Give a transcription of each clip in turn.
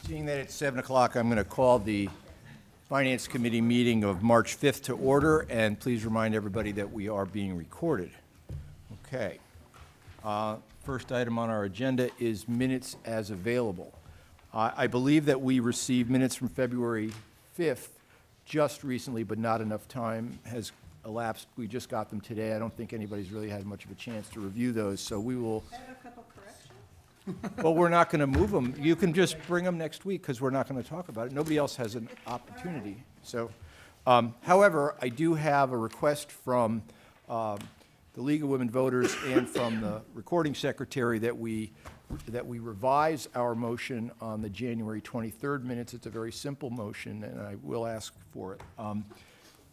Seeing that it's 7 o'clock, I'm going to call the Finance Committee meeting of March 5th to order, and please remind everybody that we are being recorded. Okay. First item on our agenda is minutes as available. I believe that we received minutes from February 5th just recently, but not enough time has elapsed. We just got them today. I don't think anybody's really had much of a chance to review those, so we will... I have a couple corrections. Well, we're not going to move them. You can just bring them next week because we're not going to talk about it. Nobody else has an opportunity. So, however, I do have a request from the League of Women Voters and from the recording secretary that we revise our motion on the January 23rd minutes. It's a very simple motion, and I will ask for it.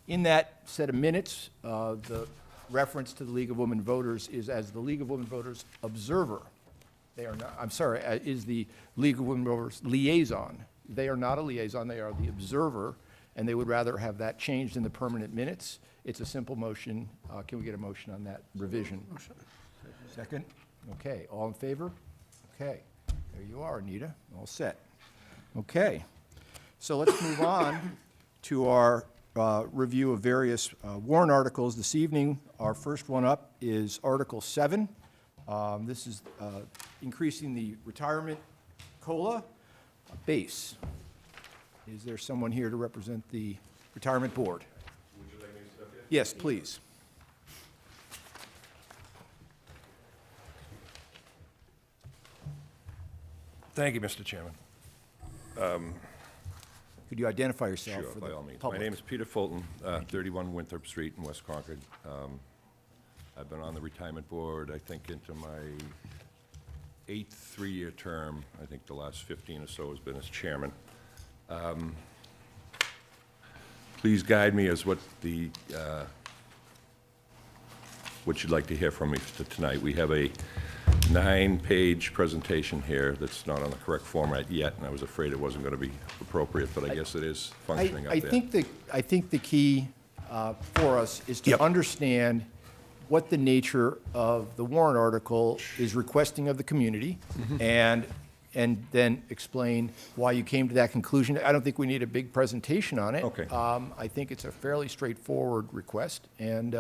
In that set of minutes, the reference to the League of Women Voters is as the League of Women Voters observer. They are not, I'm sorry, is the League of Women Voters liaison. They are not a liaison, they are the observer, and they would rather have that changed in the permanent minutes. It's a simple motion. Can we get a motion on that revision? Motion. Second? Okay, all in favor? Okay, there you are, Anita, all set. Okay, so let's move on to our review of various warrant articles this evening. Our first one up is Article 7. This is increasing the retirement COLA base. Is there someone here to represent the retirement board? Would you like me to step in? Yes, please. Thank you, Mr. Chairman. Could you identify yourself Sure, for by the all means. public? My name is Peter Fulton, 31 Winthrop Street in West Concord. I've been on the retirement board, I think, into my 8th three-year term. I think the last 15 or so has been as chairman. Please guide me as what you'd like to hear from me tonight. We have a 9-page presentation here that's not on the correct format yet, and I was afraid it wasn't going to be appropriate, but I guess it is functioning up there. I think the key for us is to understand what the nature of the warrant article is requesting of the community, and then explain why you came to that conclusion. I don't think we need a big presentation on it. Okay. I think it's a fairly straightforward request, and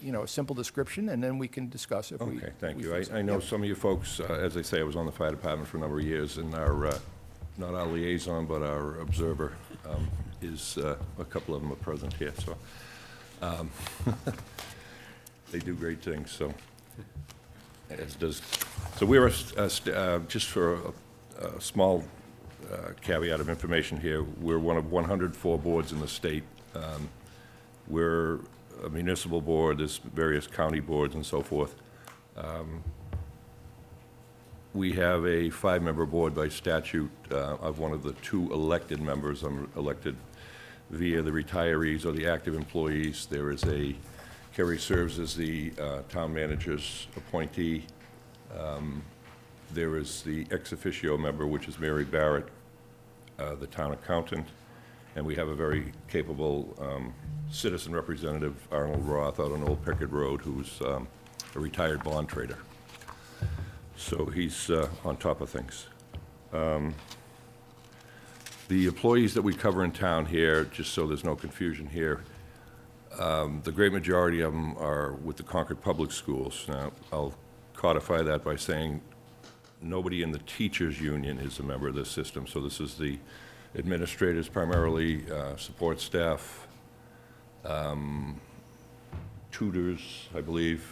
you know, a simple description, and then we can discuss if we. Okay, thank you. feel so. I know Yep. some of you folks, as I say, I was on the fire department for a number of years, and our, not our liaison, but our observer is, a couple of them are present here, so. They do great things, so, as does, so we're, just for a small caveat of information here, we're one of 104 boards in the state. We're a municipal board, there's various county boards and so forth. We have a 5-member board by statute. Of one of the 2 elected members. I'm elected via the retirees or the active employees. There is a, Kerry serves as the town manager's appointee. There is the ex officio member, which is Mary Barrett, the town accountant. And we have a very capable citizen representative, Arnold Roth, out on Old Pickett Road, who's a retired bond trader. So he's on top of things. The employees that we cover in town here, just so there's no confusion here, the great majority of them are with the Concord Public Schools. Now, I'll codify that by saying nobody in the teachers' union is a member of this system. So this is the administrators primarily, support staff, tutors, I believe,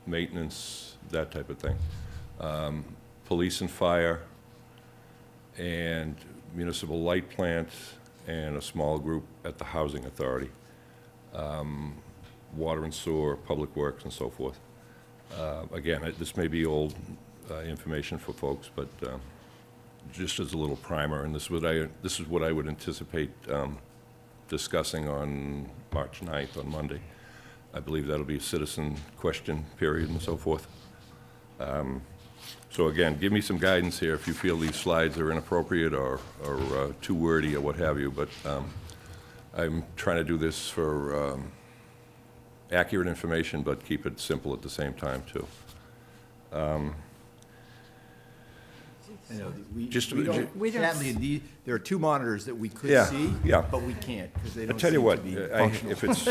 maintenance, that type of thing. Police and fire, and municipal light plant, and a small group at the housing authority. Water and sewer, public works, and so forth. Again, this may be old information for folks, but just as a little primer, and this is what I would anticipate discussing on March 9th, on Monday. I believe that'll be a citizen question period and so forth. So again, give me some guidance here if you feel these slides are inappropriate or too wordy or what have you, but I'm trying to do this for accurate information, but keep it simple at the same time, too. You know, we Just- we don't, We don't sadly, there are two monitors that we could Yeah, see, yeah. but we can't, because they I'll don't tell you seem to what, be I- functional. if it's,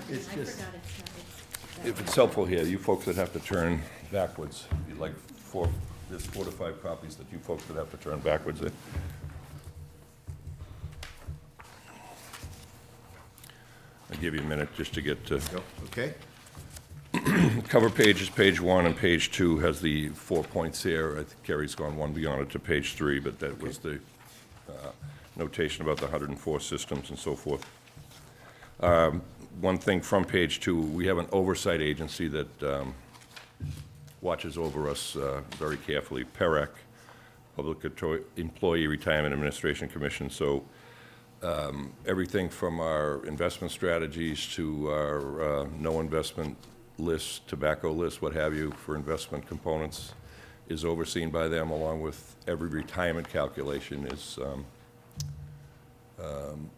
It's just, if it's helpful here, you folks that have to turn backwards, like there's 4 to 5 copies that you folks that have to turn backwards in. I'll give you a minute just to get to, okay? cover page is page 1, and page 2 has the 4 points here. I think Kerry's gone one beyond it to page 3, but that was the notation about the 104 systems and so forth. One thing from page 2, we have an oversight agency that watches over us very carefully, PERAC, Public Employee Retirement Administration Commission. So everything from our investment strategies to our no investment lists, tobacco lists, what have you, for investment components is overseen by them, along with every retirement calculation is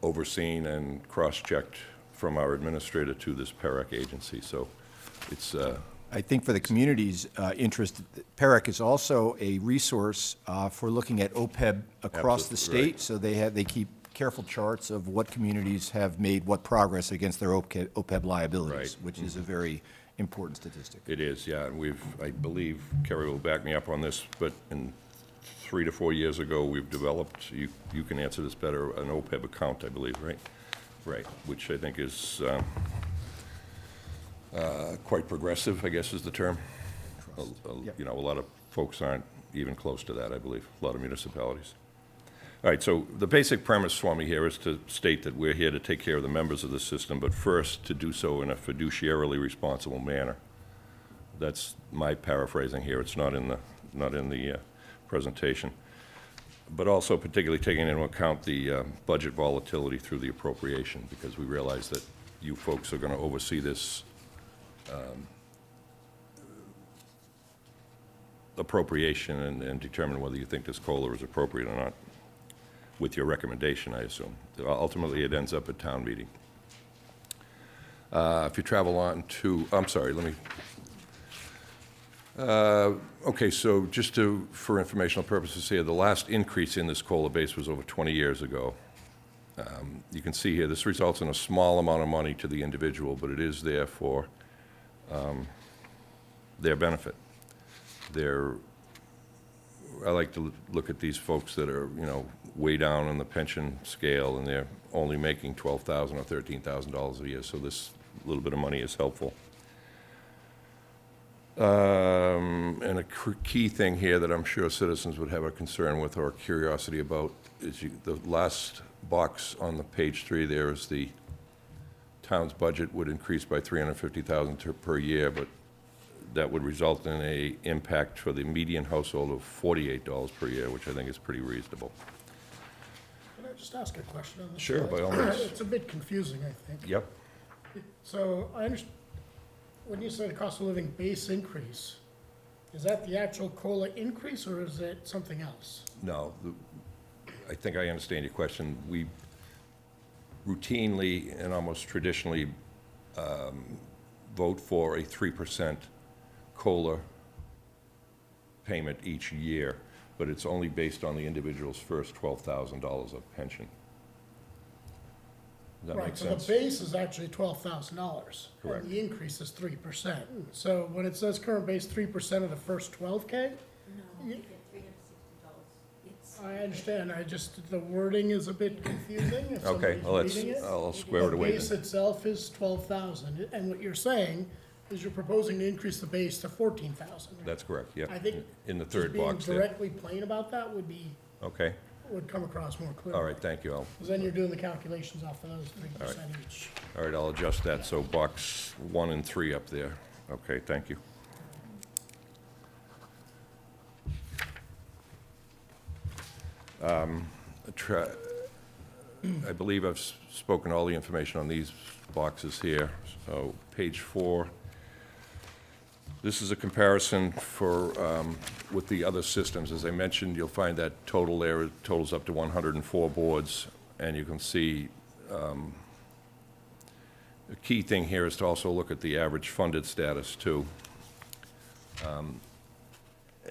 overseen and cross-checked from our administrator to this PERAC agency. So it's, I think for the community's interest, PERAC is also a resource for looking at OPEB across the Absolutely, right. state. So they keep careful charts of what communities have made what progress against their OPEB liabilities, Right. which is a very important statistic. it is, yeah, and I believe, Kerry will back me up on this, but in 3 to 4 years ago, we've developed, you can answer this better, an OPEB account, I believe, right? Right, which I think is quite progressive, I guess is the term. Yep. You know, a lot of folks aren't even close to that, I believe, a lot of municipalities. All right, so the basic premise for me here is to state that we're here to take care of the members of the system, but first, to do so in a fiduciarily responsible manner. That's my paraphrasing here, it's not in the presentation. But also particularly taking into account the budget volatility through the appropriation, because we realize that you folks are going to oversee this appropriation and determine whether you think this COLA is appropriate or not, with your recommendation, I assume. Ultimately, it ends up at town meeting. If you travel on to, I'm sorry, let me, okay, so just for informational purposes here, the last increase in this COLA base was over 20 years ago. You can see here, this results in a small amount of money to the individual, but it is there for their benefit. I like to look at these folks that are, you know, way down on the pension scale, and they're only making $12,000 or $13,000 a year, so this little bit of money is helpful. And a key thing here that I'm sure citizens would have a concern with or curiosity about is the last box on the page 3 there is the town's budget would increase by $350,000 per year, but that would result in a impact for the median household of $48 per year, which I think is pretty reasonable. Can I just ask a question on this? Sure, by all means. It's a bit confusing, I think. Yep. So I understand, when you say the cost of living base increase, is that the actual COLA increase, or is it something else? No, I think I understand your question. We routinely and almost traditionally vote for a 3% COLA payment each year, but it's only based on the individual's first $12,000 of pension. Does that make Right, so sense? the base is actually $12,000. Correct. And the increase is 3%. So when it says current base 3% of the first 12K, No, you get $360. It's, I understand, the wording is a bit confusing if Okay, somebody's well, reading it. I'll square it away The base then. itself is 12,000, and what you're saying is you're proposing to increase the base to 14,000. That's correct, yeah. I think In the third box just there. being directly plain about that Okay, would come across more clearly. all right, thank you. Because then you're doing the calculations off of those 3% each. All right, I'll adjust that, so box 1 and 3 up there. Okay, thank you. I believe I've spoken all the information on these boxes here. So page 4, this is a comparison with the other systems. As I mentioned, you'll find that total there totals up to 104 boards, and you can see the key thing here is to also look at the average funded status, too.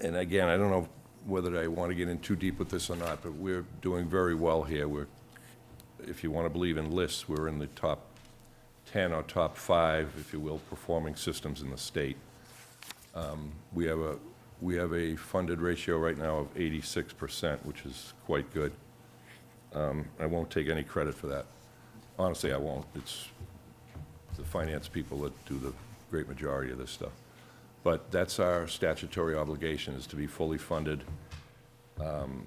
And again, I don't know whether I want to get in too deep with this or not, but we're doing very well here. If you want to believe in lists, we're in the top 10 or top 5, if you will, performing systems in the state. We have a funded ratio right now of 86%, which is quite good. I won't take any credit for that. Honestly, I won't. It's the finance people that do the great majority of this stuff. But that's our statutory obligation, is to be fully funded.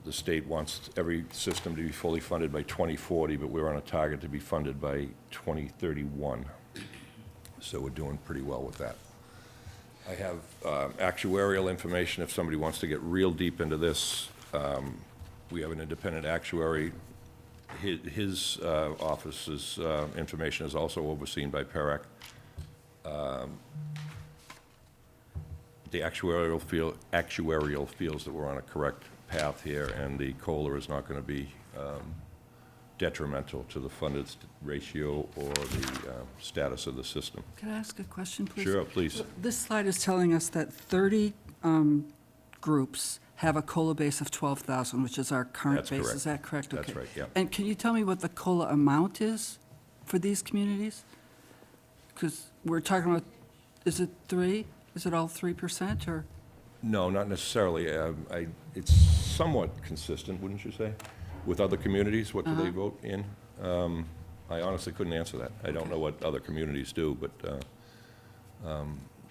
The state wants every system to be fully funded by 2040, but we're on a target to be funded by 2031. So we're doing pretty well with that. I have actuarial information if somebody wants to get real deep into this. We have an independent actuary. His office's information is also overseen by PERAC. The actuarial feels that we're on a correct path here, and the COLA is not going to be detrimental to the funded ratio or the status of the system. Can I ask a question, please? Sure, please. This slide is telling us that 30 groups have a COLA base of 12,000, which is our current That's base. correct. Is that correct? That's Okay. right, yeah. And can you tell me what the COLA amount is for these communities? Because we're talking about, is it 3? Is it all 3%, or? No, not necessarily. It's somewhat consistent, wouldn't you say, with other communities? What do they vote in? I honestly couldn't answer that. I don't know what other communities do, but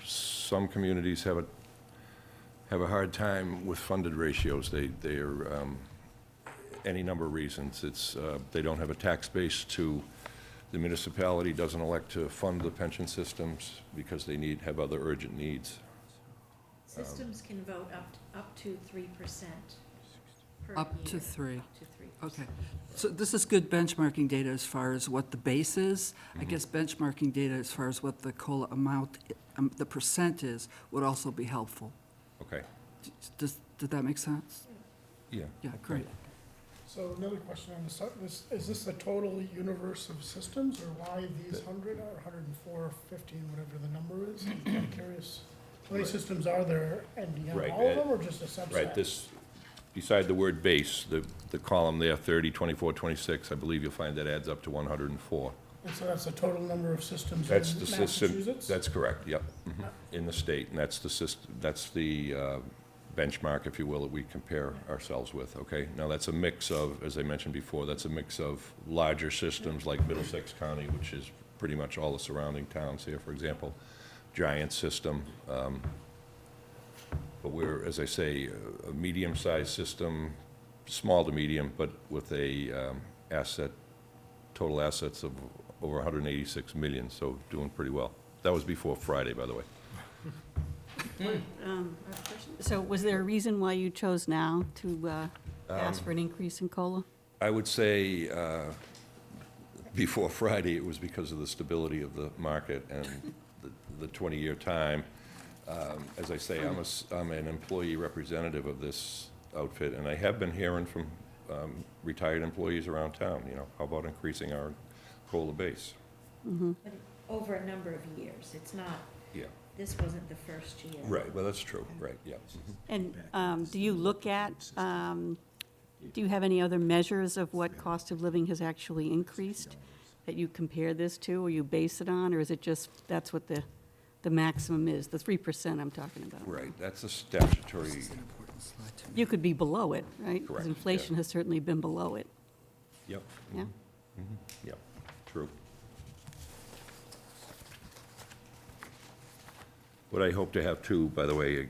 some communities have a hard time with funded ratios. They're any number of reasons. It's they don't have a tax base to. The municipality doesn't elect to fund the pension systems because they have other urgent needs. Systems can vote up to 3% per year. Up to 3. Up to 3%. Okay. So this is good benchmarking data as far as what the base is. I guess benchmarking data as far as what the COLA amount, the percent is, would also be helpful. Okay, Did that make sense? yeah. Yeah, great. So another question on this, is this the total universe of systems, or why these 100 or 104 or 15, whatever the number is? I'm kind of curious. How many systems are there, and do you have Right, all of them, or just a subset? Right, beside the word base, the column there, 30, 24, 26, I believe you'll find that adds up to 104. And so that's the total number of systems in That's the system, Massachusetts? that's correct, yep, in the state, and that's the system, that's the benchmark, if you will, that we compare ourselves with, okay? Now, that's a mix of, as I mentioned before, that's a mix of larger systems like Middlesex County, which is pretty much all the surrounding towns here, for example, giant system. But we're, as I say, a medium-sized system, small to medium, but with a total assets of over 186 million, so doing pretty well. That was before Friday, by the way. So was there a reason why you chose now to ask for an increase in COLA? I would say before Friday, it was because of the stability of the market and the 20-year time. As I say, I'm an employee representative of this outfit, and I have been hearing from retired employees around town, how about increasing our COLA base? But over a number of years, it's not, Yeah, this wasn't the first year. right, well, that's true, right, yeah. And do you look at, do you have any other measures of what cost of living has actually increased that you compare this to, or you base it on, or is it just, that's what the maximum is, the 3% I'm talking about? Right, that's a statutory, This is an important slide to me. You could be below it, right? Correct, Because yeah. inflation has certainly been below it, yep, yeah? yep, true. What I hope to have too, by the way,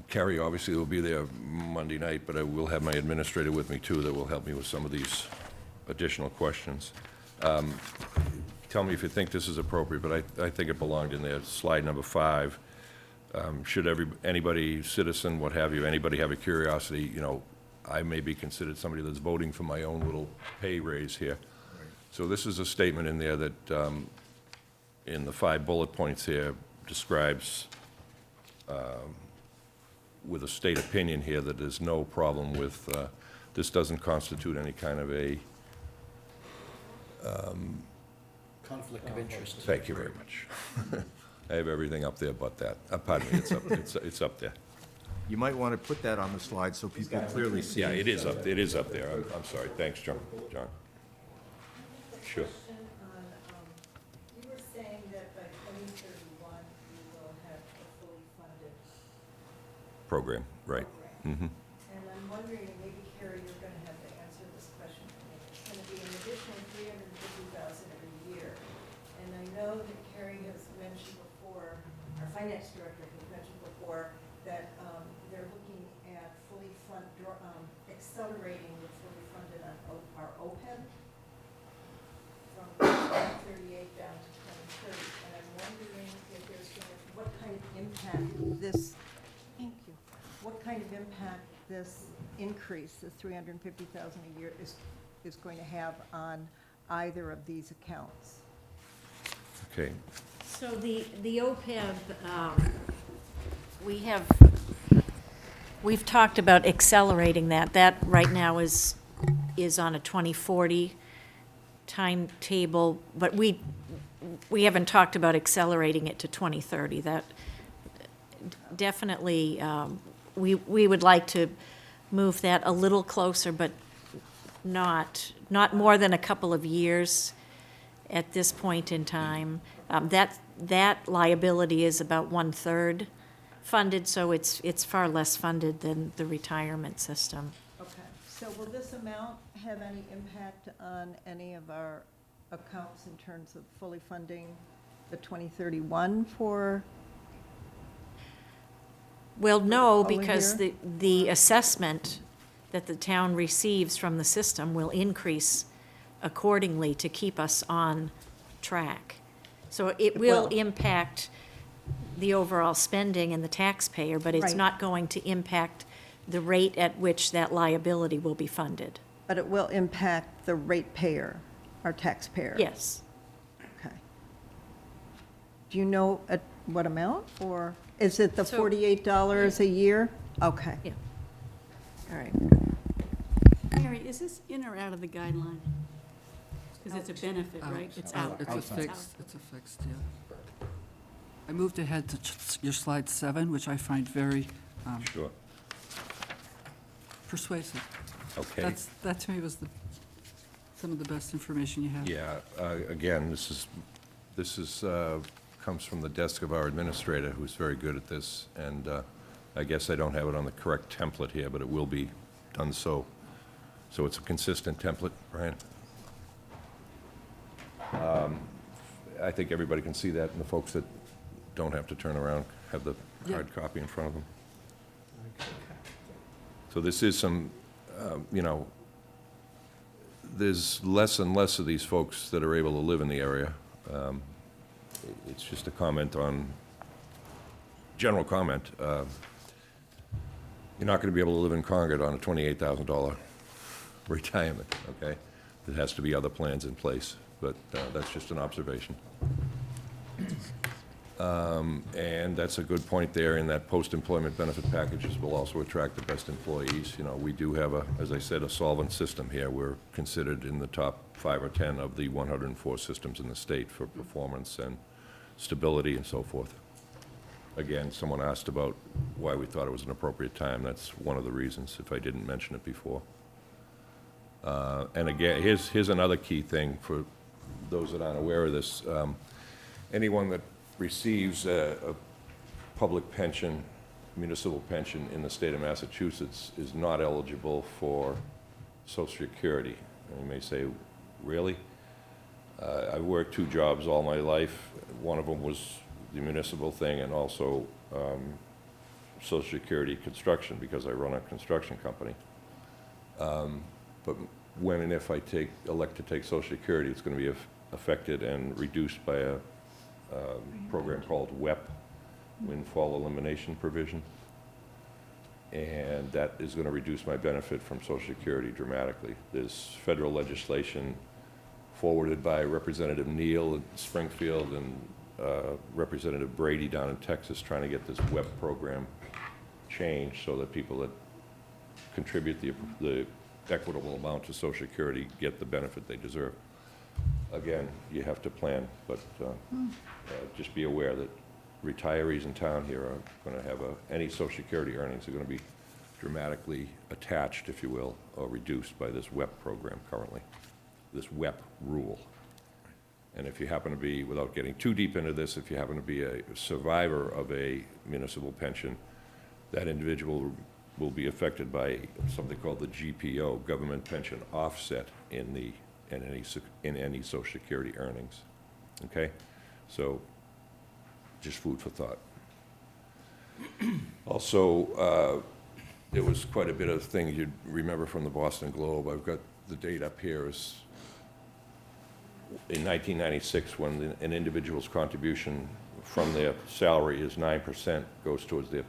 Carrie obviously will be there Monday night, but I will have my administrator with me too that will help me with some of these additional questions. Tell me if you think this is appropriate, but I think it belonged in there. Slide number 5. Should anybody, citizen, what have you, anybody have a curiosity, I may be considered somebody that's voting for my own little pay raise here. So this is a statement in there that, in the 5 bullet points here, describes with a state opinion here that there's no problem with, this doesn't constitute any kind of a, Conflict of interest. thank you very much. I have everything up there but that. Pardon me, it's up there. You might want to put that on the slide so people clearly see. Yeah, it is up there. I'm sorry. Thanks, John. Sure. You were saying that by 2031, you will have a fully funded Program, right. program. And I'm wondering, maybe Carrie, you're going to have to answer this question for me. It's going to be an additional 350,000 every year. And I know that Carrie has mentioned before, our finance director has mentioned before, that they're looking at accelerating the fully funded on our OPEB from 2038 down to 2030. And I'm wondering if there's going to, what kind of impact this, thank you, what kind of impact this increase, the 350,000 a year, is going to have on either of these accounts? Okay. So the OPEB, we've talked about accelerating that. That right now is on a 2040 timetable, but we haven't talked about accelerating it to 2030. That definitely, we would like to move that a little closer, but not more than a couple of years at this point in time. That liability is about 1/3 funded, so it's far less funded than the retirement system. Okay, so will this amount have any impact on any of our accounts in terms of fully funding the 2031 for? Well, no, Over because here? the assessment that the town receives from the system will increase accordingly to keep us on track. So it will will. impact the overall spending and the taxpayer, but it's Right. not going to impact the rate at which that liability will be funded. But it will impact the ratepayer, our taxpayer? Yes. Okay. Do you know at what amount, or is it the So- $48 a year? Okay. Yeah. All right. Mary, is this in or out of the guideline? Because it's a benefit, right? It's out. It's a right? fixed, yeah. I moved ahead to your slide 7, which I find very Sure. persuasive. Okay. That to me was some of the best information you have. Yeah, again, this is comes from the desk of our administrator, who's very good at this, and I guess I don't have it on the correct template here, but it will be done so. So it's a consistent template, Brian? I think everybody can see that, and the folks that don't have to turn around have the Yeah. hard copy in front of them. So this is some, there's less and less of these folks that are able to live in the area. It's just a comment on, general comment. You're not going to be able to live in Concord on a $28,000 retirement, okay? There has to be other plans in place, but that's just an observation. And that's a good point there, in that post-employment benefit packages will also attract the best employees. You know, we do have as I said, a solvent system here. We're considered in the top 5 or 10 of the 104 systems in the state for performance and stability and so forth. Again, someone asked about why we thought it was an appropriate time. That's one of the reasons, if I didn't mention it before. And again, here's another key thing for those that aren't aware of this. Anyone that receives a public pension, municipal pension in the state of Massachusetts is not eligible for Social Security. And you may say, really? I've worked 2 jobs all my life. One of them was the municipal thing, and also Social Security construction, because I run a construction company. But when and if I elect to take Social Security, it's going to be affected and reduced by a program called WEP, Windfall Elimination Provision. And that is going to reduce my benefit from Social Security dramatically. There's federal legislation forwarded by Representative Neal in Springfield and Representative Brady down in Texas, trying to get this WEP program changed so that people that contribute the equitable amount to Social Security get the benefit they deserve. Again, you have to plan, but just be aware that retirees in town here are going to have any Social Security earnings are going to be dramatically attached, if you will, or reduced by this WEP program currently, this WEP rule. And if you happen to be, without getting too deep into this, if you happen to be a survivor of a municipal pension, that individual will be affected by something called the GPO, Government Pension Offset, in any Social Security earnings. Okay? So, just food for thought. Also, there was quite a bit of things you'd remember from the Boston Globe. I've got the date up here. Is in 1996, when an individual's contribution from their salary is 9%, goes towards their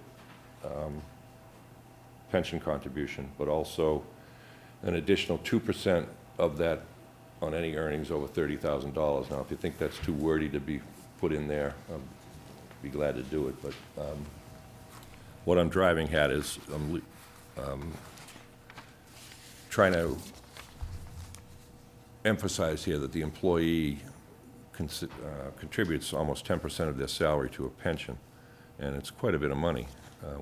pension contribution, but also an additional 2% of that on any earnings over $30,000. Now, if you think that's too wordy to be put in there, I'll be glad to do it, but what I'm driving at is I'm trying to emphasize here that the employee contributes almost 10% of their salary to a pension, and it's quite a bit of money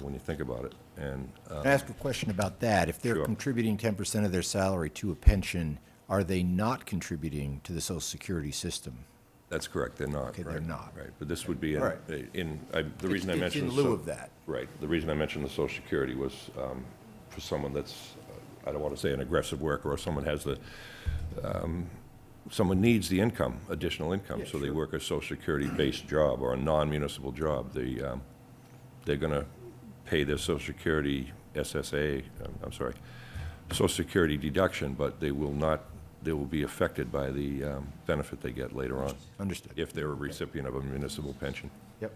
when you think about it. And Can I ask a question about that? If they're Sure. contributing 10% of their salary to a pension, are they not contributing to the Social Security system? that's correct, they're not. Okay, they're right, not. Right, but this would be All right. the reason I It's mentioned. in lieu of that. Right, the reason I mentioned the Social Security was for someone that's, I don't want to say an aggressive worker, or someone has someone needs the income, additional income, so they work a Social Security-based job or a non-municipal job. They're going to pay their Social Security SSA, Social Security deduction, but they will be affected by the benefit they get later on, Understood. if they're a recipient of a municipal pension. Yep.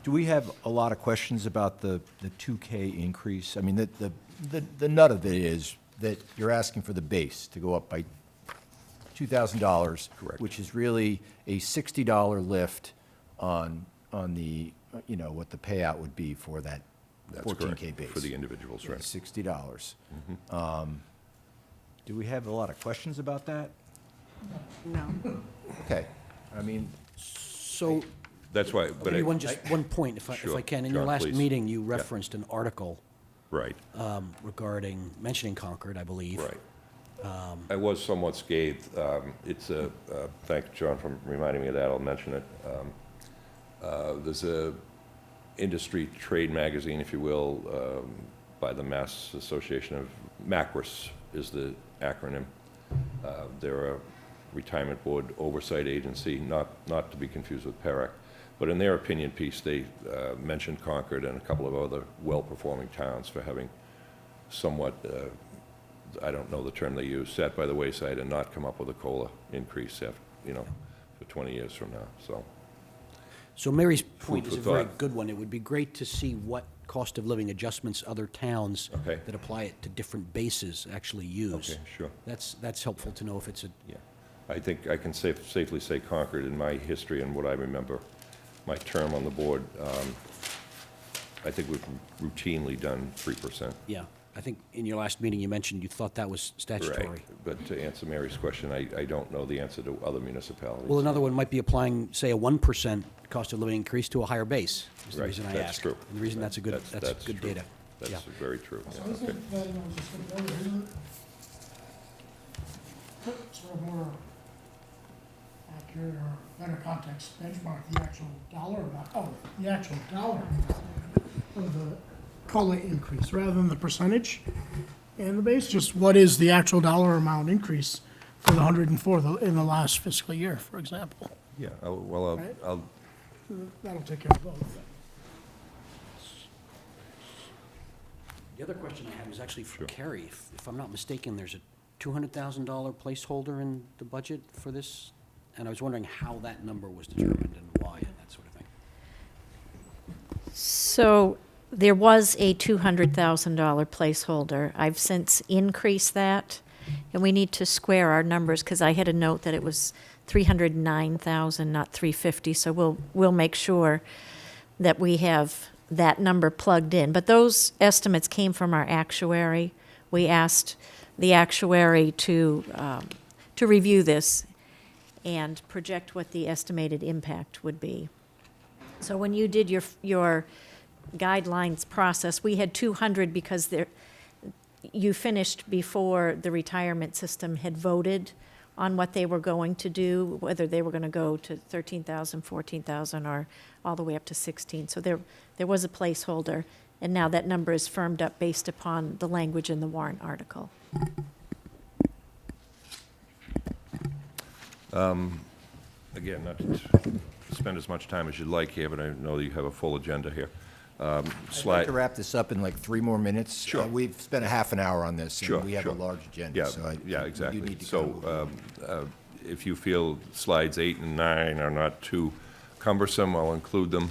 Do we have a lot of questions about the 2K increase? I mean, the nut of it is that you're asking for the base to go up by $2,000. Correct. Which is really a $60 lift on the, what the payout would be for that That's 14K correct, base. for the individuals, right. $60. Do we have a lot of questions about that? No. Okay, I mean, So, That's why, but maybe just one point, if I Sure. can. In your John, last please. meeting, you referenced an article right, mentioning Concord, I believe. right. I was somewhat scathed. Thank John for reminding me of that, I'll mention it. There's a industry trade magazine, if you will, by the Mass Association of, MACRIS is the acronym. They're a retirement board oversight agency, not to be confused with PERAC. But in their opinion piece, they mentioned Concord and a couple of other well-performing towns for having somewhat, I don't know the term they use, sat by the wayside and not come up with a COLA increase, for 20 years from now, so. So Mary's point Food is a for very thought. good one. It would be great to see what cost of living adjustments other towns Okay. that apply it to different bases actually use. Okay, sure. That's helpful to know if it's a, Yeah, I think I can safely say Concord, in my history and what I remember, my term on the board, I think we've routinely done 3%. yeah. I think in your last meeting, you mentioned you thought that was statutory. Right, but to answer Mary's question, I don't know the answer to other municipalities. Well, another one might be applying, say, a 1% cost of living increase to a higher base, is the Right, reason I that's ask. true. And the reason that's good true. data. That's Yeah. very true, yeah, So okay. isn't that, I was just thinking earlier, isn't it sort of more accurate or better context benchmark the actual dollar amount, the actual dollar amount of the COLA increase, rather than the percentage and the base, just what is the actual dollar amount increase for the 104 in the last fiscal year, for example? Yeah, Right. I'll, That'll take care of both. The other question I have is actually for Carrie. If I'm not mistaken, there's a $200,000 placeholder in the budget for this, and I was wondering how that number was determined and why and that sort of thing. So there was a $200,000 placeholder. I've since increased that, and we need to square our numbers because I had a note that it was 309,000, not 350. So we'll make sure that we have that number plugged in. But those estimates came from our actuary. We asked the actuary to review this, and project what the estimated impact would be. So when you did your guidelines process, we had 200 because you finished before the retirement system had voted on what they were going to do, whether they were going to go to 13,000, 14,000, or all the way up to 16. So there was a placeholder, and now that number is firmed up based upon the language in the warrant article. Again, not to spend as much time as you'd like here, but I know you have a full agenda here. I'd like Slide, to wrap this up in like 3 more minutes. Sure. We've spent a half an hour on this, Sure, and we have a sure. large agenda, yeah, so yeah, you exactly. need to kind of So, move. if you feel slides 8 and 9 are not too cumbersome, I'll include them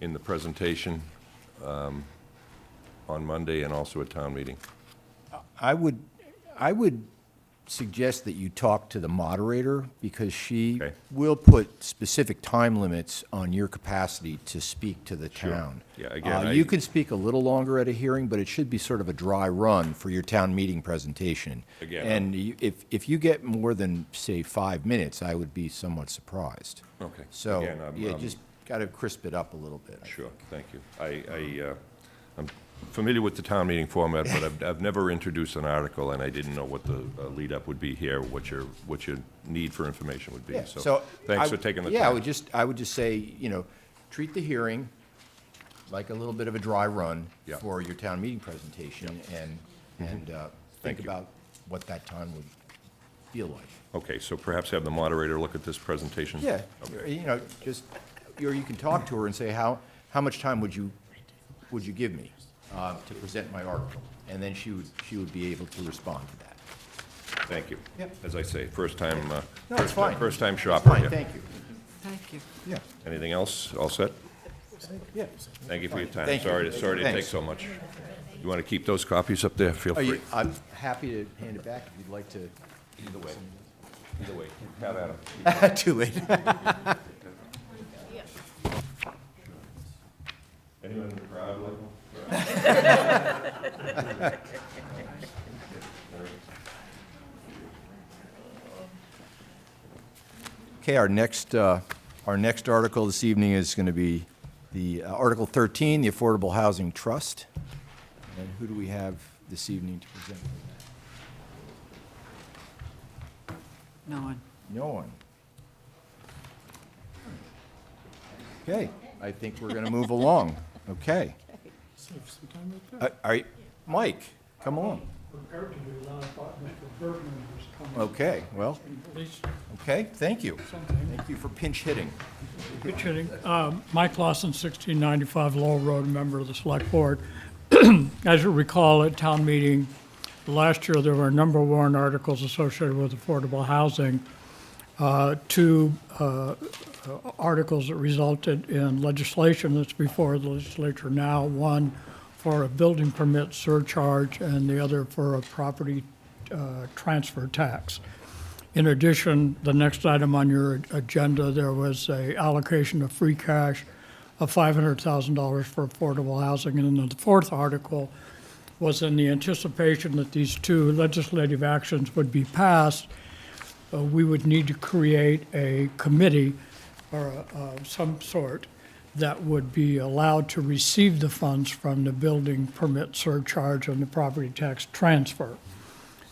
in the presentation on Monday and also at town meeting. I would suggest that you talk to the moderator, because she Okay. will put specific time limits on your capacity to speak to the Sure. town. Yeah, again, You can speak a little longer at a hearing, but it should be sort of a dry run for your town meeting presentation. Again, And if you get more than, say, 5 minutes, I would be somewhat surprised. Okay. So, Again, yeah, just got to crisp it up a little bit. I Sure, think. thank you. I'm familiar with the town meeting format, but I've never introduced an article, and I didn't know what the lead-up would be here, what your need for information would be. Yeah, So thanks for taking the time. Yeah, I would just say, treat the hearing like a little bit of a dry run Yeah. for your town meeting presentation, and Thank think you. about what that time would feel like. Okay, so perhaps have the moderator look at this presentation? Yeah, Okay. or you can talk to her and say, how much time would you give me to present my article? And then she would be able to respond to that. Thank you. Yep. As I say, first time, No, it's fine. first time It's shopper fine, here. thank you. Thank you. Yeah, Anything else? All set? yeah. Thank you for your time. Thank you. Sorry to take Thanks. so much. You want to keep those copies up there? Feel free. I'm happy to hand it back if you'd like to. Either way. Either way. Have at 'em. Too late. Anyone in the crowd like them? Okay, our next article this evening is going to be the Article 13, the Affordable Housing Trust. And who do we have this evening to present? No one. No one. Okay, I think we're going to move along. Okay. Save some time right there. All right, Mike, come along. Prepared to do that, I thought Mr. Bergman was coming. Okay, well, At least okay, thank you. something. Thank you for pinch hitting. Good kidding. Mike Lawson, 1695 Lowell Road, member of the Select Board. As you recall, at town meeting last year, there were a number of warrant articles associated with affordable housing. Two articles that resulted in legislation that's before the legislature now, one for a building permit surcharge and the other for a property transfer tax. In addition, the next item on your agenda, there was a allocation of free cash of $500,000 for affordable housing. And then the fourth article was in the anticipation that these two legislative actions would be passed, we would need to create a committee or some sort that would be allowed to receive the funds from the building permit surcharge and the property tax transfer.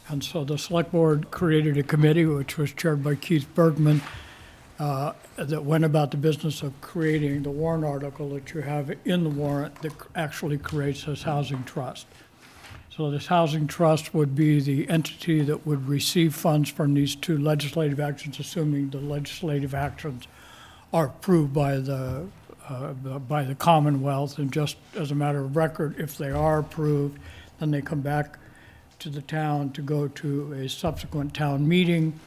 And so the Select Board created a committee, which was chaired by Keith Bergman, that went about the business of creating the warrant article that you have in the warrant that actually creates this housing trust. So this housing trust would be the entity that would receive funds from these two legislative actions, assuming the legislative actions are approved by the Commonwealth. And just as a matter of record, if they are approved, then they come back to the town to go to a subsequent town meeting.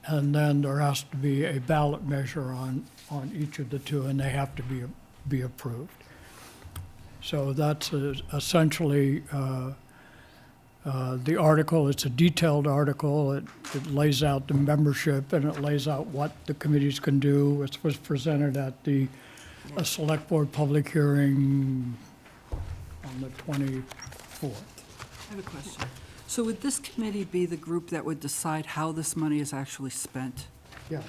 And then there has to be a ballot measure on each of the two, and they have to be approved. So that's essentially the article. It's a detailed article. It lays out the membership, and it lays out what the committees can do. It was presented at the Select Board public hearing on the 24th. I have a question. So would this committee be the group that would decide how this money is actually spent? Yeah.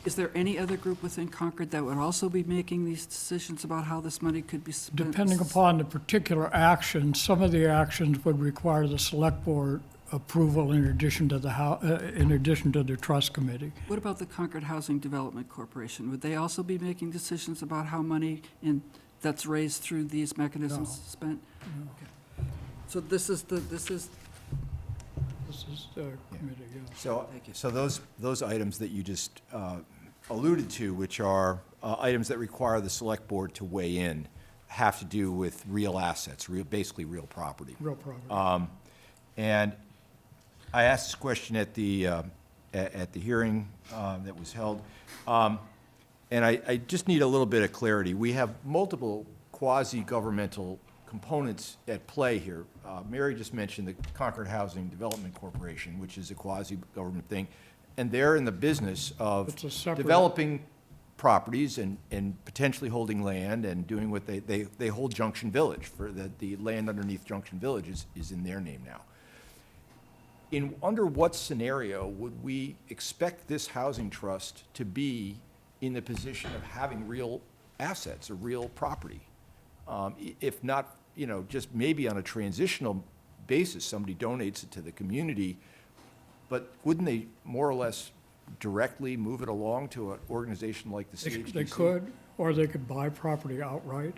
Is there any other group within Concord that would also be making these decisions about how this money could be spent? Depending upon the particular action, some of the actions would require the select board approval in addition to the trust committee. What about the Concord Housing Development Corporation? Would they also be making decisions about how money that's raised through these mechanisms No. is spent? Okay. So this is the Committee, yeah. So, Thank you. so those items that you just alluded to, which are items that require the select board to weigh in, have to do with real assets, basically real property. Real property. And I asked this question at the hearing that was held, and I just need a little bit of clarity. We have multiple quasi-governmental components at play here. Mary just mentioned the Concord Housing Development Corporation, which is a quasi-government thing, and they're in the business of It's a separate- developing properties and potentially holding land and doing what they hold Junction Village, for the land underneath Junction Village is in their name now. Under what scenario would we expect this housing trust to be in the position of having real assets or real property? If not, just maybe on a transitional basis, somebody donates it to the community, but wouldn't they more or less directly move it along to an organization like the CHDC? They could, or they could buy property outright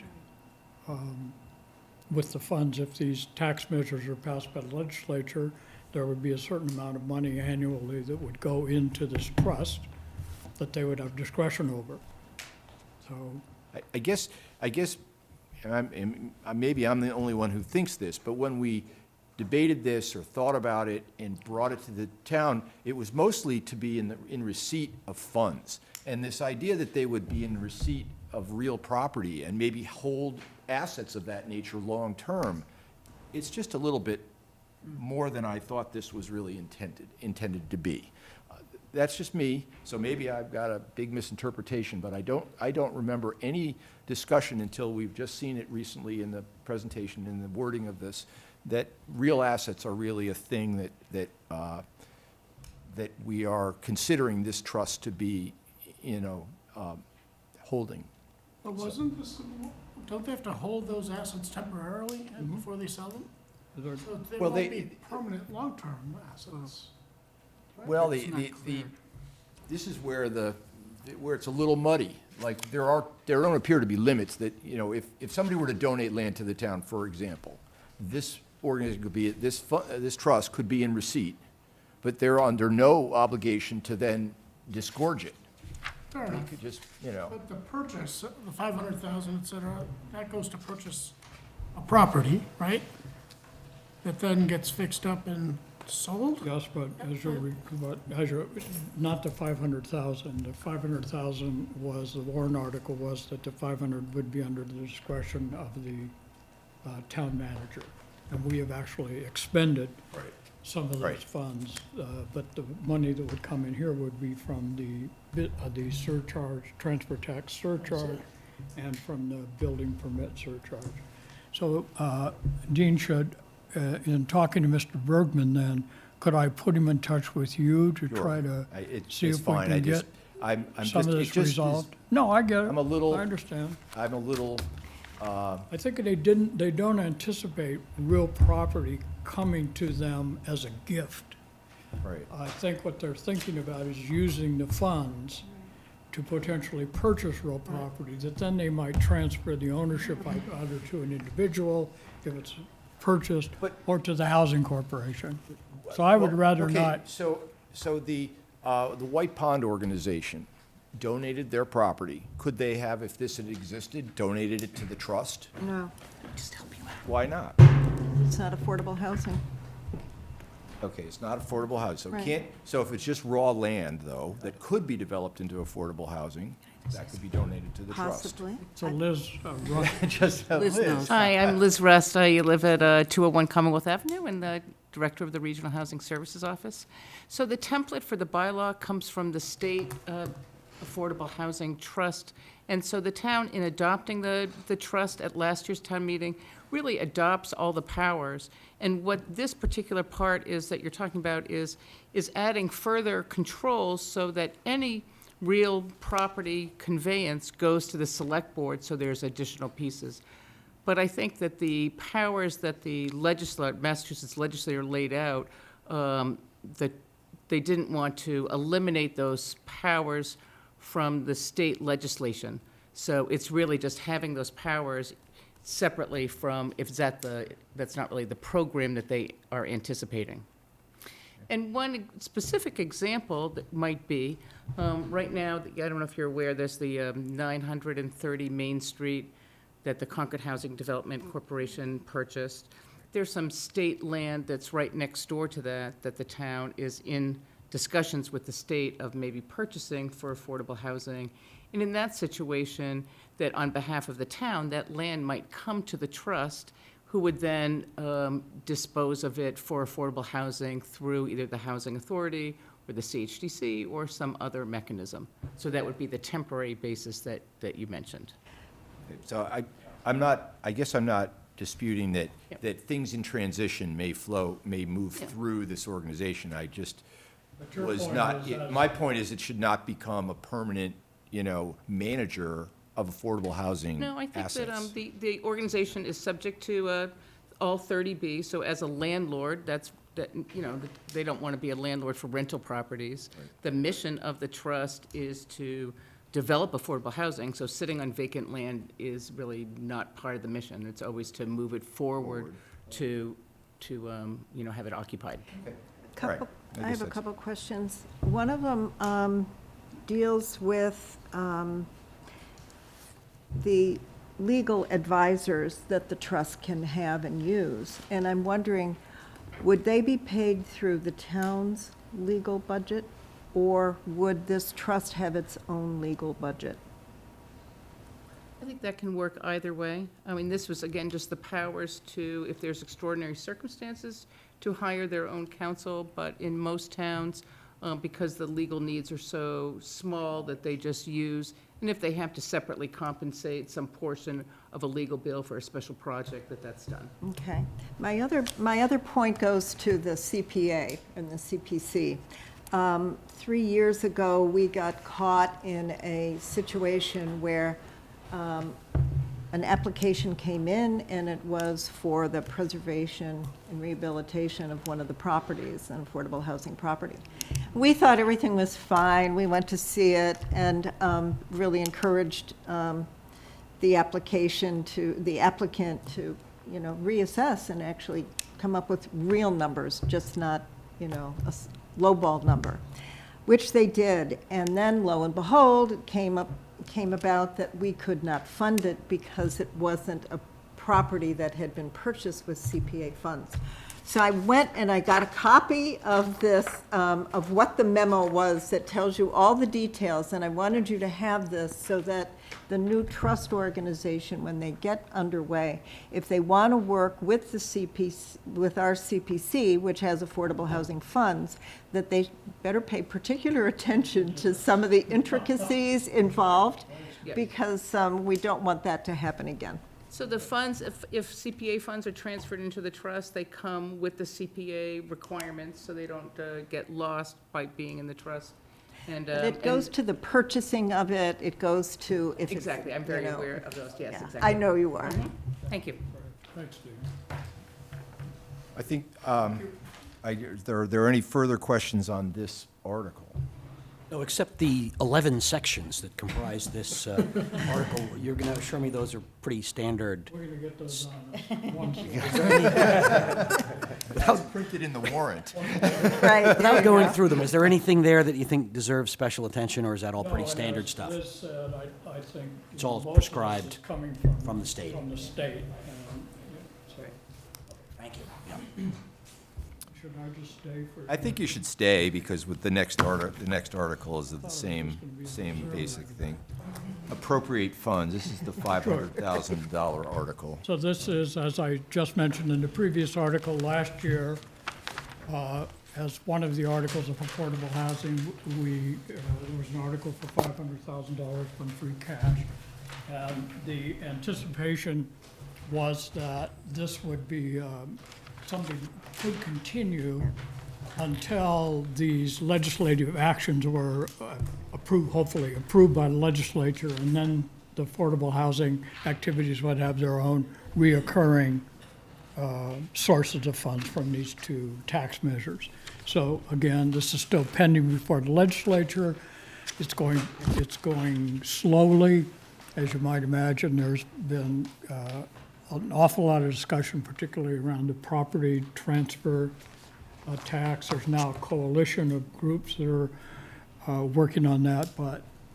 with the funds. If these tax measures are passed by the legislature, there would be a certain amount of money annually that would go into this trust that they would have discretion over. So, I guess, and maybe I'm the only one who thinks this, but when we debated this or thought about it and brought it to the town, it was mostly to be in receipt of funds. And this idea that they would be in receipt of real property and maybe hold assets of that nature long-term, it's just a little bit more than I thought this was really intended to be. That's just me, so maybe I've got a big misinterpretation, but I don't remember any discussion until we've just seen it recently in the presentation, in the wording of this, that real assets are really a thing that we are considering this trust to be, holding. But wasn't this, don't they have to hold those assets temporarily before they sell them? they're- So they Well, won't be permanent, long-term assets. Well, It's not clear. this is where where it's a little muddy. Like, there don't appear to be limits that, if somebody were to donate land to the town, for example, this organization could be, this trust could be in receipt, but they're under no obligation to then disgorge it. Fair They enough. could just, But the purchase, the 500,000, et cetera, that goes to purchase a property, right? That then gets fixed up and sold? Yes, but not the 500,000. The 500,000 was, the warrant article was that the 500 would be under the discretion of the town manager. And we have actually expended some of Right. those funds, but the money that would come in here would be from the surcharge, transfer tax surcharge, and from the building permit surcharge. So, Dean, in talking to Mr. Bergman then, could I put him in touch with you to try to see it's if we fine. can get I'm some just, of it this just is, resolved? No, I get it. I'm a little- I understand. I'm a little, I think they don't anticipate real property coming to them as a gift. right. I think what they're thinking about is using the funds to potentially purchase real property, that then they might transfer the ownership either to an individual, if it's purchased, But- or to the housing corporation. So I would Well, rather okay, not, So the White Pond organization donated their property. Could they have, if this had existed, donated it to the trust? No, Why not? it's not affordable housing. Okay, it's not affordable housing, so Right. can't, so if it's just raw land, though, that could be developed into affordable housing, that could be donated to the trust. Possibly. so Liz, Russ, Just, Liz Liz. knows. Hi, I'm Liz Rust. I live at 201 Commonwealth Avenue and the Director of the Regional Housing Services Office. So the template for the bylaw comes from the state Affordable Housing Trust. And so the town, in adopting the trust at last year's town meeting, really adopts all the powers. And what this particular part is that you're talking about is adding further controls so that any real property conveyance goes to the select board, so there's additional pieces. But I think that the powers that the Massachusetts legislature laid out, that they didn't want to eliminate those powers from the state legislation. So it's really just having those powers separately from, if that's not really the program that they are anticipating. And one specific example that might be, right now, I don't know if you're aware, there's the 930 Main Street that the Concord Housing Development Corporation purchased. There's some state land that's right next door to that the town is in discussions with the state of maybe purchasing for affordable housing. And in that situation, that on behalf of the town, that land might come to the trust, who would then dispose of it for affordable housing through either the Housing Authority or the CHDC or some other mechanism. So that would be the temporary basis that you mentioned. So I guess I'm not disputing that, that things in transition may move through this organization. I just But your was point not, is that- my point is it should not become a permanent, manager of affordable housing No, I think assets. that the organization is subject to all 30B, so as a landlord, they don't want to be a landlord for rental properties. The mission of the trust is to develop affordable housing, so sitting on vacant land is really not part of the mission. It's always to move it forward to have it occupied. All right. I guess have a that's- couple questions. One of them deals with the legal advisors that the trust can have and use. And I'm wondering, would they be paid through the town's legal budget? Or would this trust have its own legal budget? I think that can work either way. I mean, this was, again, just the powers to, if there's extraordinary circumstances, to hire their own counsel, but in most towns, because the legal needs are so small that they just use, and if they have to separately compensate some portion of a legal bill for a special project, that's done. Okay. My other point goes to the CPA and the CPC. 3 years ago, we got caught in a situation where an application came in, and it was for the preservation and rehabilitation of one of the properties, an affordable housing property. We thought everything was fine. We went to see it and really encouraged the applicant to reassess and actually come up with real numbers, just not, a lowball number, which they did. And then, lo and behold, it came about that we could not fund it because it wasn't a property that had been purchased with CPA funds. So I went and I got a copy of this, of what the memo was that tells you all the details, and I wanted you to have this so that the new trust organization, when they get underway, if they want to work with the CPC, with our CPC, which has affordable housing funds, that they better pay particular attention to some of the intricacies involved, because we don't want that to happen again. So the funds, if CPA funds are transferred into the trust, they come with the CPA requirements, so they don't get lost by being in the trust. And But it goes to the purchasing of it, it goes to if it's, Exactly, I'm very you know, aware of those, yes, yeah. exactly. I know you are. Thank you. Thanks, Steve. I think, are there any further questions on this article? No, except the 11 sections that comprise this article. You're going to assure me those are pretty standard. We're gonna get those on one slide. That's printed in the warrant. Right. Without going through them, is there anything there that you think deserves special attention, or is that all pretty No, standard as stuff? Liz said, I think. It's all most of this prescribed is coming from the state. From the state. And, so, Thank you. Yeah. should I just stay for? I think you should stay, because with the next article is the same basic thing. Appropriate funds, this is the $500,000 article. So this is, as I just mentioned in the previous article, last year, as one of the articles of affordable housing, there was an article for $500,000 from free cash. And the anticipation was that this would be something that could continue until these legislative actions were approved, hopefully approved by the legislature, and then the affordable housing activities would have their own reoccurring sources of funds from these two tax measures. So again, this is still pending before the legislature. It's going slowly. As you might imagine, there's been an awful lot of discussion, particularly around the property transfer tax. There's now a coalition of groups that are working on that,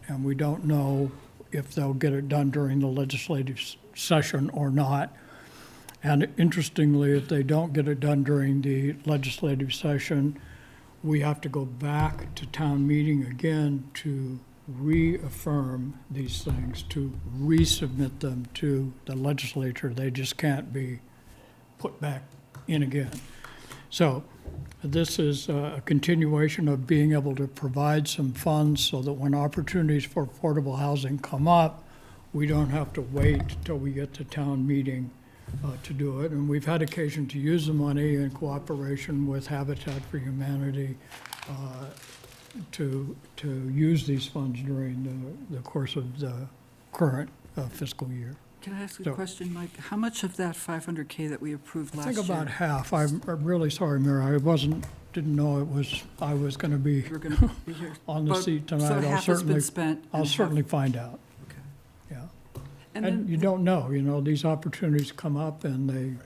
and we don't know if they'll get it done during the legislative session or not. And interestingly, if they don't get it done during the legislative session, we have to go back to town meeting again to reaffirm these things, to resubmit them to the legislature. They just can't be put back in again. So this is a continuation of being able to provide some funds so that when opportunities for affordable housing come up, we don't have to wait till we get to town meeting to do it. And we've had occasion to use the money in cooperation with Habitat for Humanity to use these funds during the course of the current fiscal year. Can I ask a So- question, Mike? How much of that 500K that we approved I last year? think about half. I'm really sorry, Mayor, didn't know I was going to be We're going to be here. on the But- seat tonight. So I'll half has certainly- been spent. I'll and half- certainly find out, Okay. yeah. And And you then don't know, these opportunities come up and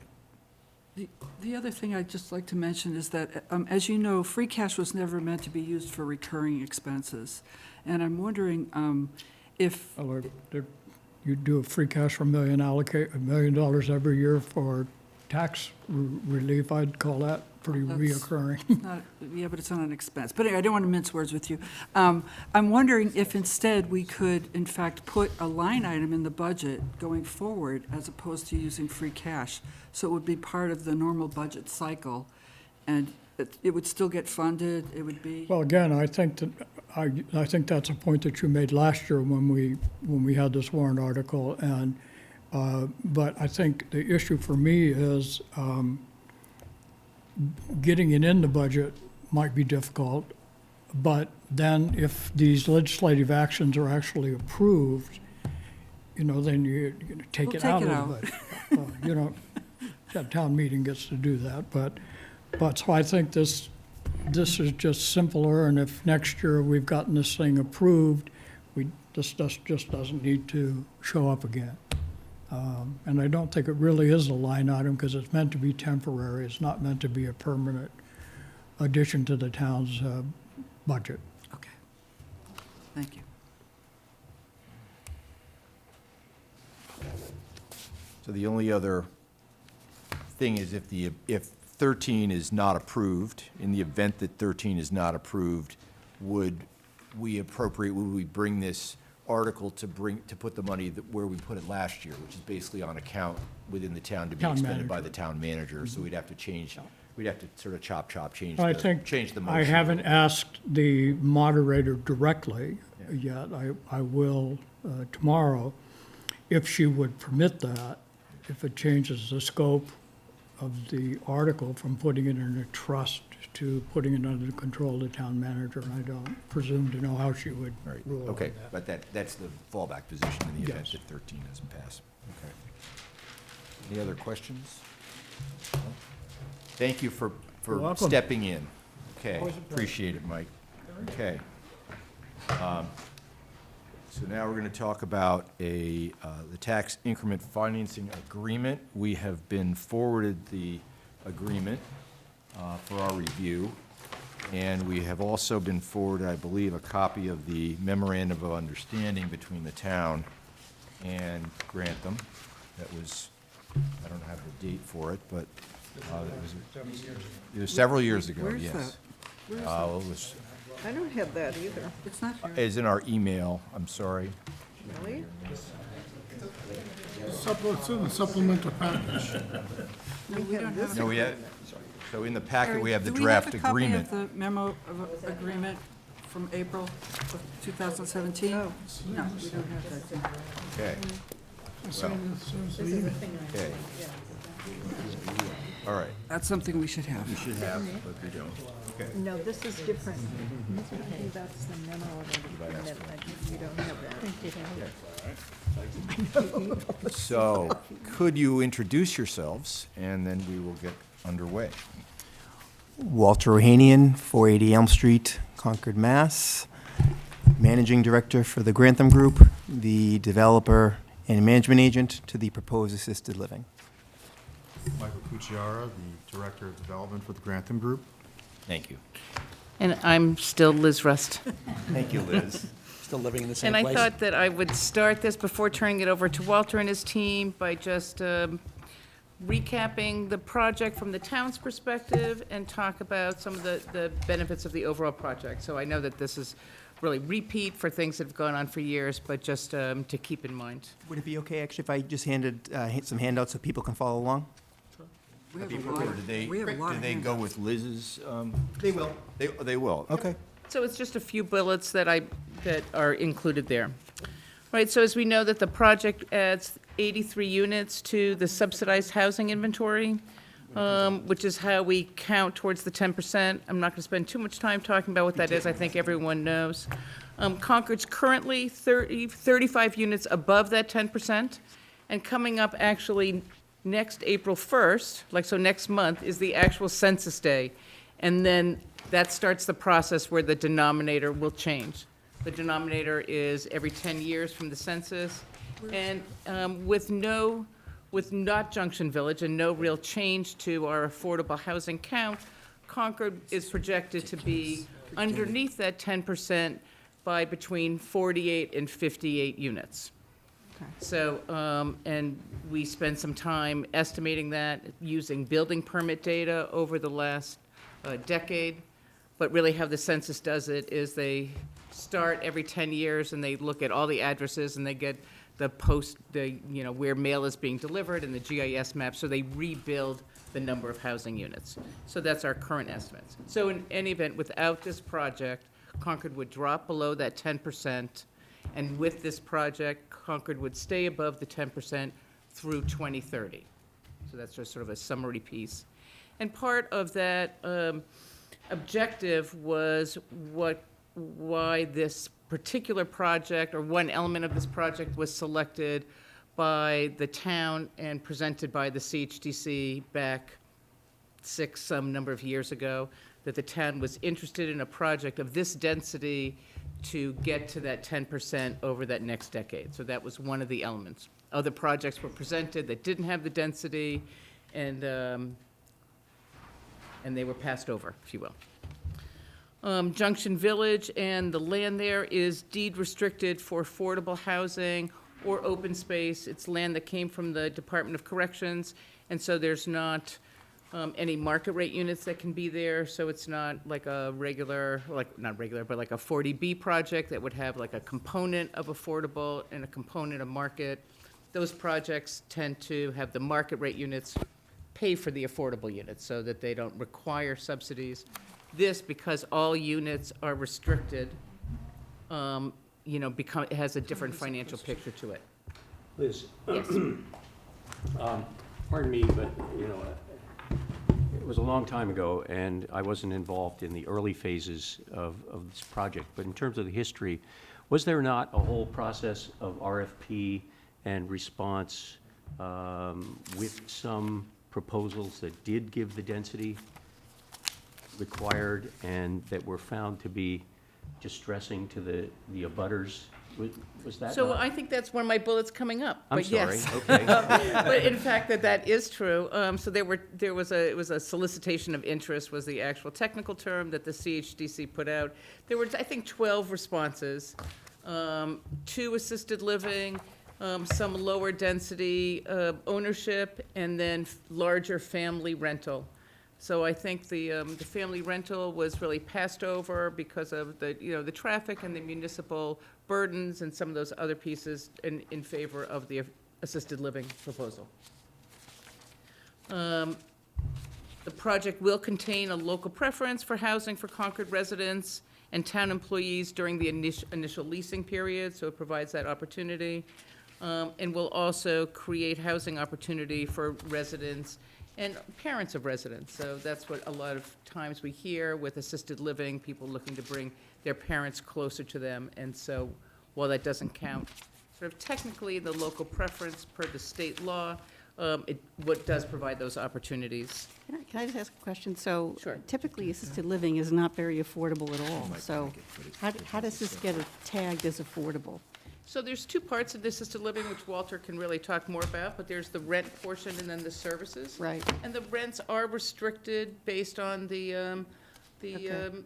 the other thing I'd just like to mention is that, as you know, free cash was never meant to be used for recurring expenses. And I'm wondering if, well, you do a free cash for allocate $1 million every year for tax relief. I'd call that pretty That's- reoccurring. not, yeah, but it's not an expense. But anyway, I don't want to mince words with you. I'm wondering if instead we could, in fact, put a line item in the budget going forward as opposed to using free cash. So it would be part of the normal budget cycle, and it would still get funded, it would be. Well, again, I think that's a point that you made last year when we had this warrant article, and but I think the issue for me is getting it in the budget might be difficult, but then if these legislative actions are actually approved, then you take We'll it take out it of out. the budget. That town meeting gets to do that, but so I think this is just simpler, and if next year we've gotten this thing approved, this just doesn't need to show up again. And I don't think it really is a line item because it's meant to be temporary. It's not meant to be a permanent addition to the town's budget. Okay. Thank you. So the only other thing is if 13 is not approved, in the event that 13 is not approved, would we bring this article to put the money where we put it last year, which is basically on account within the town to be Town expended by manager. the town manager, so we'd have to sort of change I think, the motion. I haven't asked the moderator directly yet. I will tomorrow, if she would permit that, if it changes the scope of the article from putting it in a trust to putting it under the control of the town manager. I don't presume to know how she would Right, rule on okay, that. but that's the fallback position in the event Yes. that 13 doesn't pass. Okay. Any other questions? No? Thank you for welcome. stepping in. Okay, Always a pleasure. appreciate it, Mike. Okay. So now we're going to talk about the tax increment financing agreement. We have been forwarded the agreement for our review, and we have also been forwarded, I believe, a copy of the memorandum of understanding between the town and Grantham. That was, I don't have the date for it, but it was several years ago, Where's yes. that? Where is It that? was, I don't have that either, It's not here. is in our email, I'm sorry. really? It's in the supplemental package. No, we don't have No, it. we had, So in the packet, we have the Do draft we have a copy agreement. of the memo of agreement from April of 2017? No, we don't have that. Okay, So the email. okay. All right. That's something we should have. Should have, but we don't. Okay. No, this is different. That's the memo of agreement. We don't have that. So, could you introduce yourselves, and then we will get underway. Walter Ohanian, 480 Elm Street, Concord, Mass. Managing Director for the Grantham Group, the developer and management agent to the proposed assisted living. Michael Cucciara, the Director of Development for the Grantham Group. Thank you. And I'm still Liz Rust. Thank you, Liz. Still living in the same And place? I thought that I would start this before turning it over to Walter and his team by just recapping the project from the town's perspective and talk about some of the benefits of the overall project. So I know that this is really repeat for things that have gone on for years, but just to keep in mind. Would it be okay, actually, if I just handed some handouts so people can follow along? We have Or a lot do they, we have a lot do of they go with Liz's? They will. They will, okay. So it's just a few bullets that are included there. Right, so as we know that the project adds 83 units to the subsidized housing inventory, which is how we count towards the 10%. I'm not going to spend too much time talking about what that is. I think everyone knows. Concord's currently 35 units above that 10%, and coming up actually next April 1st, so next month, is the actual census day. And then that starts the process where the denominator will change. The denominator is every 10 years from the census. And with not Junction Village and no real change to our affordable housing count, Concord is projected to be underneath that 10% by between 48 and 58 units. So, and we spent some time estimating that using building permit data over the last decade. But really how the census does it is they start every 10 years and they look at all the addresses and they get where mail is being delivered and the GIS map, so they rebuild the number of housing units. So that's our current estimates. So in any event, without this project, Concord would drop below that 10%, and with this project, Concord would stay above the 10% through 2030. So that's just sort of a summary piece. And part of that objective was why this particular project, or one element of this project, was selected by the town and presented by the CHDC back some number of years ago, that the town was interested in a project of this density to get to that 10% over that next decade. So that was one of the elements. Other projects were presented that didn't have the density, and they were passed over, if you will. Junction Village and the land there is deed restricted for affordable housing or open space. It's land that came from the Department of Corrections, and so there's not any market rate units that can be there, so it's not like a regular, not regular, but like a 40B project that would have like a component of affordable and a component of market. Those projects tend to have the market rate units pay for the affordable units so that they don't require subsidies. This, because all units are restricted, it has a different financial picture to it. Liz, Yes. pardon me, but, it was a long time ago, and I wasn't involved in the early phases of this project. But in terms of the history, was there not a whole process of RFP and response with some proposals that did give the density required and that were found to be distressing to the abutters? Was that So not- I think that's one of my bullets coming up. I'm but sorry, yes. okay. But in fact, that is true. So it was a solicitation of interest was the actual technical term that the CHDC put out. There were, I think, 12 responses, 2 assisted living, some lower density ownership, and then larger family rental. So I think the family rental was really passed over because of the traffic and the municipal burdens and some of those other pieces in favor of the assisted living proposal. The project will contain a local preference for housing for Concord residents and town employees during the initial leasing period, so it provides that opportunity. And will also create housing opportunity for residents and parents of residents. So that's what a lot of times we hear with assisted living, people looking to bring their parents closer to them. And so while that doesn't count sort of technically the local preference per the state law, what does provide those opportunities. Can I just ask a question? So Sure. typically assisted living is not very affordable at all. So how does this get tagged as affordable? So there's two parts of the assisted living, which Walter can really talk more about, but there's the rent portion and then the services. Right. And the rents are restricted based on the Okay.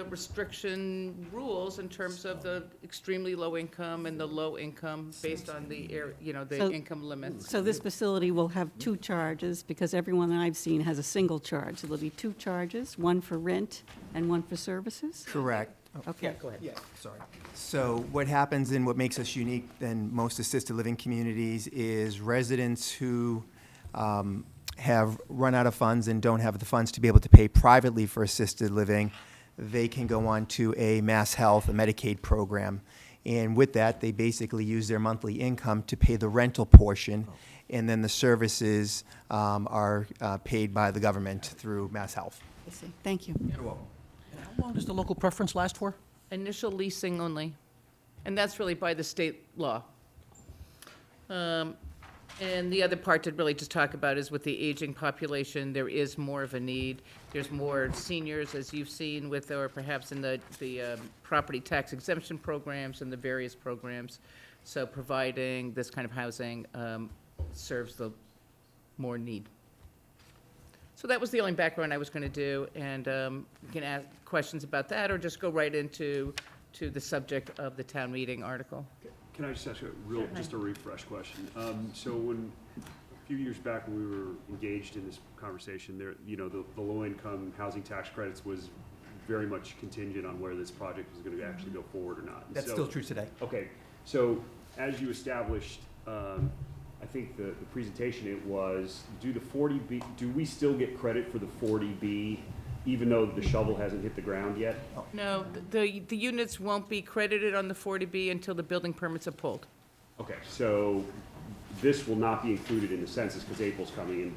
restriction rules in terms of the extremely low income and the low income based on the the So- income limits. So this facility will have two charges, because everyone that I've seen has a single charge. So there'll be two charges, one for rent and one for services? Correct. Okay. Go ahead. Yeah, sorry. So what happens and what makes us unique than most assisted living communities is residents who have run out of funds and don't have the funds to be able to pay privately for assisted living, they can go on to a Mass Health, a Medicaid program. And with that, they basically use their monthly income to pay the rental portion, and then the services are paid by the government through Mass Health. I see. Thank you. And how long does the local preference last for? Initial leasing only, and that's really by the state law. And the other part to really just talk about is with the aging population, there is more of a need. There's more seniors, as you've seen with, or perhaps in the property tax exemption programs and the various programs. So providing this kind of housing serves the more need. So that was the only background I was going to do, and you can ask questions about that, or just go right into the subject of the town meeting article. Can I just ask just a refresh question? So a few years back, when we were engaged in this conversation, there, the low-income housing tax credits was very much contingent on where this project was going to actually go forward or not. And That's so- still true today. Okay, so as you established, I think the presentation, it was, do we still get credit for the 40B, even though the shovel hasn't hit the ground yet? No, the units won't be credited on the 40B until the building permits are pulled. Okay, so this will not be included in the census because April's coming and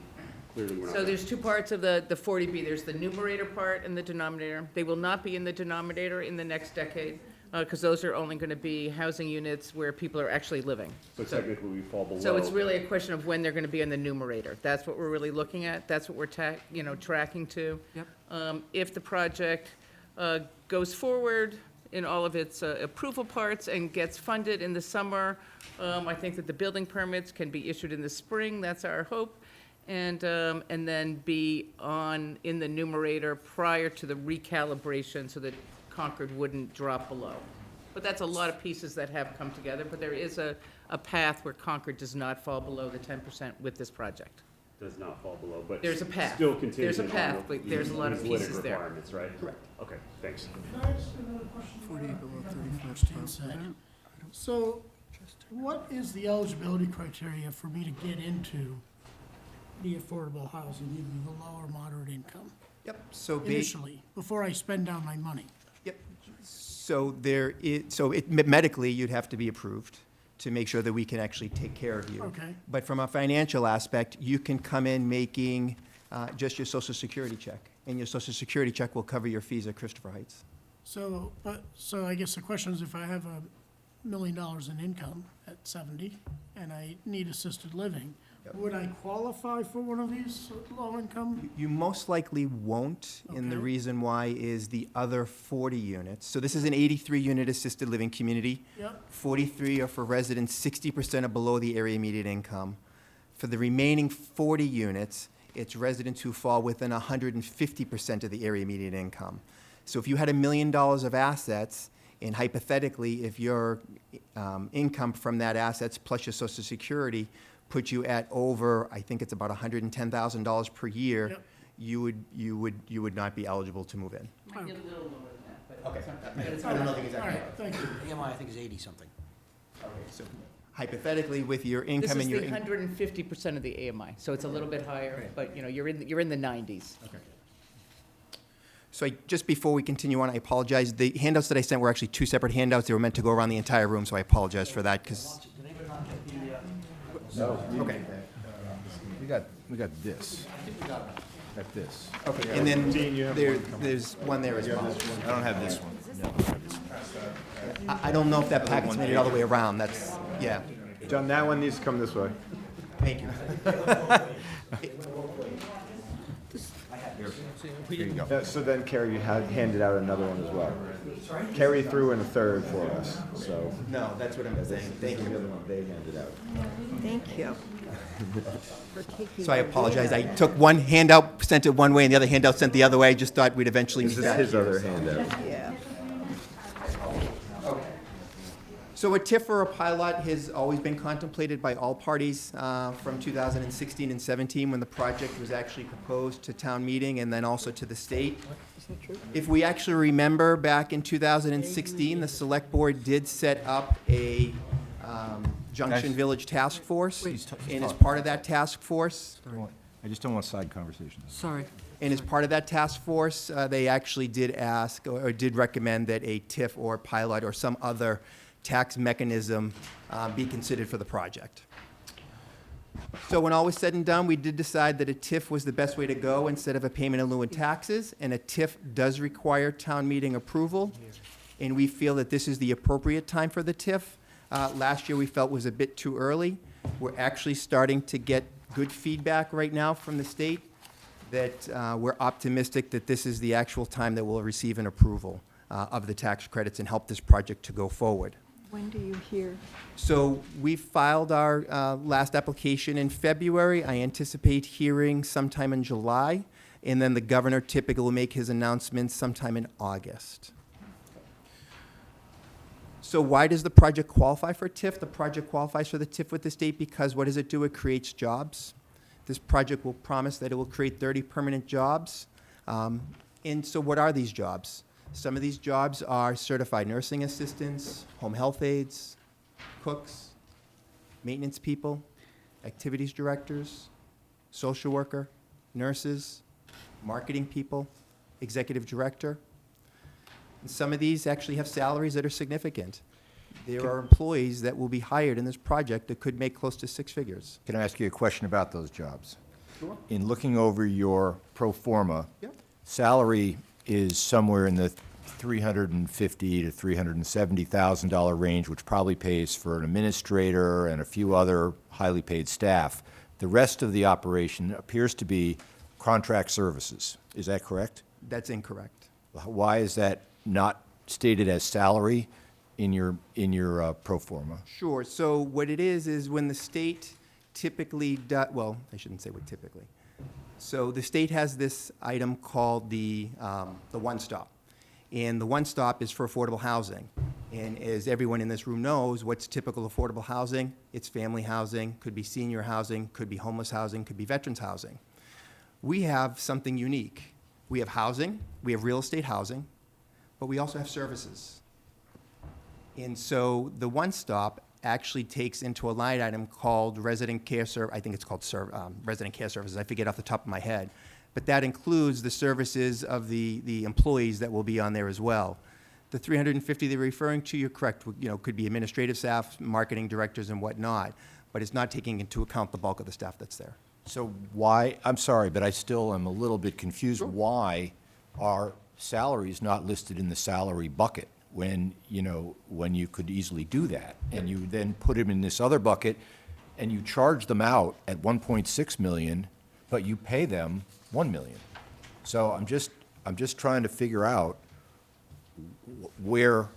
clearly we're not. So there's two parts of the 40B. There's the numerator part and the denominator. They will not be in the denominator in the next decade, because those are only going to be housing units where people are actually living. So technically we fall below. So it's really a question of when they're going to be in the numerator. That's what we're really looking at. That's what we're tracking to. Yep. If the project goes forward in all of its approval parts and gets funded in the summer, I think that the building permits can be issued in the spring. That's our hope. And then be in the numerator prior to the recalibration so that Concord wouldn't drop below. But that's a lot of pieces that have come together, but there is a path where Concord does not fall below the 10% with this project. Does not fall below, but. There's a path. Still contingent There's a on path, the but there's a lot of analytic pieces there. requirements, right? Correct. Okay, thanks. Can I ask another question? 48 below 35 Christine said. So what is the eligibility criteria for me to get into the affordable housing, even the lower moderate income, Yep, so initially, before I spend down my money? Yep. So medically, you'd have to be approved to make sure that we can actually take care of you. Okay. But from a financial aspect, you can come in making just your social security check, and your social security check will cover your fees at Christopher Heights. So I guess the question is, if I have $1 million in income at 70 and I need assisted living, would I qualify for one of these low-income? You most likely won't, and the Okay. reason why is the other 40 units. So this is an 83-unit assisted living community. Yep. 43 are for residents 60% or below the area median income. For the remaining 40 units, it's residents who fall within 150% of the area median income. So if you had $1 million of assets, and hypothetically, if your income from that assets plus your social security put you at over, I think it's about $110,000 per year, Yep. you would not be eligible to move in. Might be a little lower than that, but Okay. it's not that bad. I don't know the All exact right, number. thank you. AMI, I think, is 80-something. Okay, so hypothetically, with your This income is and your. the 150% of the AMI, so it's a little bit higher, but, you know, you're in the 90s. So just before we continue on, I apologize. The handouts that I sent were actually two separate handouts. They were meant to go around the entire room, so I apologize for that, because. Okay. We got this. Got this. Okay, and then there's one there as well. I don't have this one. No, I don't have this one. I don't know if that packet's made it all the way around. That's, yeah. John, that one needs to come this way. Thank you. Here you go. Yeah, so then Carrie, you had handed out another one as well. Carrie threw in a third for us, so. No, that's what I'm saying. Thank The you. other one they handed out. Thank you. For taking So I our apologize. I data. took one handout, sent it one way, and the other handout sent the other way. I just thought we'd eventually This meet is that. his other handout. Yeah. So a TIF or a pilot has always been contemplated by all parties from 2016 and 17 when the project was actually proposed to town meeting and then also to the state. If we actually remember, back in 2016, the select board did set up a Junction Guys. Village Task Force. Please talk. And as part of that task force, I just don't want side conversations. Sorry. and as part of that task force, they actually did ask or did recommend that a TIF or pilot or some other tax mechanism be considered for the project. So when all was said and done, we did decide that a TIF was the best way to go instead of a payment in lieu of taxes, and a TIF does require town meeting approval, and we feel that this is the appropriate time for the TIF. Last year, we felt was a bit too early. We're actually starting to get good feedback right now from the state that we're optimistic that this is the actual time that we'll receive an approval of the tax credits and help this project to go forward. When do you hear? So we filed our last application in February. I anticipate hearing sometime in July, and then the governor typically will make his announcements sometime in August. So why does the project qualify for TIF? The project qualifies for the TIF with the state because what does it do? It creates jobs. This project will promise that it will create 30 permanent jobs. And so what are these jobs? Some of these jobs are certified nursing assistants, home health aides, cooks, maintenance people, activities directors, social worker, nurses, marketing people, executive director. And some of these actually have salaries that are significant. There are employees that will be hired in this project that could make close to six figures. Can I ask you a question about those jobs? Sure. In looking over your pro forma, Yep. salary is somewhere in the $350,000 to $370,000 range, which probably pays for an administrator and a few other highly paid staff. The rest of the operation appears to be contract services. Is that correct? That's incorrect. Why is that not stated as salary in your pro forma? Sure. So what it is when the state typically well, I shouldn't say what typically. So the state has this item called the one-stop. And the one-stop is for affordable housing. And as everyone in this room knows, what's typical affordable housing? It's family housing, could be senior housing, could be homeless housing, could be veterans housing. We have something unique. We have housing, we have real estate housing, but we also have services. And so the one-stop actually takes into a line item called resident care I think it's called resident care services. I forget off the top of my head. But that includes the services of the employees that will be on there as well. The 350 they're referring to, you're correct, could be administrative staff, marketing directors and whatnot, but it's not taking into account the bulk of the staff that's there. So why, I'm sorry, but I still am a little bit confused. Why are salaries not listed in the salary bucket when you could easily do that? And you then put them in this other bucket and you charge them out at 1.6 million, but you pay them 1 million. So I'm just trying to figure out where,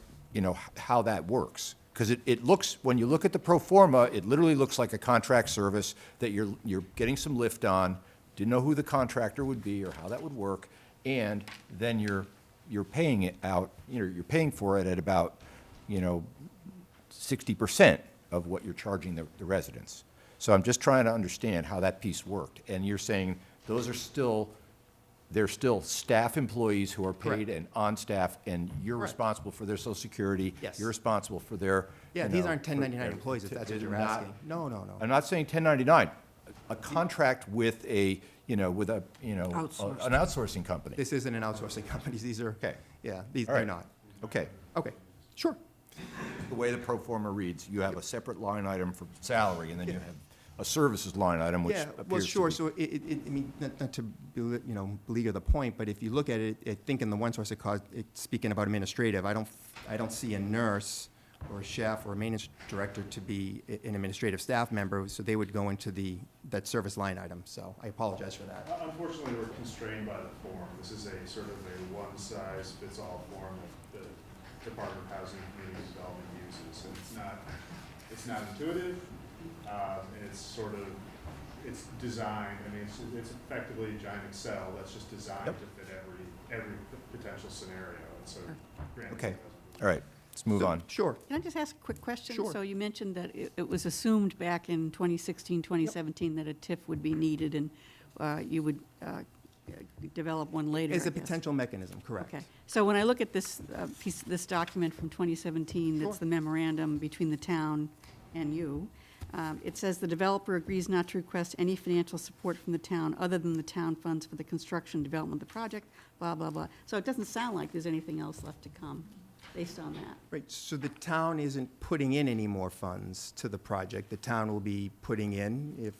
how that works. Because it looks, when you look at the pro forma, it literally looks like a contract service that you're getting some lift on, didn't know who the contractor would be or how that would work, and then you're paying it out, you're paying for it at about, 60% of what you're charging the residents. So I'm just trying to understand how that piece worked. And you're saying those are they're still staff employees who are paid and on staff, and you're Correct. responsible for their Social Security. Yes. You're responsible for their Yeah, you these know, aren't for 1099 employees, if that's what they're you're not- asking. No, no, no. I'm not saying 1099, a contract with a, with a, Outsourced. an outsourcing company. This isn't an outsourcing company, these are, Okay. yeah, these, All they're right. not. Okay. Okay, sure. The way the pro forma reads, you have a separate line item for salary, and then you have a services line item, which Yeah, appears well, to sure, be- so I mean, not to, beleaguer the point, but if you look at it, I think in the one source it caused, speaking about administrative, I don't see a nurse or a chef or a maintenance director to be an administrative staff member, so they would go into that service line item, so I apologize for that. Unfortunately, we're constrained by the form. This is a sort of a one-size-fits-all form that the Department of Housing and Community Development uses. And it's not intuitive, and it's designed, I mean, it's effectively a giant Excel that's just designed to fit every potential scenario. And so, granted, Okay, it doesn't- all right, let's move on. Sure. Can I just ask a quick question? Sure. So you mentioned that it was assumed back in 2016, 2017 that a TIF would be needed and you would develop one later, As I a guess. potential mechanism, correct. Okay. So when I look at this this document from 2017, that's Sure. the memorandum between the town and you, it says the developer agrees not to request any financial support from the town other than the town funds for the construction and development of the project, blah, blah, blah. So it doesn't sound like there's anything else left to come based on that. Right, so the town isn't putting in any more funds to the project. The town will be putting in, if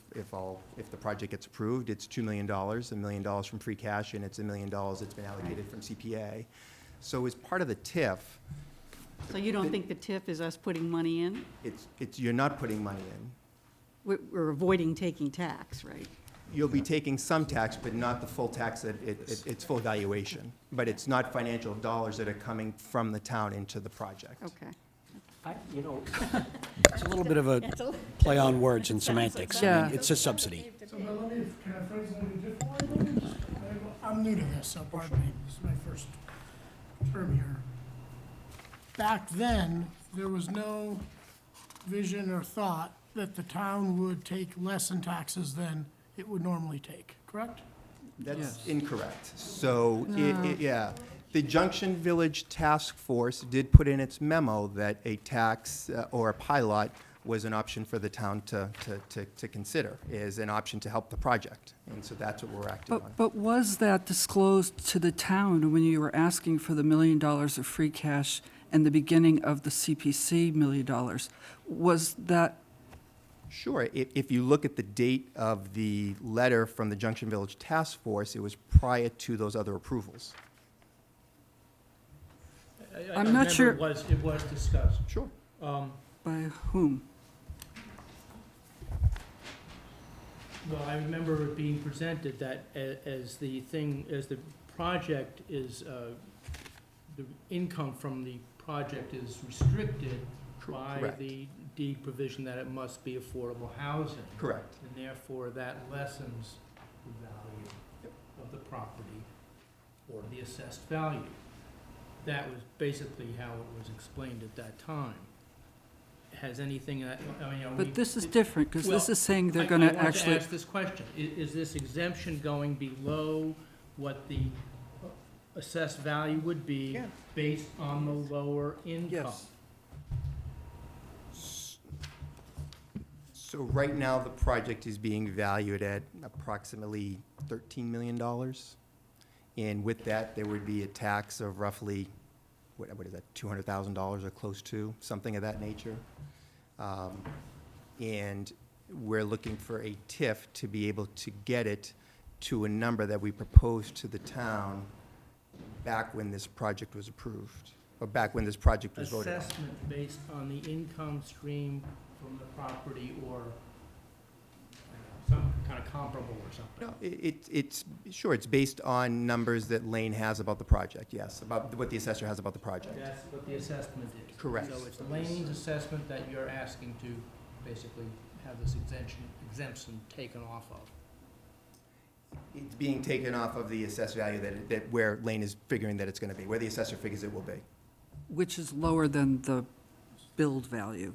the project gets approved, it's $2 million, $1 million from free cash, and it's $1 million that's been allocated from CPA. So as part of the TIF, So you don't think the TIF is us putting money in? you're not putting money in. We're avoiding taking tax, right? You'll be taking some tax, but not the full tax at its full valuation. But it's not financial dollars that are coming from the town into the project. Okay. It's a little bit of a play on words and semantics. I mean, Yeah. it's a subsidy. So, but can I phrase it a little differently? I'm new to this, so pardon me, this is my first term here. Back then, there was no vision or thought that the town would take less in taxes than it would normally take, correct? That's incorrect. So, yeah, the Junction Village Task Force did put in its memo that a tax or a pilot was an option for the town to consider, is an option to help the project. And so that's what we're acting on. But was that disclosed to the town when you were asking for the $1 million of free cash and the beginning of the CPC $1 million? Was that, Sure. If you look at the date of the letter from the Junction Village Task Force, it was prior to those other approvals. I'm not sure- It was discussed. Sure. by whom? Well, I remember it being presented that as the project is, the income from the project is restricted by Correct. the deed provision that it must be affordable housing. Correct. And therefore, that lessens the value of the property or the assessed value. That was basically how it was explained at that time. Has anything, I mean, are we? But this is different, because this Well, is saying they're I going to want to actually, ask this question. Is this exemption going below what the assessed value would be Yeah. based on the lower income? Yes. So right now, the project is being valued at approximately $13 million. And with that, there would be a tax of roughly, what is that, $200,000 or close to, something of that nature. And we're looking for a TIF to be able to get it to a number that we proposed to the town back when this project was approved, or back when this project was voted on. Assessment based on the income stream from the property or some kind of comparable or something? No, it's based on numbers that Lane has about the project, yes, about what the assessor has about the project. That's what the assessment is. Correct. So it's Lane's assessment that you're asking to basically have this exemption taken off of. It's being taken off of the assessed value that where Lane is figuring that it's gonna be, where the assessor figures it will be. which is lower than the build value.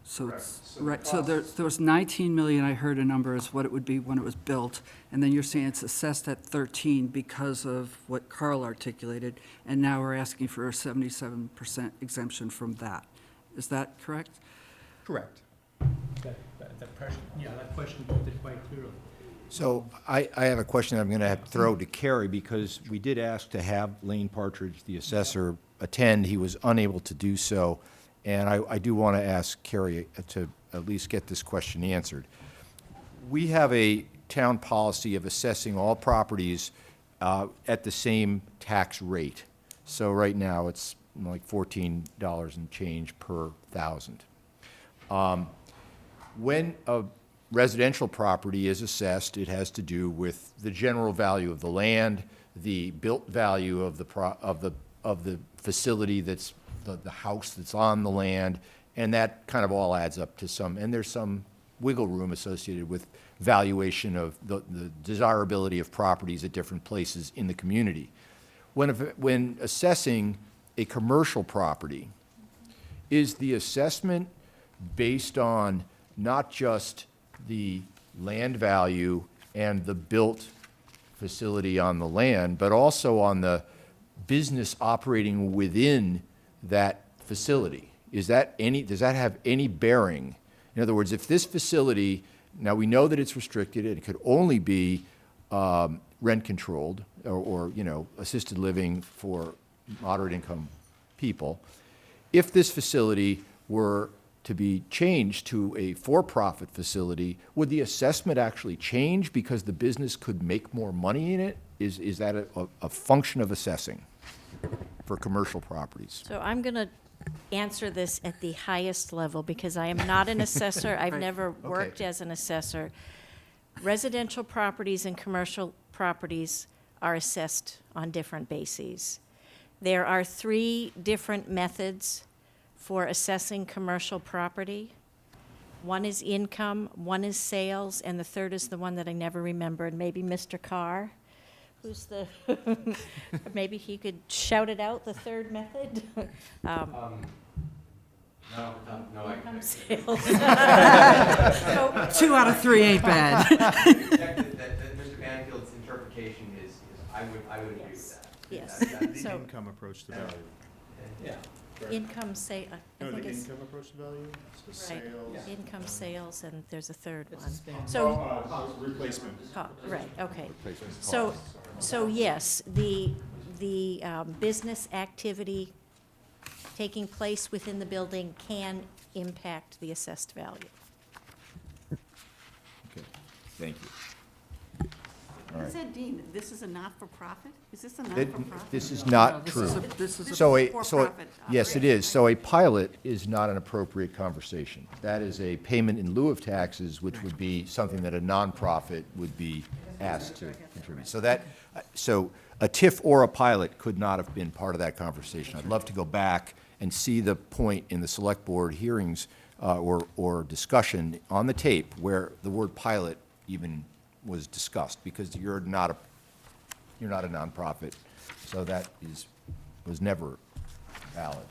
So Correct. it's, So the right, so there costs- was 19 million, I heard a number is what it would be when it was built, and then you're saying it's assessed at 13 because of what Carl articulated, and now we're asking for a 77% exemption from that. Is that correct? Correct. That question put it quite clearly. So I have a question I'm going to have to throw to Kerry, because we did ask to have Lane Partridge, the assessor, attend. He was unable to do so. And I do want to ask Kerry to at least get this question answered. We have a town policy of assessing all properties at the same tax rate. So right now, it's like $14 and change per thousand. When a residential property is assessed, it has to do with the general value of the land, the built value of the facility that's the house that's on the land, and that kind of all adds up to some, and there's some wiggle room associated with valuation of the desirability of properties at different places in the community. When assessing a commercial property, is the assessment based on not just the land value and the built facility on the land, but also on the business operating within that facility? Does that have any bearing? In other words, if this facility, now we know that it's restricted and it could only be rent controlled or assisted living for moderate income people. If this facility were to be changed to a for-profit facility, would the assessment actually change because the business could make more money in it? Is that a function of assessing for commercial properties? So I'm going to answer this at the highest level because I am not an assessor. I've Right. never worked as an assessor. Residential properties and commercial properties are assessed on different bases. There are 3 different methods for assessing commercial property. One is income, one is sales, and the third is the one that I never remembered. Maybe Mr. Carr, who's the, maybe he could shout it out, the third method? No, Income sales. So 2 out of 3 ain't bad. Mr. Banfield's interpretation is I would agree with that. Yes. The So income approach to value. Yeah. income I No, think the it's, income approach to value, so right, sales. income sales, and there's a third one. Oh, So, replacement. right, okay. So yes, the business activity taking place within the building can impact the assessed value. Okay, thank you. All You right. said, Dean, this is a not-for-profit? Is this a It- not-for-profit? This is No, not this true. is a- this is a So for-profit yes, it is. So a pilot is not an appropriate conversation. That is a payment in lieu of taxes, which would be something that a nonprofit would be asked to contribute. So a TIF or a pilot could not have been part of that conversation. I'd love to go back and see the point in the select board hearings or discussion on the tape where the word pilot even was discussed, because you're not a nonprofit, so that was never valid.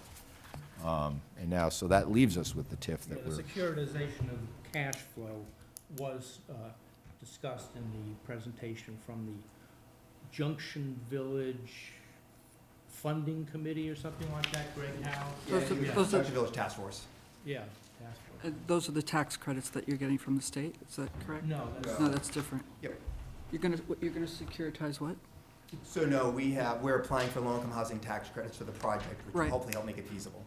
And now, so that leaves us with the TIF that The we're, securitization of cash flow was discussed in the presentation from the Junction Village Funding Committee or something like that, Greg Howe? Those are- Village Task Force. Yeah, task force. Those are the tax credits that you're getting from the state, is that correct? No, that's. No, that's different. Yep. You're gonna securitize what? So no, we're applying for low-income housing tax credits for the project, which will Right. hopefully help make it feasible.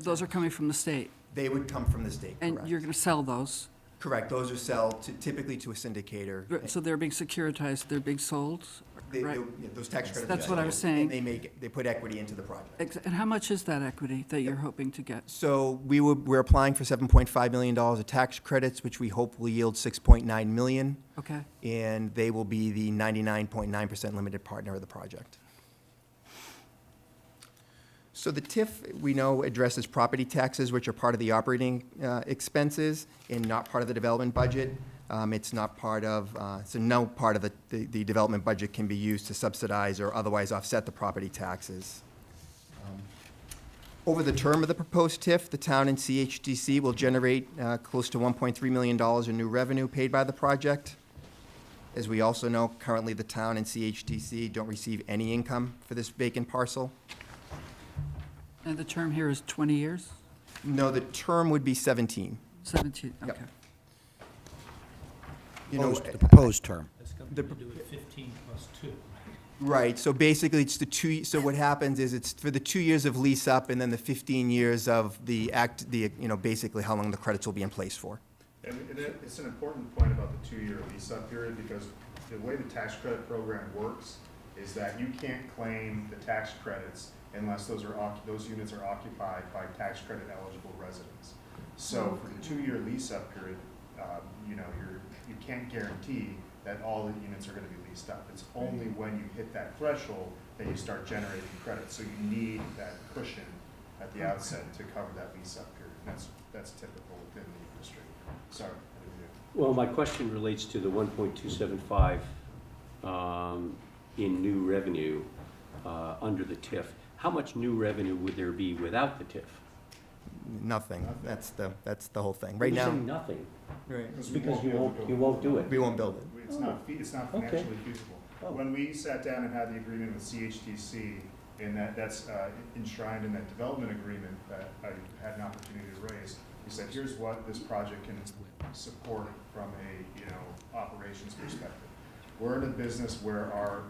Those are coming from the state, They would come from the state, and correct? you're gonna sell those. Correct, those are typically to a syndicator. So they're being securitized, they're being sold, right? Yeah, those tax credits. That's are what I was sold, saying. And they put equity into the project. And how much is that equity that you're hoping to get? So we're applying for $7.5 million of tax credits, which we hope will yield $6.9 million, Okay, and they will be the 99.9% limited partner of the project. So the TIF, we know, addresses property taxes, which are part of the operating expenses and not part of the development budget. It's not part of, so no part of the development budget can be used to subsidize or otherwise offset the property taxes. Over the term of the proposed TIF, the town and CHDC will generate close to $1.3 million in new revenue paid by the project. As we also know, currently the town and CHDC don't receive any income for this vacant parcel. And the term here is 20 years? No, the term would be 17. 17, Yep. okay. You know, The proposed term. the- do it 15 plus 2. Right, so basically, it's so what happens is it's for the 2 years of lease up and then the 15 years of basically how long the credits will be in place for. And it's an important point about the 2-year lease-up period, because the way the tax credit program works is that you can't claim the tax credits unless those units are occupied by tax credit eligible residents. So for the 2-year lease-up period, you can't guarantee that all the units are gonna be leased up. It's only when you hit that threshold that you start generating credits. So you need that cushion at the outset to cover that lease-up period. That's typical within the industry. Sorry. Well, my question relates to the 1.275 in new revenue under the TIF. How much new revenue would there be without the TIF? Nothing, that's the whole thing. Right You're now, saying nothing. right, It's because you won't do it. we won't build it. It's not financially feasible. Oh. When we sat down and had the agreement with CHTC, and that's enshrined in that development agreement that I had an opportunity to raise, we said, here's what this project can support from a operations perspective. We're in a business where our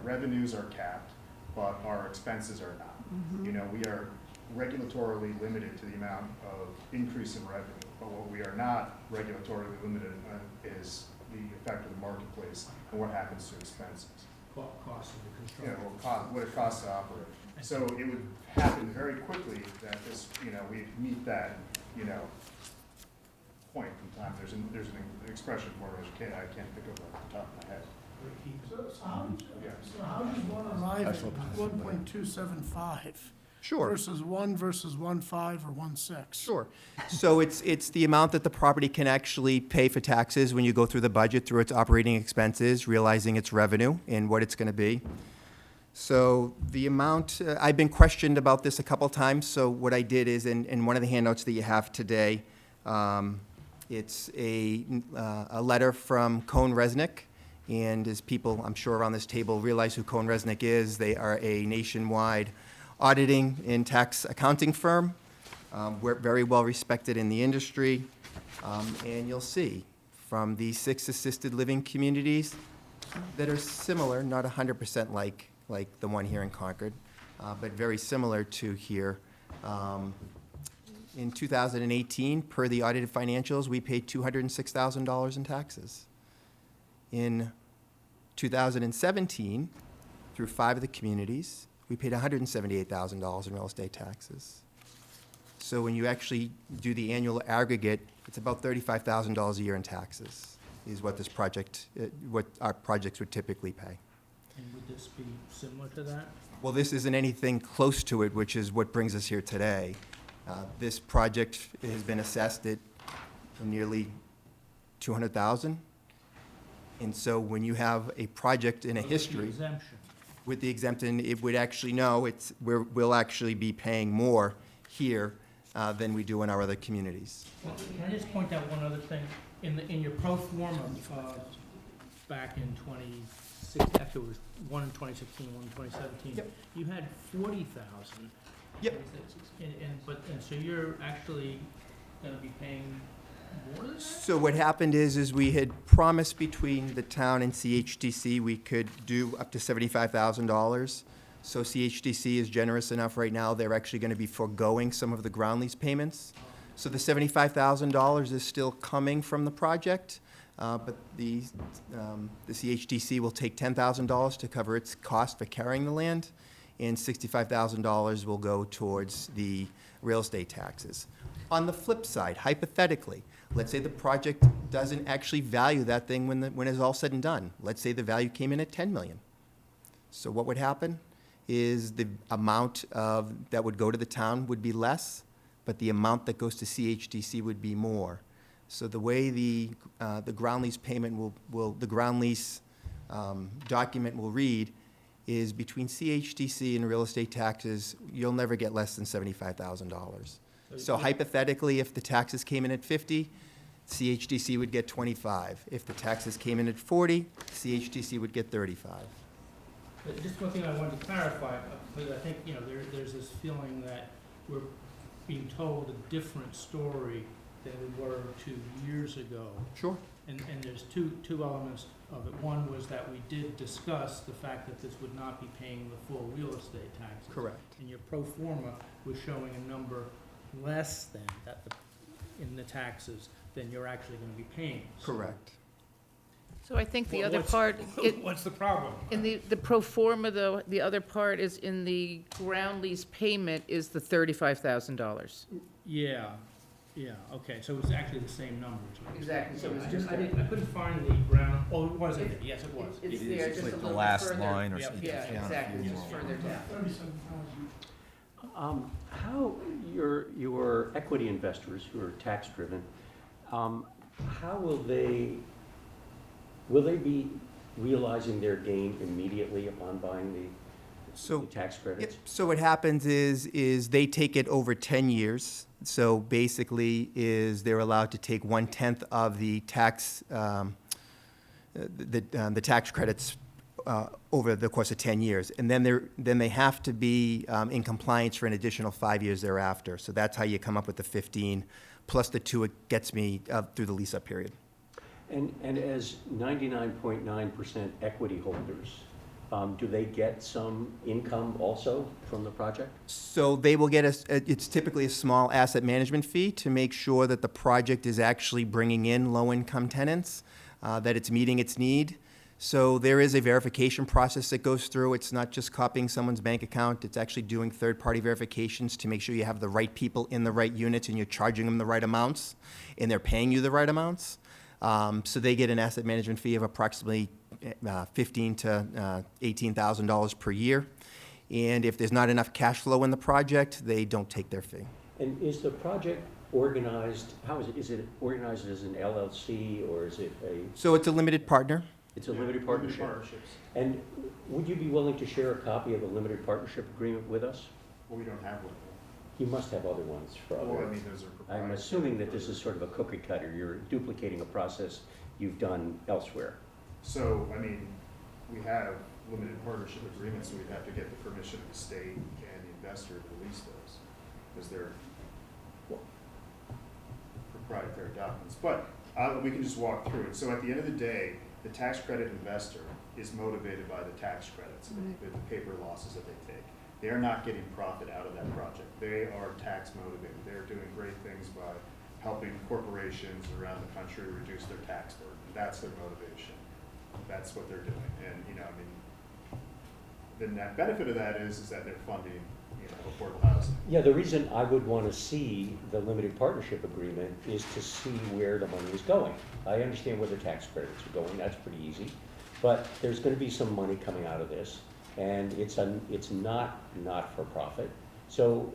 revenues are capped, but our expenses are not. We are regulatorily limited to the amount of increase in revenue, but what we are not regulatorily limited on is the effect of the marketplace and what happens to expenses. Cost of the construction. What it costs to operate. So it would happen very quickly that we meet that, point in time. There's an expression for it, I can't think of it off the top of my head. So how does one arrive at 1.275? Sure. Versus 1.5 or 1.6? Sure. So it's the amount that the property can actually pay for taxes when you go through the budget, through its operating expenses, realizing its revenue and what it's going to be. So the amount, I've been questioned about this a couple times, so what I did is, in one of the handouts that you have today, it's a letter from Cohn Resnick, and as people, I'm sure, around this table realize who Cohn Resnick is, they are a nationwide auditing and tax accounting firm. We're very well respected in the industry. And you'll see from the 6 assisted living communities that are similar, not 100% like the one here in Concord, but very similar to here. In 2018, per the audited financials, we paid $206,000 in taxes. In 2017, through 5 of the communities, we paid $178,000 in real estate taxes. So when you actually do the annual aggregate, it's about $35,000 a year in taxes, is what what our projects would typically pay. And would this be similar to that? Well, this isn't anything close to it, which is what brings us here today. This project has been assessed at nearly $200,000. And so when you have a project in a history. Exemption. With the exemption, it would actually, we'll actually be paying more here than we do in our other communities. Well, can I just point out one other thing? In your pro forma, back in 2016, actually it was one in 2016, one in 2017. Yep. You had 40,000. Yep. And so you're actually gonna be paying more than that? So what happened is we had promised between the town and CHDC we could do up to $75,000. So CHDC is generous enough right now, they're actually going to be foregoing some of the ground lease payments. So the $75,000 is still coming from the project, but the CHDC will take $10,000 to cover its cost for carrying the land, and $65,000 will go towards the real estate taxes. On the flip side, hypothetically, let's say the project doesn't actually value that thing when it's all said and done. Let's say the value came in at $10 million. So what would happen is the amount that would go to the town would be less, but the amount that goes to CHDC would be more. So the way the ground lease payment the ground lease document will read is between CHDC and real estate taxes, you'll never get less than $75,000. So hypothetically, if the taxes came in at 50, CHDC would get 25. If the taxes came in at 40, CHDC would get 35. But just one thing I wanted to clarify, because I think, you know, there's this feeling that we're being told a different story than we were 2 years ago. Sure. And there's two elements of it. One was that we did discuss the fact that this would not be paying the full real estate taxes. Correct. And your pro forma was showing a number less than that in the taxes than you're actually gonna be paying. So Correct. So I think the Well, other what's- part, what's the problem? in the pro forma, though, the other part is in the ground lease payment is the $35,000. Yeah, okay, so it's actually the same numbers. right? Exactly, so it's I just I couldn't find the ground, oh, it was in there, yes, it was. It's It is, there, it's just like a the little last further. line or Yep. something. Yeah, down a exactly, few just more. further down. 37,000. How your equity investors who are tax-driven, how will they be realizing their gain immediately upon buying the So, tax yep, credits? so what happens is they take it over 10 years. So basically they're allowed to take 1/10 of the tax, the tax credits over the course of 10 years. And then they have to be in compliance for an additional 5 years thereafter. So that's how you come up with the 15, plus the 2 it gets me through the lease-up period. And as 99.9% equity holders, do they get some income also from the project? So they will get it's typically a small asset management fee to make sure that the project is actually bringing in low-income tenants, that it's meeting its need. So there is a verification process that goes through. It's not just copying someone's bank account. It's actually doing third-party verifications to make sure you have the right people in the right units and you're charging them the right amounts and they're paying you the right amounts. So they get an asset management fee of approximately $15,000 to $18,000 per year. And if there's not enough cash flow in the project, they don't take their fee. And is the project organized, how is it? Is it organized as an LLC or is it So it's a limited partner. it's a limited partnership? Partnerships. And would you be willing to share a copy of the limited partnership agreement with us? Well, we don't have one. You must have other ones for Well, I other. mean, those are proprietary. I'm assuming that this is sort of a cookie cutter. You're duplicating a process you've done elsewhere. So, I mean, we have limited partnership agreements, so we'd have to get the permission of the state and the investor to release those, because they're proprietary documents. But we can just walk through it. So at the end of the day, the tax credit investor is motivated by the tax credits, the paper losses that they take. They are not getting profit out of that project. They are tax motivated. They're doing great things by helping corporations around the country reduce their tax burden. That's their motivation. That's what they're doing. And, you know, I mean, the net benefit of that is that they're funding, you know, affordable housing. Yeah, the reason I would want to see the limited partnership agreement is to see where the money is going. I understand where the tax credits are going, that's pretty easy. But there's going to be some money coming out of this, and it's not for profit. So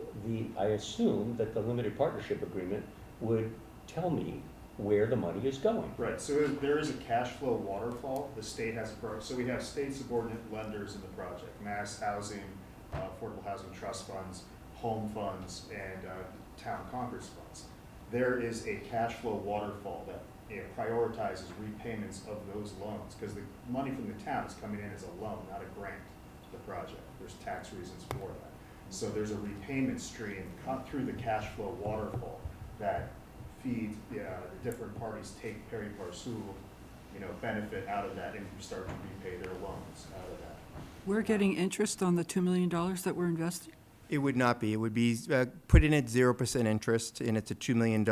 I assume that the limited partnership agreement would tell me where the money is going. Right, so there is a cash flow waterfall. The state has a program. So we have state subordinate lenders in the project, Mass Housing, Affordable Housing Trust Funds, Home Funds, and Town Concord funds. There is a cash flow waterfall that prioritizes repayments of those loans, because the money from the town is coming in as a loan, not a grant to the project. There's tax reasons for that. So there's a repayment stream through the cash flow waterfall that feeds the different parties take pari passu, you know, benefit out of that and start to repay their loans out of that. We're getting interest on the $2 million that we're investing? It would not be. It would be put in at 0% interest, and it's a $2 million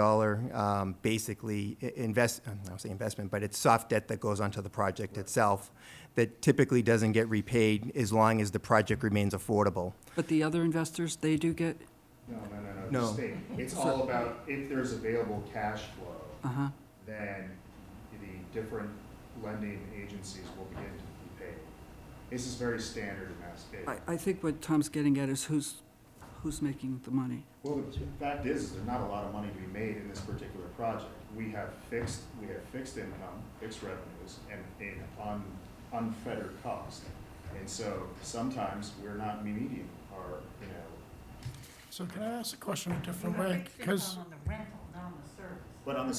basically I don't say investment, but it's soft debt that goes onto the project itself that typically doesn't get repaid as long as the project remains affordable. But the other investors, they do get, No. No. The state. It's all about if there's available cash flow, uh-huh. then the different lending agencies will begin to be paid. This is very standard in Mass state. I think what Tom's getting at is who's making the money. Well, the fact is there's not a lot of money to be made in this particular project. We have fixed income, fixed revenues, and unfettered cost. And so sometimes we're not meeting our, you know. So can I ask a question a different way? Because On the rental, not on the service. But on the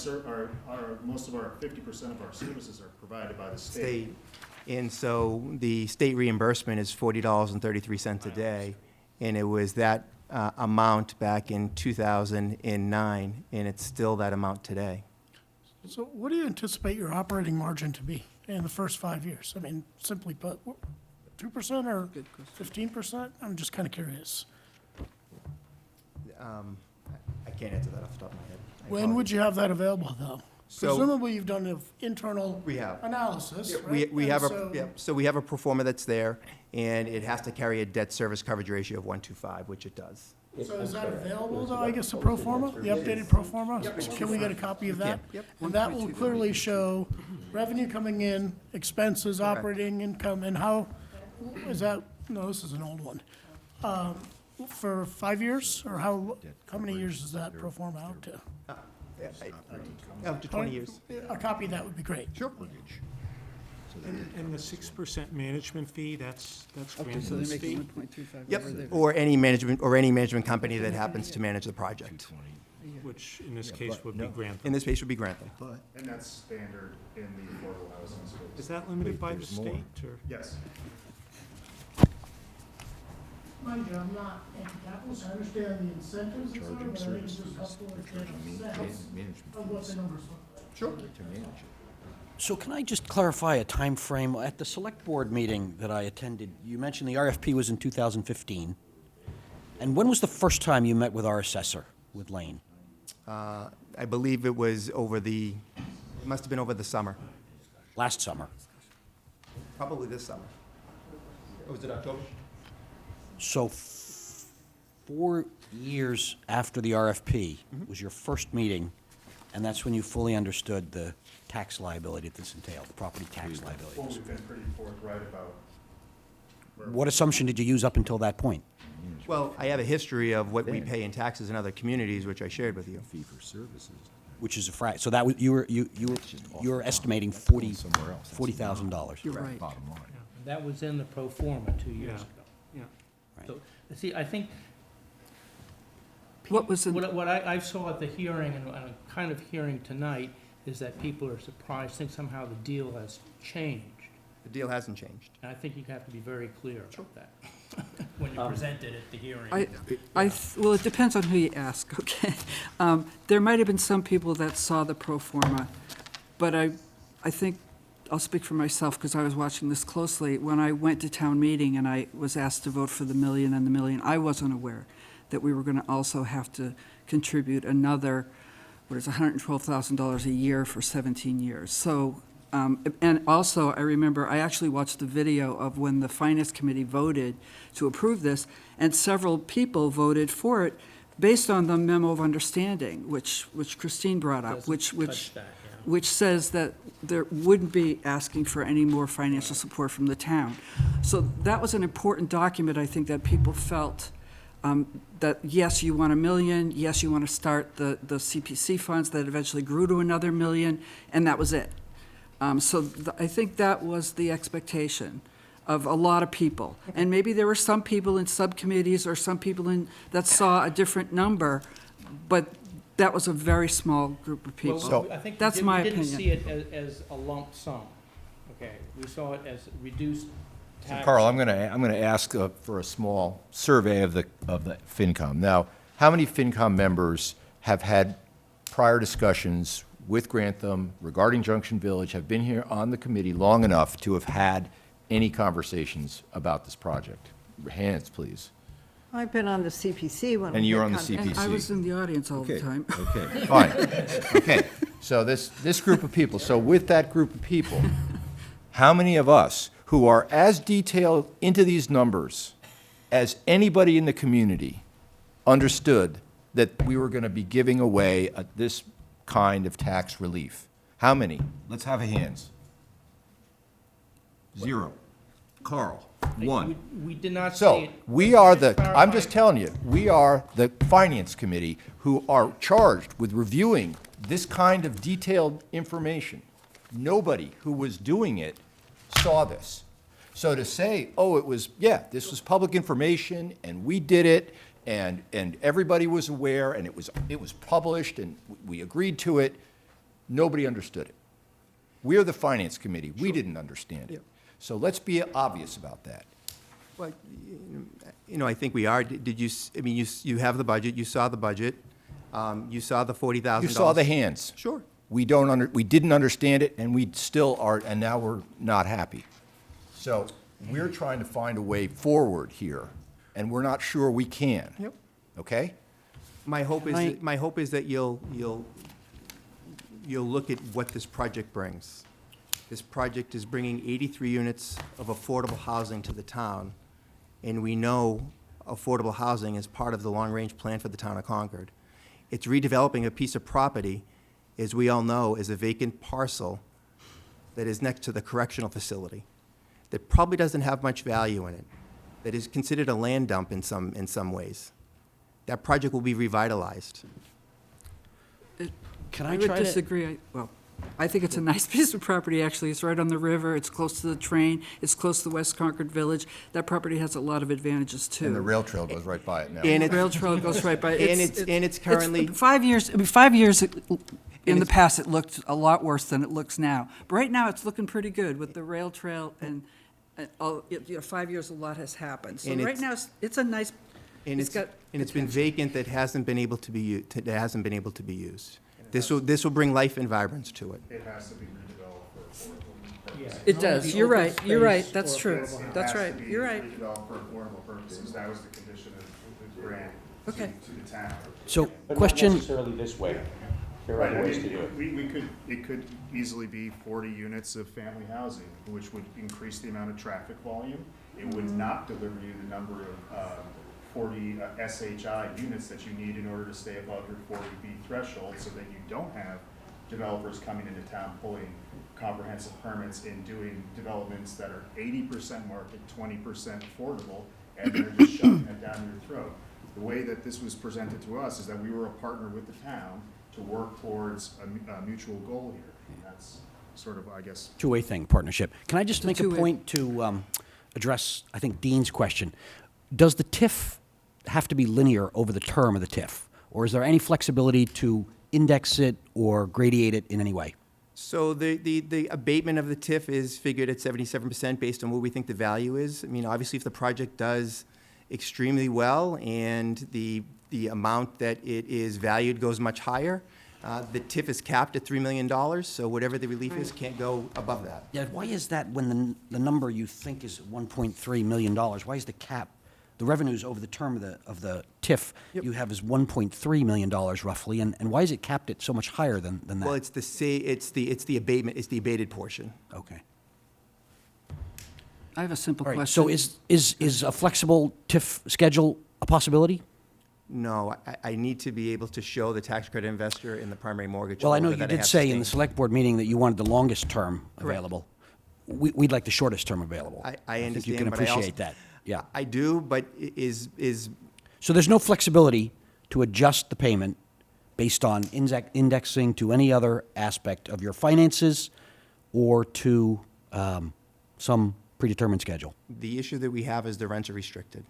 most of our 50% of our services are provided by the state. And so the state reimbursement is $40.33 a day, and it was that amount back in 2009, and it's still that amount today. So what do you anticipate your operating margin to be in the first 5 years? I mean, simply put, 2% or 15%? I'm just kind of curious. I can't answer that off the top of my head. When would you have that available, though? So- Presumably, you've done an internal We have. analysis, Yeah, right? We And have so- so we have a pro forma that's there, and it has to carry a debt service coverage ratio of 1.25, which it does. So is that available, though, I guess, the pro forma, the updated pro forma? Can we get a copy of that? Yep. And that will clearly show revenue coming in, expenses, operating income, and how, is that, no, this is an old one. For 5 years, or how many years is that pro forma out to? Up to 20 years. A copy of that would be great. Sure. And the 6% management fee, that's Grantham's fee? Yep, or any management company that happens to manage the project. Which in this case would be Grantham. In this case would be Grantham. And that's standard in the affordable housing space. Is that limited by the state, or? Yes. Mind you, I'm not anti-capitalist, I understand the incentives and so on, but I think it's just helpful to get a sense of what the numbers look like. Sure. So can I just clarify a time frame? At the select board meeting that I attended, you mentioned the RFP was in 2015. And when was the first time you met with our assessor, with Lane? I believe it was it must have been over the summer, Last summer. probably this summer. Or was it October? So 4 years after the RFP was your first meeting, and that's when you fully understood the tax liability that this entailed, the property tax Well, liability. we've been pretty forthright about. What assumption did you use up until that point? Well, I have a history of what we pay in taxes in other communities, which I shared with you. Which is a so that was, you were estimating $40,000. You're right. That was in the pro forma 2 years ago. Yeah. So, see, I think What was in, what I saw at the hearing, and I'm kind of hearing tonight, is that people are surprised, think somehow the deal has changed. The deal hasn't changed. And I think you have to be very clear about that when you present it at the hearing. well, it depends on who you ask, okay? There might have been some people that saw the pro forma, but I think, I'll speak for myself because I was watching this closely. When I went to town meeting and I was asked to vote for the million and the million, I wasn't aware that we were going to also have to contribute another, $112,000 a year for 17 years. So, and also, I remember, I actually watched the video of when the Finance Committee voted to approve this, and several people voted for it based on the memo of understanding, which Christine brought up, Doesn't touch that, yeah. which says that there wouldn't be asking for any more financial support from the town. So that was an important document, I think, that people felt that, yes, you want $1 million, yes, you want to start the CPC funds that eventually grew to another $1 million, and that was it. I think that was the expectation of a lot of people. And maybe there were some people in subcommittees or some people that saw a different number, but that was a very small group of people. Well, I think That's my we didn't see opinion. it as a lump sum, okay? We saw it as reduced tax. Carl, I'm gonna ask for a small survey of the FinCom. Now, how many FinCom members have had prior discussions with Grantham regarding Junction Village, have been here on the committee long enough to have had any conversations about this project? Hands, please. I've been on the CPC when we And you're had on the con- CPC. And I was in the audience all the Okay, time. Okay, fine. Okay, so this group of people, so with that group of people, how many of us who are as detailed into these numbers as anybody in the community understood that we were going to be giving away this kind of tax relief? How many? Let's have a hands. 0. Carl, 1. We did not see So, it. we are Just I'm just clarify. telling you, we are the Finance Committee who are charged with reviewing this kind of detailed information. Nobody who was doing it saw this. So to say, oh, this was public information, and we did it, and everybody was aware, and it was published, and we agreed to it, nobody understood it. We're the Finance Committee, we didn't understand it. So let's be obvious about that. Well, I think we are. Did you, I mean, you have the budget, you saw the budget, you saw the $40,000. You saw the hands. Sure. We didn't understand it, and we still are, and now we're not happy. So we're trying to find a way forward here, and we're not sure we can. Yep. Okay? My hope is that you'll look at what this project brings. This project is bringing 83 units of affordable housing to the town, and we know affordable housing is part of the long-range plan for the town of Concord. It's redeveloping a piece of property, as we all know, is a vacant parcel that is next to the correctional facility, that probably doesn't have much value in it, that is considered a land dump in some ways. That project will be revitalized. Can I I would try to? disagree. I think it's a nice piece of property, actually. It's right on the river, it's close to the train, it's close to the West Concord Village. That property has a lot of advantages, too. And the rail trail goes right by it now. And The it's- rail trail goes right by it. it's currently- 5 years, I mean, 5 years in the past, it looked a lot worse than it looks now. But right now, it's looking pretty good with the rail trail and, 5 years, a lot has happened. So And right it's- now, it's a nice, And it's got it's been vacant that hasn't been able to be used. This will bring life and vibrance to it. It has to be redeveloped for affordable purposes. It does, you're right, that's true, It that's has right, to be you're right. redeveloped for affordable purposes. That was the condition of the grant Okay. to the town. So, But not question, necessarily this way. There are Right, other I ways to do mean, it. it could easily be 40 units of family housing, which would increase the amount of traffic volume. It would not deliver you the number of 40 SHI units that you need in order to stay above your 40B threshold, so that you don't have developers coming into town pulling comprehensive permits and doing developments that are 80% market, 20% affordable, and they're just shoving it down your throat. The way that this was presented to us is that we were a partner with the town to work towards a mutual goal here. And that's sort of, I guess, two-way thing, partnership. Can I just It's a make a two-way. point to address, I think, Dean's question? Does the TIF have to be linear over the term of the TIF? Or is there any flexibility to index it or gradiate it in any way? So the abatement of the TIF is figured at 77% based on what we think the value is. I mean, obviously, if the project does extremely well and the amount that it is valued goes much higher, the TIF is capped at $3 million, so whatever the relief is can't go above that. Yeah, why is that when the number you think is $1.3 million? Why is the cap, the revenues over the term of the TIF you have is $1.3 million roughly, and why is it capped at so much higher than that? Well, it's the abatement, it's the abated portion. Okay. I have a simple All right, question. so is a flexible TIF schedule a possibility? No, I need to be able to show the tax credit investor in the primary mortgage Well, I know holder you that did have say in the staying. select board meeting that you wanted the longest term available. We'd like the shortest term available. I think you understand, can but I also- appreciate that, yeah. I do, but is So there's no flexibility to adjust the payment based on indexing to any other aspect of your finances or to some predetermined schedule? the issue that we have is the rents are restricted.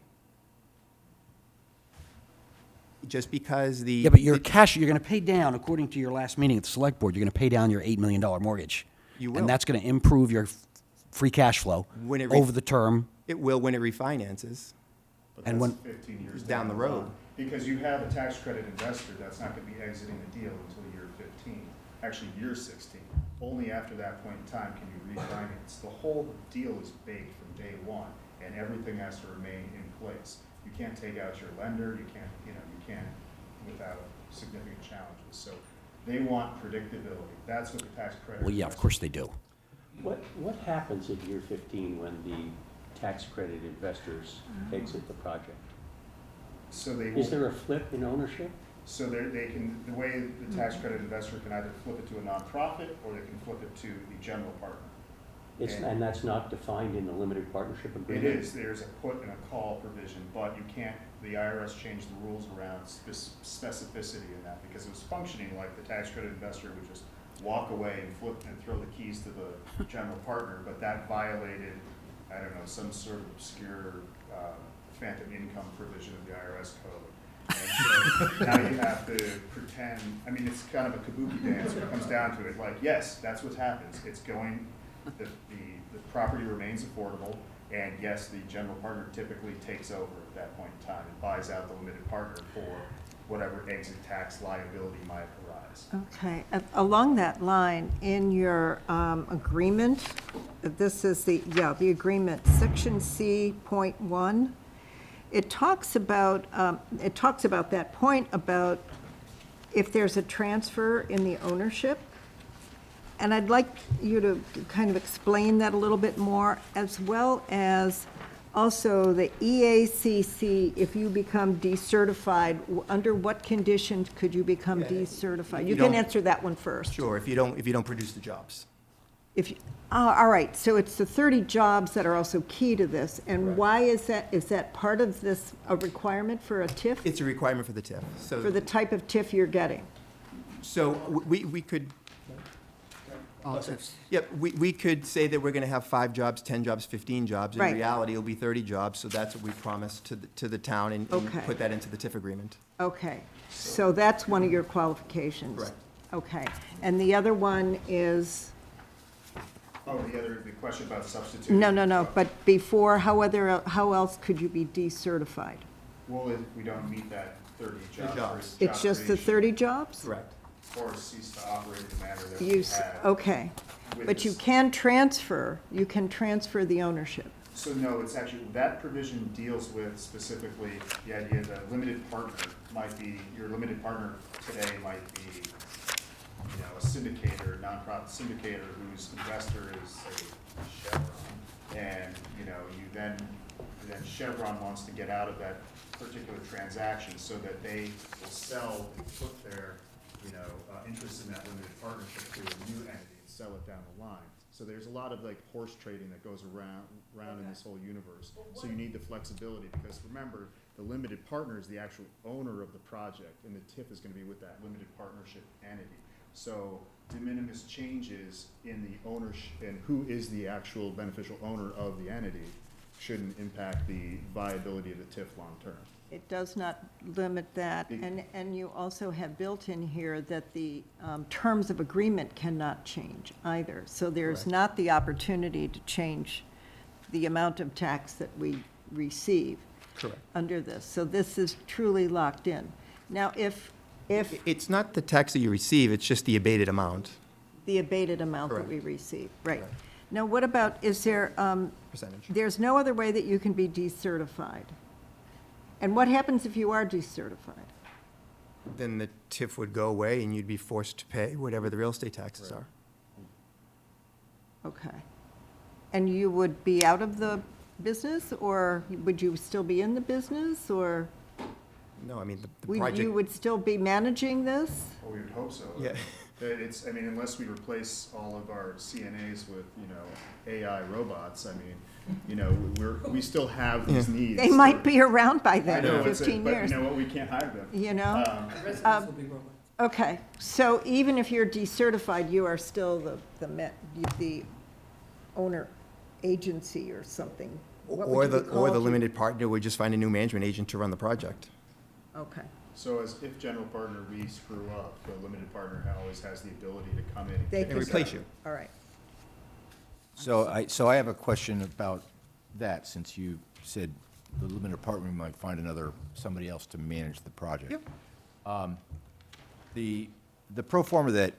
Just because the. Yeah, but your cash, you're going to pay down, according to your last meeting at the select board, you're going to pay down your $8 million mortgage. You will. And that's going to improve your free cash flow When it over the term. It will when it refinances. but And that's when- 15 years down the road. Because you have a tax credit investor that's not going to be exiting the deal until year 15, actually year 16. Only after that point in time can you refinance. The whole deal is baked from day one, and everything has to remain in place. You can't take out your lender, you can't without significant challenges. So they want predictability. That's what the tax credit. Well, yeah, of course they do. What happens in year 15 when the tax credit investors exit the project? So they Is will, there a flip in ownership? so they can, the way the tax credit investor can either flip it to a nonprofit or they can flip it to the general partner. And that's not defined in the limited partnership It agreement? is, there's a put and a call provision, but you can't, the IRS changed the rules around specificity in that, because it was functioning like the tax credit investor would just walk away and flip and throw the keys to the general partner, but that violated, I don't know, some sort of obscure phantom income provision of the IRS code. And so now you have to pretend, I mean, it's kind of a kabuki dance when it comes down to it, like, yes, that's what happens, it's going, the property remains affordable, and yes, the general partner typically takes over at that point in time and buys out the limited partner for whatever exit tax liability might arise. Okay, along that line, in your agreement, this is the agreement, section C.1, it talks about that point about if there's a transfer in the ownership. And I'd like you to kind of explain that a little bit more, as well as also the EACC, if you become decertified, under what conditions could you become decertified? If You you can don't- answer that one first. Sure, if you don't produce the jobs. All right, so it's the 30 jobs that are also key to this, and Correct. why is that? Is that part of this, a requirement for a TIF? It's a requirement for the TIF. For the type of TIF you're getting? So we could, yep, we could say that we're going to have 5 jobs, 10 jobs, 15 jobs. In Right. reality, it'll be 30 jobs, so that's what we promised to the town and Okay. put that into the TIF agreement. Okay, so that's one of your qualifications? Correct. Okay, and the other one is? Oh, the question about substituting? No, but before, how else could you be decertified? Well, if we don't meet that 30 jobs. jobs. It's just the 30 jobs? Correct. Or cease to operate in the manner that You we s- had. Okay, with but you this. can transfer the ownership. So no, it's actually, that provision deals with specifically the idea that a limited partner might be, your limited partner today might be, a syndicator, nonprofit syndicator whose investor is, say, Chevron. And, then Chevron wants to get out of that particular transaction so that they will sell and put their, interest in that limited partnership to a new entity and sell it down the line. So there's a lot of like horse trading that goes around in this whole universe. So you need the flexibility, because remember, the limited partner is the actual owner of the project, and the TIF is gonna be with that limited partnership entity. So de minimis changes in the ownership and who is the actual beneficial owner of the entity shouldn't impact the viability of the TIF long-term. It does not limit that, and you also have built in here that the terms of agreement cannot change either. So there's Correct. not the opportunity to change the amount of tax that we receive Correct. under this. So this is truly locked in. Now, if It's not the tax that you receive, it's just the abated amount, the abated amount that Correct. we receive, right. Correct. Now, what about, is there, percentage. there's no other way that you can be decertified? And what happens if you are decertified? Then the TIF would go away and you'd be forced to pay whatever the real estate taxes are. Okay. And you would be out of the business, or would you still be in the business, or No, I mean, the you project, would still be managing this? Well, we would hope so. yeah, Unless we replace all of our CNAs with, AI robots, we still have these needs. They might be around by I then, know, in 15 years. But you know what, we can't hire them. You know? Um, Okay, so even if you're decertified, you are still the owner agency or something? What would or you be the called? limited partner would just find a new management agent to run the project. Okay. So as if general partner, we screw up, the limited partner always has the ability to come in and They kick could- us replace out. you. All right. So I have a question about that, since you said the limited partner might find somebody else to manage the project. Yep. The pro forma that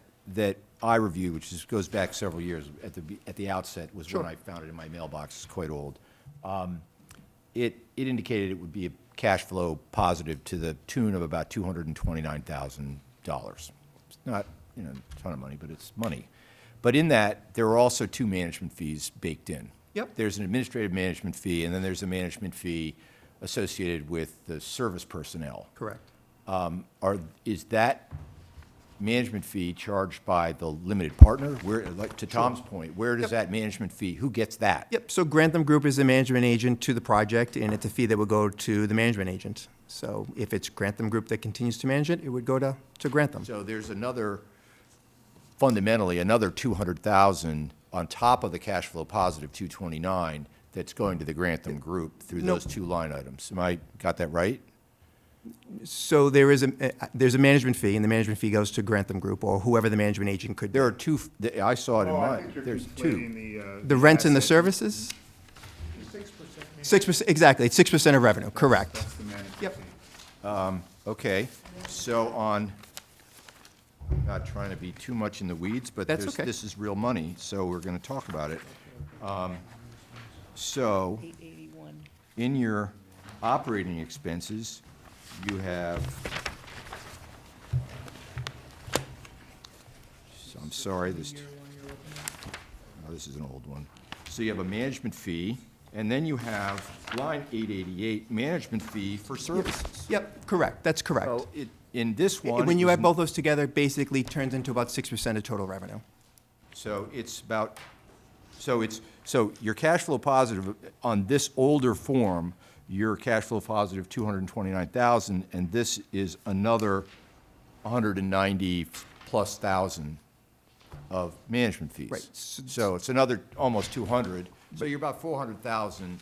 I reviewed, which goes back several years, at the outset, was when Sure. I found it in my mailbox, it's quite old. It indicated it would be a cash flow positive to the tune of about $229,000. It's not, a ton of money, but it's money. But in that, there are also 2 management fees baked in. Yep. There's an administrative management fee, and then there's a management fee associated with the service personnel. Correct. Is that management fee charged by the limited partner? Where, like, to Tom's point, where does Yep. that management fee, who gets that? Yep, so Grantham Group is the management agent to the project, and it's a fee that would go to the management agent. So if it's Grantham Group that continues to manage it, it would go to Grantham. So there's fundamentally, another 200,000 on top of the cash flow positive 229 that's going to the Grantham Group through Nope. those 2 line items. Got that right? So there's a management fee, and the management fee goes to Grantham Group or whoever the management agent could be. There are two, I saw it in Oh, I mine. think you're There's conflating two. The rent and the asset- services? 6%. 6%, exactly, it's 6% of revenue, correct. That's the management Yep. fee. Okay, so on, I'm not trying to be too much in the weeds, but That's there's- okay. this is real money, so we're gonna talk about it. So, in your operating expenses, you have, so I'm sorry, this is an old one. So you have a management fee, and then you have line 888, management fee for services. Yep, correct, that's correct. So in this one. When it you was add both those together, it basically turns into about 6% of total revenue. So it's about, so your cash flow positive, on this older form, your cash flow positive 229,000, and this is another 190+ thousand of management fees. Right. So it's another almost 200, so you're about 400,000.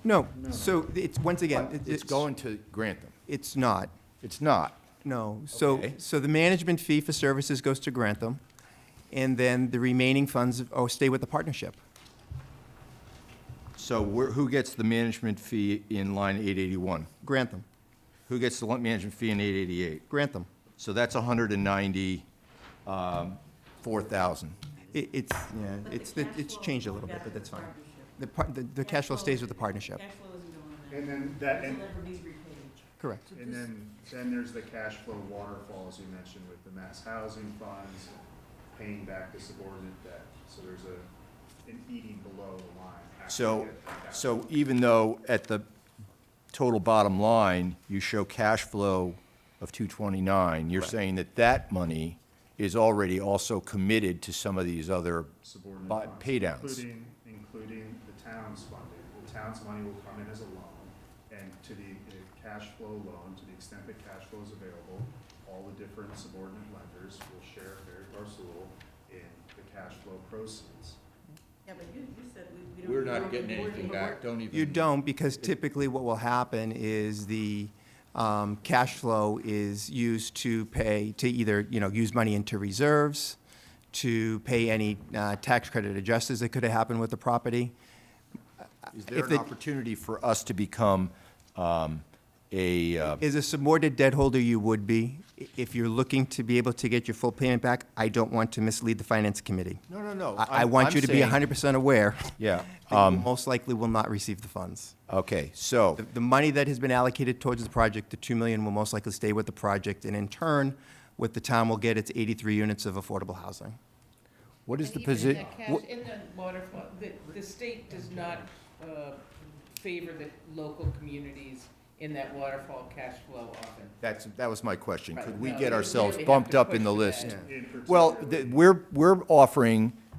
No, so it's, once again, It's going to Grantham. It's not. It's not. No, so, Okay. so the management fee for services goes to Grantham, and then the remaining funds stay with the partnership. So who gets the management fee in line 881? Grantham, Who gets the management fee in 888? Grantham. So that's 194,000. It's, yeah, it's changed a little bit, but that's fine. The cash flow stays with the partnership. And then that, and Correct. then there's the cash flow waterfall, as you mentioned, with the mass housing funds, paying back the subordinate debt. So there's an eating below the line. after So, you get that cash so flow. even though at the total bottom line, you show cash flow of 229, you're Correct. saying that that money is already also committed to some of these other Subordinate bu- funds, pay downs. Including the town's funding. The town's money will come in as a loan, and to the cash flow loan, to the extent that cash flow is available, all the different subordinate lenders will share pari passu in the cash flow proceeds. Yeah, but you said we We're not getting anything back, don't even. You don't, because typically what will happen is the cash flow is used to pay, to either, use money into reserves, to pay any tax credit adjusters that could have happened with the property. Is there if an the- opportunity for us to become As a subordinate debt holder, you would be. If you're looking to be able to get your full payment back, I don't want to mislead the finance committee. No. I want you to be 100% aware Yeah, that you most likely will not receive the funds. okay, so, The money that has been allocated towards the project, the 2 million, will most likely stay with the project, and in turn, what the town will get, its 83 units of affordable housing. what is the Even in position? that cash, in the waterfall, the state does not favor the local communities in that waterfall cash flow often. That was my question. Could Right. we No, get we ourselves really have bumped to up in push the for list? that. In Well, particular,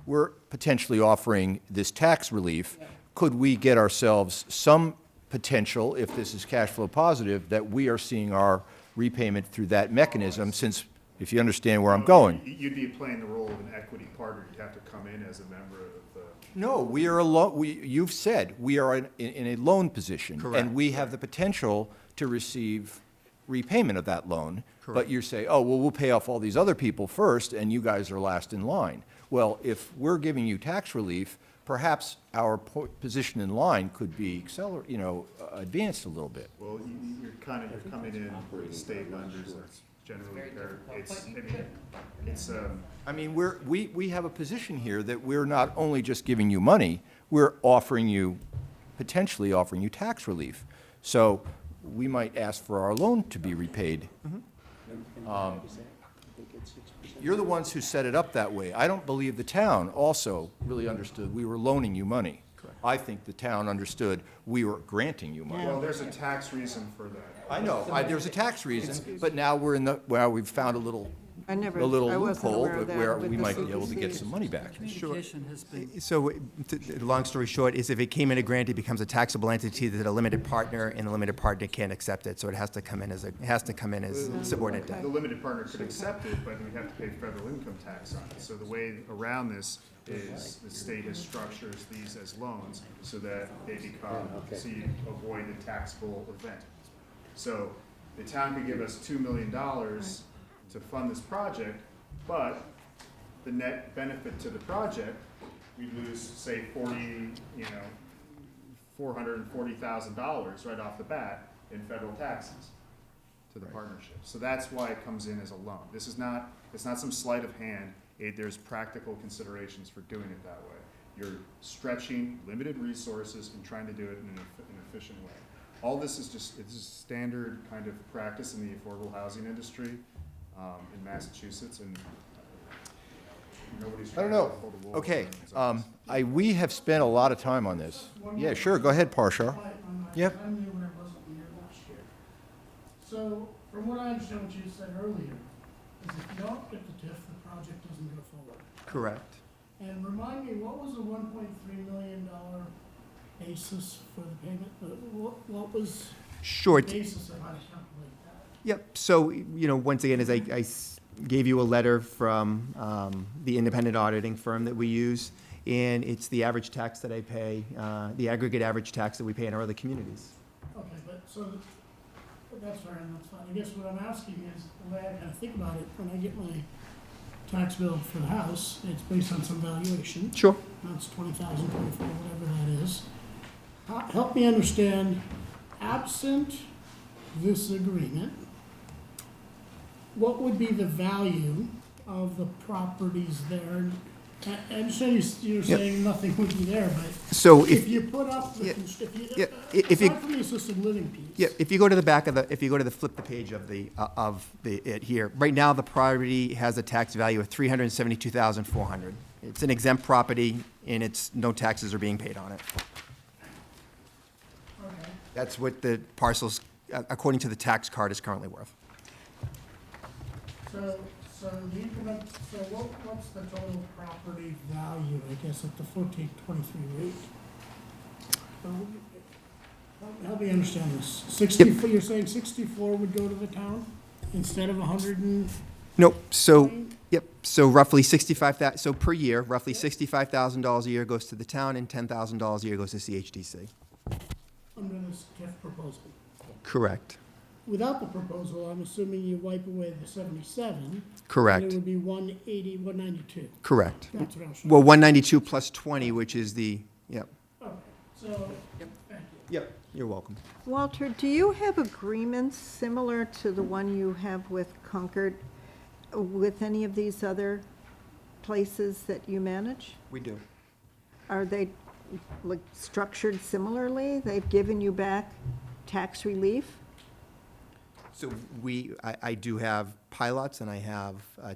we're potentially offering this tax relief. Could we get ourselves some potential, if this is cash flow positive, that we are seeing our repayment through that mechanism, since, if you understand where I'm going? You'd be playing the role of an equity partner. You'd have to come in as a member of the. No, we are you've said, we are in a loan position. Correct. And we have the potential to receive repayment of that loan. But Correct. you say, oh, well, we'll pay off all these other people first, and you guys are last in line. Well, if we're giving you tax relief, perhaps our position in line could be advanced a little bit. Well, you're coming in with state lenders. That's generally, I mean, we have a position here that we're not only just giving you money, we're potentially offering you tax relief. So we might ask for our loan to be repaid. You're the ones who set it up that way. I don't believe the town also really understood we were loaning you money. I think the town understood we were granting you money. well, there's a tax reason for that. I know, there's a tax reason, but now we've found a little I never, a little I wasn't loophole aware of that where with we the might be able to get CPC. some money back. Communication has been, So, long story short, is if it came in a grant, it becomes a taxable entity that a limited partner, and the limited partner can't accept it, so it has to come in as subordinate debt. The limited partner could accept it, but we'd have to pay federal income tax on it. So the way around this is the state has structures these as loans so that they become, so you avoid the taxable event. So the town could give us $2 million to fund this project, but the net benefit to the project, we lose, say, $440,000 right off the bat in federal taxes to the partnership. So that's why it comes in as a loan. This is not, it's not some sleight of hand. There's practical considerations for doing it that way. You're stretching limited resources and trying to do it in an efficient way. All this is just, it's just standard kind of practice in the affordable housing industry in Massachusetts, and nobody's I trying don't to know. pull the wool over Okay, anyone's eyes. we have spent a lot of time on this. Yeah, sure, go ahead, Parshar. Yep. I'm new when I wasn't here last year. So, from what I understand what you said earlier, is if you don't get the TIF, the project doesn't go forward. Correct. And remind me, what was the $1.3 million basis for the payment? What was Sure. the basis of how to calculate that? Yep, so, once again, as I gave you a letter from the independent auditing firm that we use, and it's the average tax that I pay, the aggregate average tax that we pay in our other communities. Okay, but that's fair and that's fine. I guess what I'm asking is, the way I kind of think about it, when I get my tax bill for the house, it's based on some valuation. Sure. That's 20,000, 24, whatever that is. Help me understand, absent this agreement, what would be the value of the properties there? I understand you're saying nothing would be there, but So if you put up the, aside from the assisted living piece. Yeah, if you go to the back of if you go to flip the page of it here, right now the property has a tax value of $372,400. It's an exempt property, and no taxes are being paid on it. Okay. That's what the parcels, according to the tax card, is currently worth. So the increment, what's the total property value, I guess, at the 1423 rate? Help me understand this. 64, you're saying 64 would go to the town instead of 100 and? Nope, so roughly 65,000, so per year, roughly $65,000 a year goes to the town, and $10,000 a year goes to CHDC. Under this TIF proposal. Correct. Without the proposal, I'm assuming you wipe away the 77. Correct. And it would be 180, 192. Correct. That's what I was. Well, 192 plus 20, which is the, yep. Okay, so, thank you. Yep, you're welcome. Walter, do you have agreements similar to the one you have with Concord, with any of these other places that you manage? We do. Are they like structured similarly? They've given you back tax relief? So I do have pilots, and I have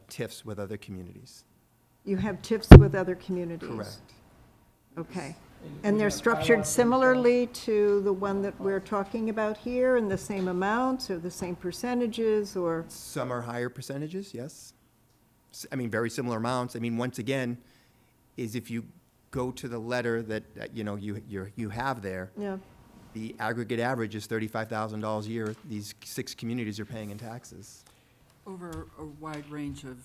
TIFs with other communities. You have TIFs with other communities? Correct. Okay. And they're structured similarly to the one that we're talking about here, in the same amounts, or the same percentages, or? Some are higher percentages, yes. I mean, very similar amounts. I mean, once again, is if you go to the letter that, you have there, Yeah. the aggregate average is $35,000 a year these 6 communities are paying in taxes. Over a wide range of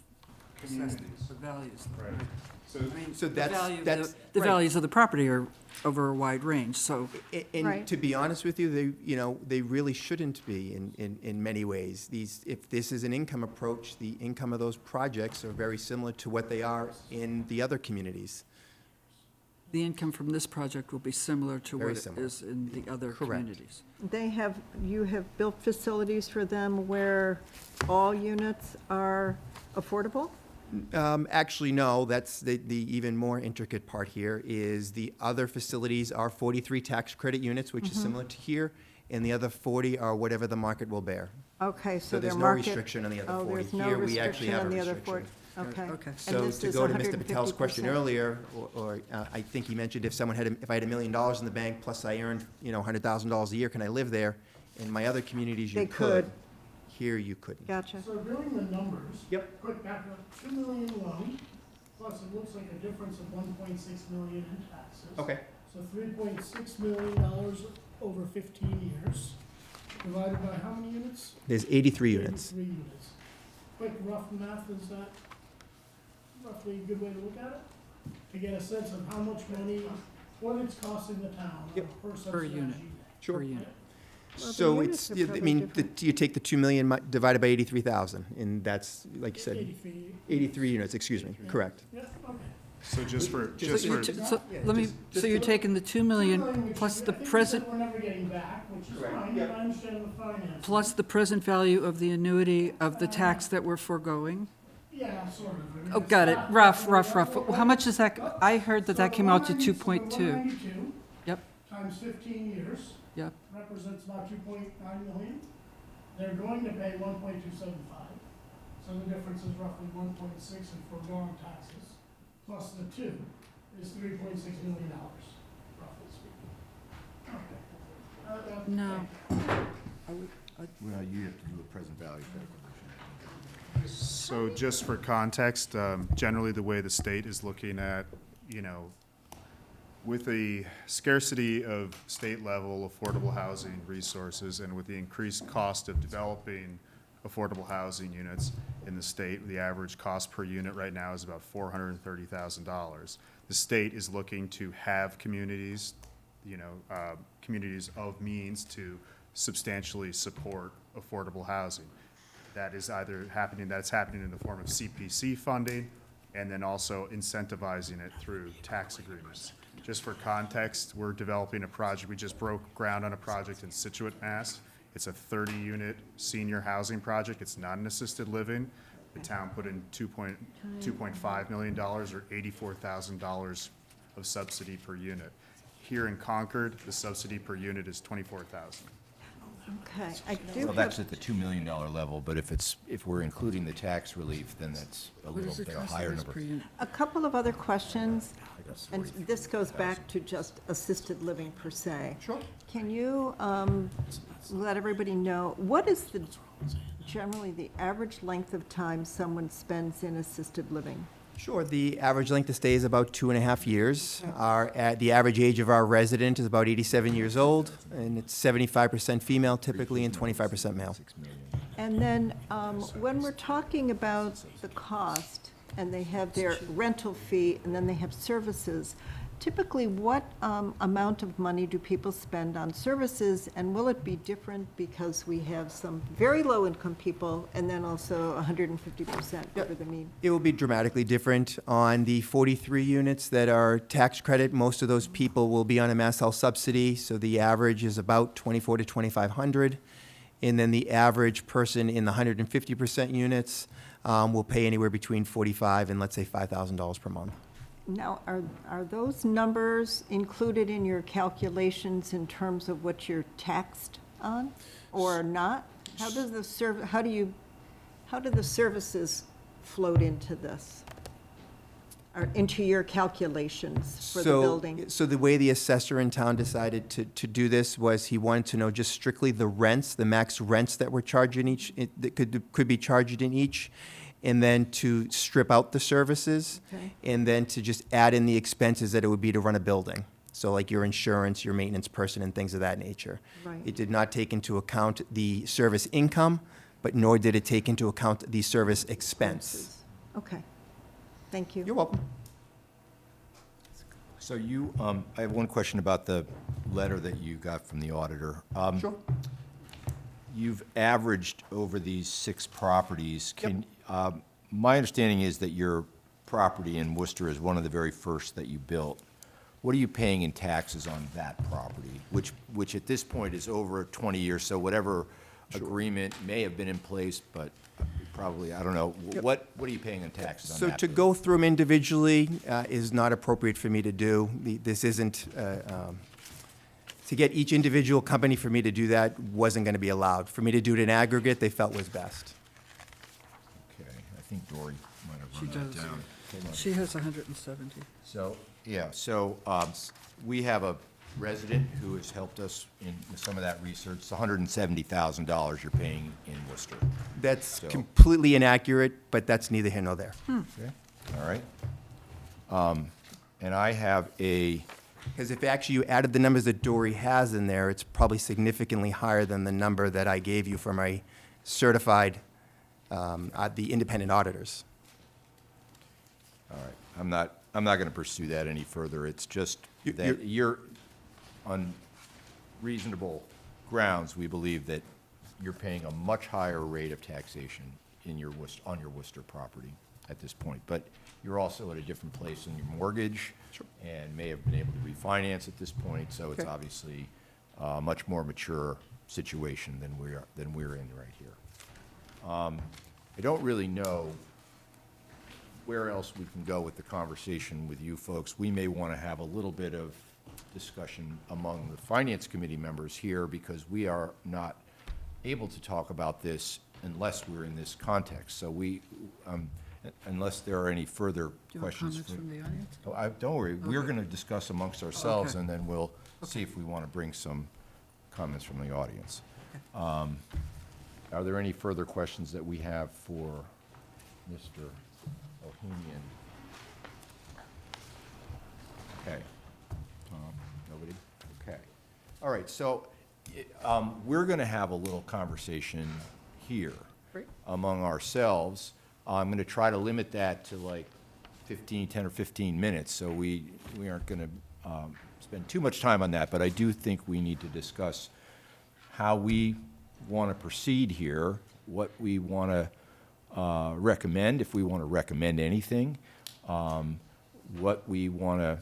assessed values. Right. So, I mean, So the that's- value of that's- the right. values of the property are over a wide range, so. And Right. to be honest with you, they really shouldn't be in many ways. If this is an income approach, the income of those projects are very similar to what they are in the other communities. The income from this project will be similar to Very what it similar. is in the other Correct. communities. You have built facilities for them where all units are affordable? Actually, no, that's the even more intricate part here, is the other facilities are 43 tax credit units, which is similar to here, and the other 40 are whatever the market will bear. Okay, So so there's their no market. restriction on the other 40. There's no Here, we actually restriction have on a the other restriction. 40. Okay. Okay. And So this to is go to Mr. Patel's question 150%. earlier, or I think he mentioned if I had $1 million in the bank, plus I earned, $100,000 a year, can I live there? In my other communities, you They could. could. Here, you couldn't. Gotcha. So doing the numbers. Yep. Quick backup, 2 million loan, plus it looks like a difference of 1.6 million in taxes. Okay. So $3.6 million over 15 years, divided by how many units? There's 83 units. 83 units. Quick rough math, is that roughly a good way to look at it? To get a sense of how much money, what it's costing the town on a per subsidized unit. unit. Sure. Per unit. So it's, I mean, you take the 2 million divided by 83,000, and that's, like you said, 83 units, excuse me, correct. Yeah, okay. So just for, So just you're for, t- so let me, so you're taking the 2 million plus the present, We're never getting back, which is fine, but I understand the finance. plus the present value of the annuity of the tax that we're foregoing? Yeah, sort of. I mean, Oh, it's got it, not- rough. How much is that? I heard that came out to 2.2. 192 Yep, times 15 years yep. represents about 2.9 million. They're going to pay 1.275, so the difference is roughly 1.6 in foregone taxes, plus the 2 is $3.6 million, roughly speaking. Okay. No. Well, you have to do a present value calculation. so just for context, generally the way the state is looking at, you know, with the scarcity of state-level affordable housing resources and with the increased cost of developing affordable housing units in the state, the average cost per unit right now is about $430,000. The state is looking to have communities, you know, communities of means to substantially support affordable housing. That is either happening, that's happening in the form of CPC funding, and then also incentivizing it through tax agreements. Just for context, we're developing a project, we just broke ground on a project in Situate, Mass. It's a 30-unit senior housing project, it's not an assisted living. The town put in $2.5 million, or $84,000 of subsidy per unit. Here in Concord, the subsidy per unit is $24,000. Okay, I do Well, that's have, at the $2 million level, but if we're including the tax relief, then that's a What little does it bit a cost higher us number. per unit? a couple of other questions, and this goes back to just assisted living per se. Sure. Can you let everybody know, what is generally the average length of time someone spends in assisted living? Sure, the average length of stay is about 2.5 years. The average age of our resident is about 87 years old, and it's 75% female typically and 25% male. And then, when we're talking about the cost, and they have their rental fee, and then they have services, typically, what amount of money do people spend on services, and will it be different because we have some very low-income people, and then also 150% over the mean? It will be dramatically different. On the 43 units that are tax credit, most of those people will be on a mass health subsidy, so the average is about $2,400 to $2,500. And then the average person in the 150% units will pay anywhere between $45,000 and, let's say, $5,000 per month. Now, are those numbers included in your calculations in terms of what you're taxed on, or not? How does the how do the services float into this? Or into your calculations for the building? So the way the assessor in town decided to do this was he wanted to know just strictly the rents, the max rents that were charged in each, that could be charged in each, and then to strip out the services, Okay. and then to just add in the expenses that it would be to run a building. So like your insurance, your maintenance person, and things of that nature. Right. It did not take into account the service income, but nor did it take into account the service expense. Okay, thank you. You're welcome. So you, I have one question about the letter that you got from the auditor. Sure. You've averaged over these 6 properties. My understanding is that your property in Worcester is one of the very first that you built. What are you paying in taxes on that property, which at this point is over 20 years, so whatever agreement may have been in place, but probably, I don't know. What are you paying in taxes on So that? to go through them individually is not appropriate for me to do. This isn't, to get each individual company for me to do that wasn't going to be allowed. For me to do it in aggregate, they felt was best. Okay, I think Dory might have She run that does. down. Hold on. She has 170. So, yeah, so we have a resident who has helped us in some of that research. It's $170,000 you're paying in Worcester. That's So- completely inaccurate, but that's neither here nor there. Okay, all right. And I have a, Because if actually you added the numbers that Dory has in there, it's probably significantly higher than the number that I gave you for my certified, the independent auditors. all right, I'm not going to pursue that any further. It's just You- that your unreasonable grounds, we believe that you're paying a much higher rate of taxation in your on your Worcester property at this point. But you're also at a different place in your mortgage and may have been able to refinance at this point, so it's Okay. obviously a much more mature situation than we're in right here. I don't really know where else we can go with the conversation with you folks. We may want to have a little bit of discussion among the Finance Committee members here, because we are not able to talk about this unless we're in this context. So unless there are any further Do you have questions. comments from the audience? Oh, don't worry, we're Okay. going to discuss amongst ourselves, Okay. and then we'll see if we want to bring some comments from the audience. Are there any further questions that we have for Mr. Ohanian? Okay. Nobody? Okay. All right, so we're going to have a little conversation here among ourselves. I'm going to try to limit that to like 10 or 15 minutes, so we aren't going to spend too much time on that, but I do think we need to discuss how we want to proceed here, what we want to recommend, if we want to recommend anything, what we want to,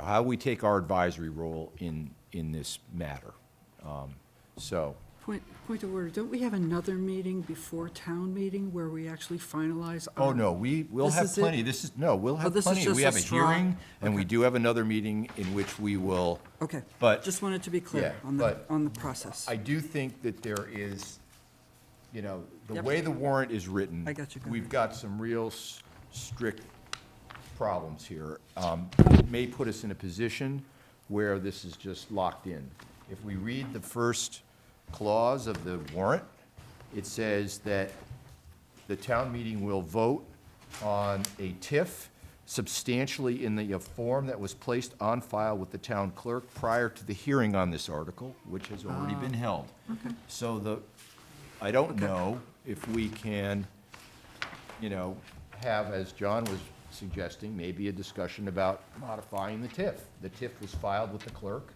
how we take our advisory role in this matter. Point of order, don't we have another meeting before town meeting where we actually finalize our? Oh, no, we'll This have is it? plenty. We'll have this is plenty. just We a have a straw? hearing, and we Okay. do have another meeting in which we will, Okay, but just wanted to be clear Yeah, on but on the process. I do think that there is, the Yep. way the warrant is written. I got you, go We've ahead. got some real strict problems here. It may put us in a position where this is just locked in. If we read the first clause of the warrant, it says that the town meeting will vote on a TIF substantially in the form that was placed on file with the town clerk prior to the hearing on this article, which has already been held. So I don't know if we can, have, as John was suggesting, maybe a discussion about modifying the TIF. The TIF was filed with the clerk.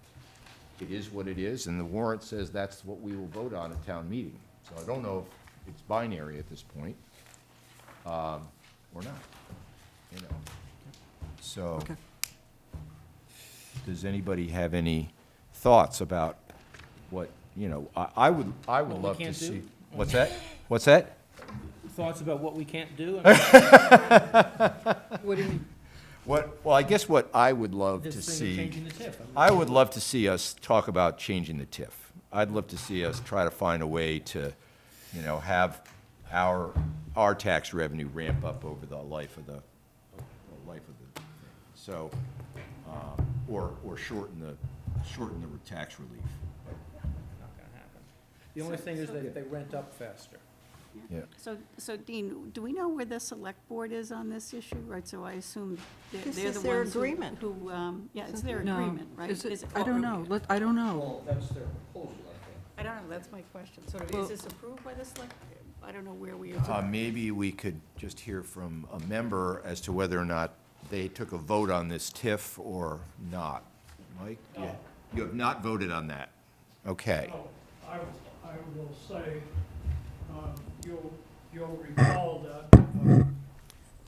It is what it is, and the warrant says that's what we will vote on at town meeting. So I don't know if it's binary at this point, or not, So, Okay. does anybody have any thoughts about what, I would What we love to can't do? see. What's that? What's that? Thoughts about what we can't do? What do you mean? Well, I guess what I would love to This thing of see. changing the TIF. I would love to see us talk about changing the TIF. I'd love to see us try to find a way to, have our tax revenue ramp up over the life of the thing. So, or shorten the tax relief. Not gonna happen. The only thing is that they rent up faster. Yeah. So Dean, do we know where the select board is on this issue, right? So I assume they're the This ones is their who- agreement. Who, yeah, it's their No. agreement, right? Is it- Is it- I don't know, I don't know. Well, that's their proposal, I think. I don't know, that's my question. So Well- is this approved by the select? I don't know where we are. Maybe we could just hear from a member as to whether or not they took a vote on this TIF or not. Mike, you have not voted on that? Okay. No, I will say, you'll recall that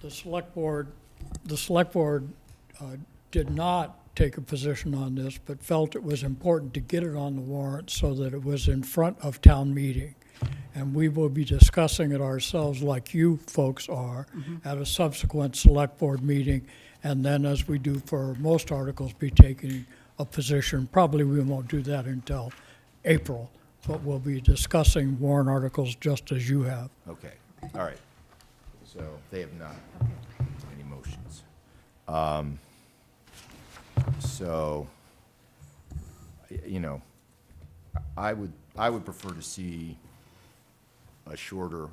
the select board did not take a position on this, but felt it was important to get it on the warrant so that it was in front of town meeting. And we will be discussing it ourselves like you folks are at a subsequent select board meeting. And then, as we do for most articles, be taking a position. Probably we won't do that until April, but we'll be discussing warrant articles just as you have. Okay, all right. So they have not any motions. So, I would prefer to see a shorter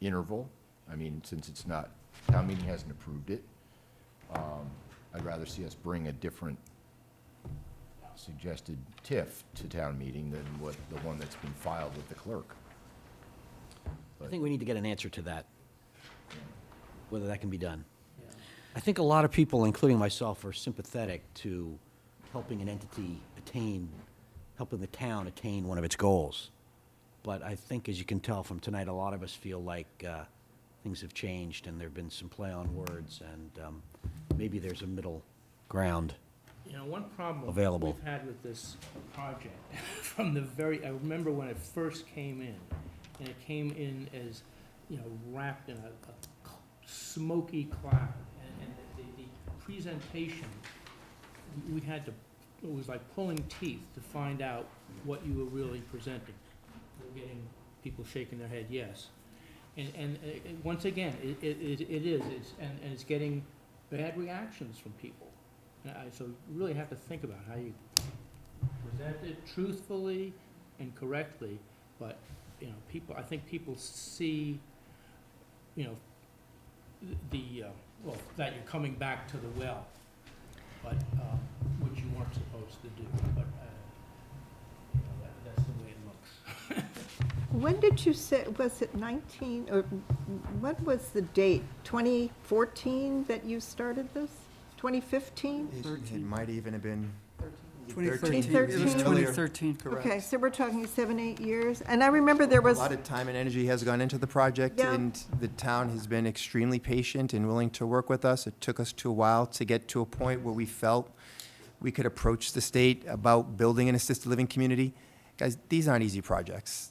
interval. I mean, since it's not, town meeting hasn't approved it. I'd rather see us bring a different suggested TIF to town meeting than the one that's been filed with the clerk. I think we need to get an answer to that, whether that can be done. I think a lot of people, including myself, are sympathetic to helping an entity attain helping the town attain one of its goals. But I think, as you can tell from tonight, a lot of us feel like things have changed and there've been some play on words, and maybe there's a middle ground. You know, one problem Available. we've had with this project, from the very, I remember when it first came in, and it came in as, you know, wrapped in a smoky cloud, and the presentation, we had to, it was like pulling teeth to find out what you were really presenting. We're getting people shaking their head, yes. And once again, it is, and it's getting bad reactions from people. So you really have to think about how you present it truthfully and correctly, but, you know, people, I think people see, you know, well, that you're coming back to the well, but, which you weren't supposed to do, but, you know, that's the way it looks. When did you say, was it 19, or what was the date? 2014 that you started this? 2015? It might even have been 2013. 2013. It was Earlier. 2013. Correct. Okay, so we're talking 7, 8 years? And I remember there was. A lot of time and energy has gone into the project, Yeah. and the town has been extremely patient and willing to work with us. It took us a while to get to a point where we felt we could approach the state about building an assisted living community. Guys, these aren't easy projects.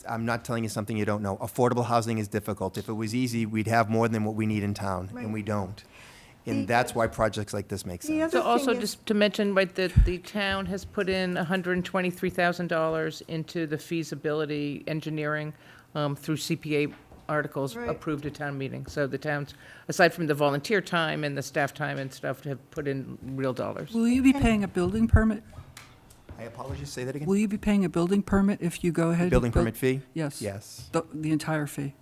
I'm not telling you something you don't know. Affordable housing is difficult. If it was easy, we'd have more than what we need in town, Right. and we don't. And that's why projects like this make The sense. other So also, thing is- just to mention, right, that the town has put in $123,000 into the feasibility engineering through CPA articles Right. approved at town meeting. So the towns, aside from the volunteer time and the staff time and stuff, have put in real dollars. Will you be paying a building permit? I apologize, say that again? Will you be paying a building permit if you go ahead? and Building build- permit fee? Yes. Yes, The entire fee?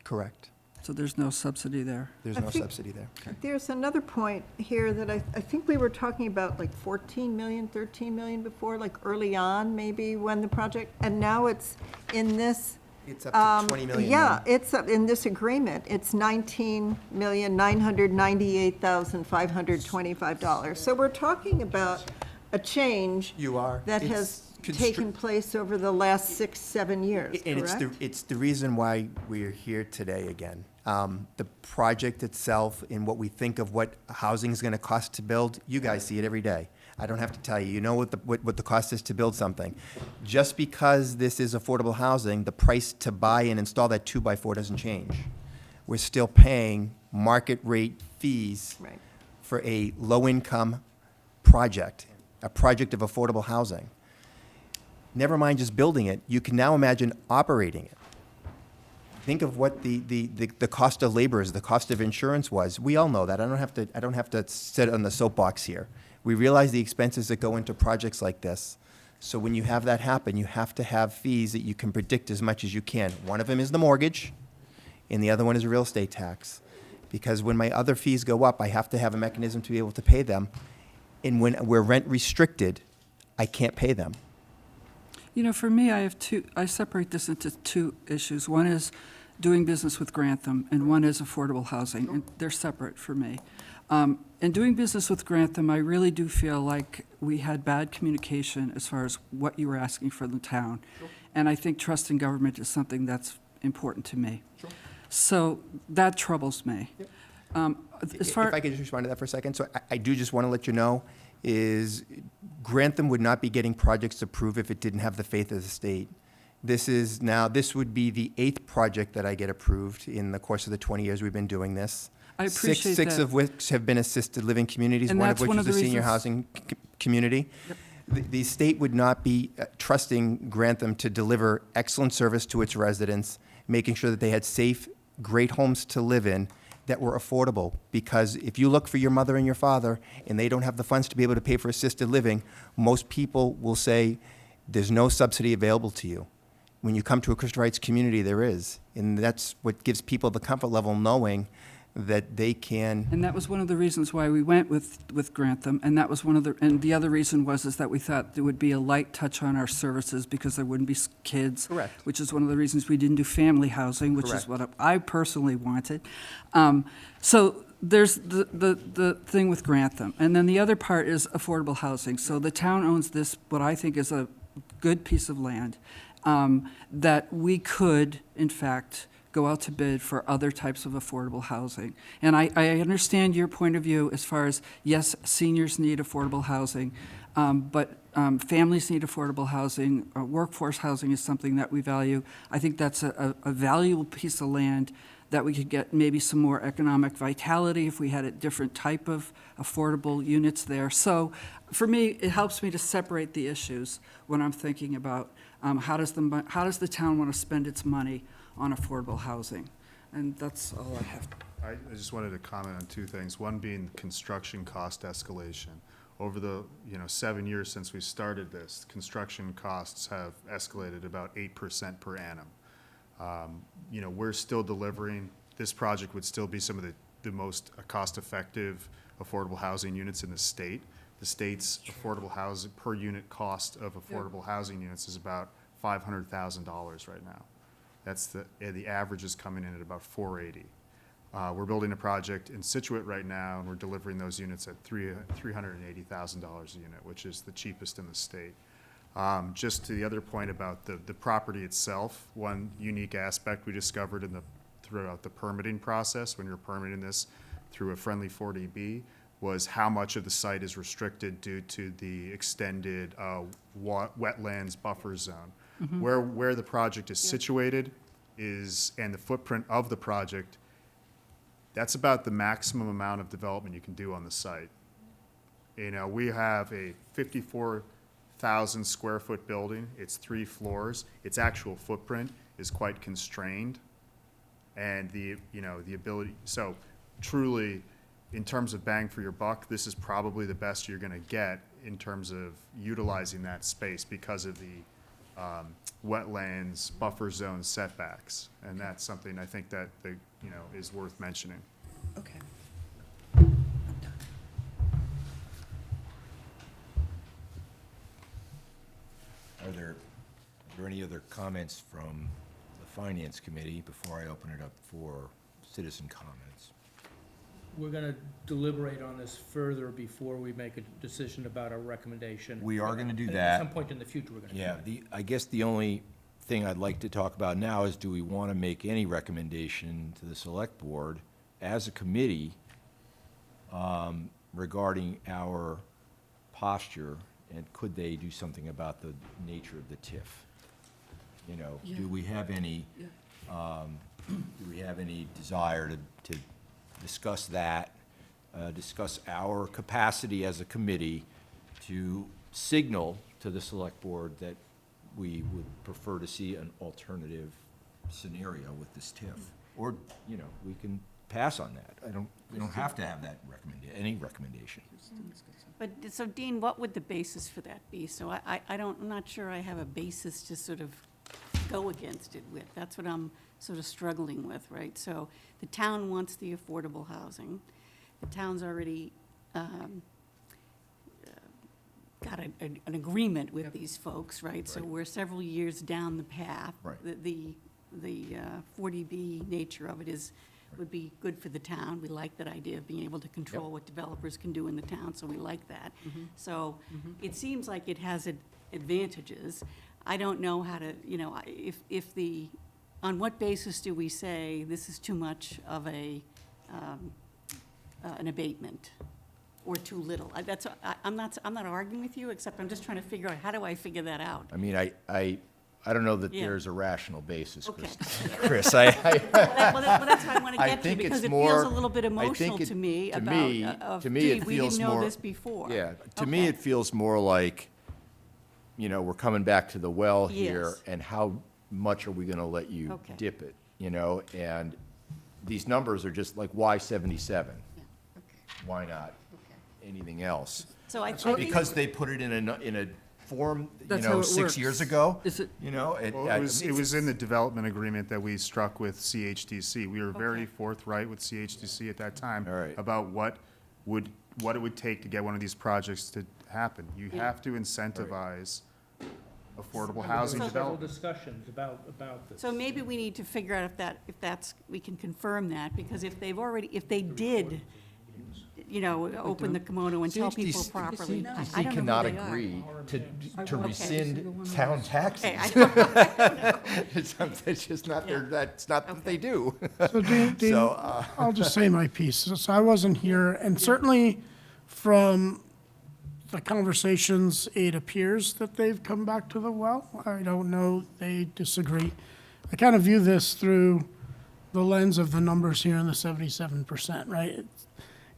correct. So there's no subsidy there? There's I no think- subsidy there. There's another point here that I think we were talking about like 14 million, 13 million before, like early on, maybe, when the project, and now it's in this. It's up to 20 million Yeah, now. it's up in this agreement, it's $19,998,525. So we're talking about a change You are. that It's has constr- taken place over the last 6, 7 years, And correct? it's the reason why we're here today again. The project itself and what we think of what housing is going to cost to build, you guys see it every day. I don't have to tell you. You know what the cost is to build something. Just because this is affordable housing, the price to buy and install that 2x4 doesn't change. We're still paying market rate fees Right. for a low-income project, a project of affordable housing. Never mind just building it, you can now imagine operating it. Think of what the cost of labor is, the cost of insurance was. We all know that. I don't have to sit on the soapbox here. We realize the expenses that go into projects like this. So when you have that happen, you have to have fees that you can predict as much as you can. One of them is the mortgage, and the other one is real estate tax. Because when my other fees go up, I have to have a mechanism to be able to pay them. And when we're rent restricted, I can't pay them. You know, for me, I separate this into two issues. One is doing business with Grantham, and one is affordable housing, and they're separate for me. In doing business with Grantham, I really do feel like we had bad communication as far as what you were asking for the town. And I think trust in government is something that's important to me. So that troubles me. As far If I could just respond to that for a second. So I do just want to let you know, is Grantham would not be getting projects approved if it didn't have the faith of the state. This would be the 8th project that I get approved in the course of the 20 years we've been doing this. I appreciate Six that. of which have been assisted living communities, And one of that's which one is of a the senior reasons- housing community. The state would not be trusting Grantham to deliver excellent service to its residents, making sure that they had safe, great homes to live in that were affordable. Because if you look for your mother and your father and they don't have the funds to be able to pay for assisted living, most people will say, there's no subsidy available to you. When you come to a Christian Rights community, there is. And that's what gives people the comfort level knowing that they can. And that was one of the reasons why we went with Grantham, and that was and the other reason was that we thought there would be a light touch on our services because there wouldn't be kids. Correct. Which is one of the reasons we didn't do family housing, which is Correct. what I personally wanted. So there's the thing with Grantham, and then the other part is affordable housing. So the town owns this, what I think is a good piece of land, that we could, in fact, go out to bid for other types of affordable housing. And I understand your point of view as far as, yes, seniors need affordable housing, but families need affordable housing. Workforce housing is something that we value. I think that's a valuable piece of land that we could get maybe some more economic vitality if we had a different type of affordable units there. So for me, it helps me to separate the issues when I'm thinking about how does the town want to spend its money on affordable housing? And that's all I have. I just wanted to comment on two things. One being construction cost escalation. Over the 7 years since we started this, construction costs have escalated about 8% per annum. We're still delivering. This project would still be some of the most cost-effective affordable housing units in the state. The state's affordable housing per unit cost of affordable housing units is about $500,000 right now. That's the average is coming in at about $480,000. We're building a project in Situate right now, and we're delivering those units at $380,000 a unit, which is the cheapest in the state. Just to the other point about the property itself, one unique aspect we discovered throughout the permitting process, when you're permitting this through a friendly 40B, was how much of the site is restricted due to the extended wetlands buffer zone. Where the project is situated and the footprint of the project, that's about the maximum amount of development you can do on the site. We have a 54,000 square foot building. It's 3 floors. Its actual footprint is quite constrained, and the ability. So, truly, in terms of bang for your buck, this is probably the best you're going to get in terms of utilizing that space because of the wetlands buffer zone setbacks, and that's something I think that is worth mentioning. Okay. Are there any other comments from the Finance Committee before I open it up for citizen comments? We're gonna deliberate on this further before we make a decision about our recommendation. We are gonna do At that. some point in the future, we're gonna do Yeah, that. I guess the only thing I'd like to talk about now is, do we want to make any recommendation to the Select Board as a committee regarding our posture, and could they do something about the nature of the TIF? Do we have any, desire to discuss that, discuss our capacity as a committee to signal to the Select Board that we would prefer to see an alternative scenario with this TIF? Or, we can pass on that. We don't have to have that any recommendation. But, so Dean, what would the basis for that be? So I'm not sure I have a basis to sort of go against it with. That's what I'm sort of struggling with, right? So the town wants the affordable housing. The town's already got an agreement with these folks, right? So we're several years down the path. Right. The 40B nature of it would be good for the town. We like that idea of being able to control what developers can do in the town, so we like that. So it seems like it has advantages. I don't know how to, on what basis do we say this is too much of an abatement or too little? I'm not arguing with you, except I'm just trying to figure out, how do I figure that out? I mean, I don't know that Yeah. there's a rational basis, Okay. Chris. Well, that's what I want to I get to, think because it's it more- feels a little bit I think emotional it- to me to about, me- to me, gee, it we feels didn't know more- this before. Yeah, to me, Okay. it feels more like, we're coming back to the well here, Yes. and how much are we gonna let you Okay. dip it, and these numbers are just like, why 77? Why not anything else? So I think. Because they put it in a form, That's how it 6 years works. ago, Is it- Well, it was in the development agreement that we struck with CHDC. We were very forthright with CHDC at that time All right. about what it would take to get one of these projects to happen. You have to incentivize affordable housing There were several development. discussions about this. So maybe we need to figure out if that's, we can confirm that, because if they did open the kimono and tell people properly. I don't know cannot who they are. agree to Okay. rescind town taxes. Okay, I It's just not their, that's not what they do. So Dean, So, I'll just say my piece. So I wasn't here, and certainly from the conversations, it appears that they've come back to the well. I don't know, they disagree. I kind of view this through the lens of the numbers here in the 77%, right?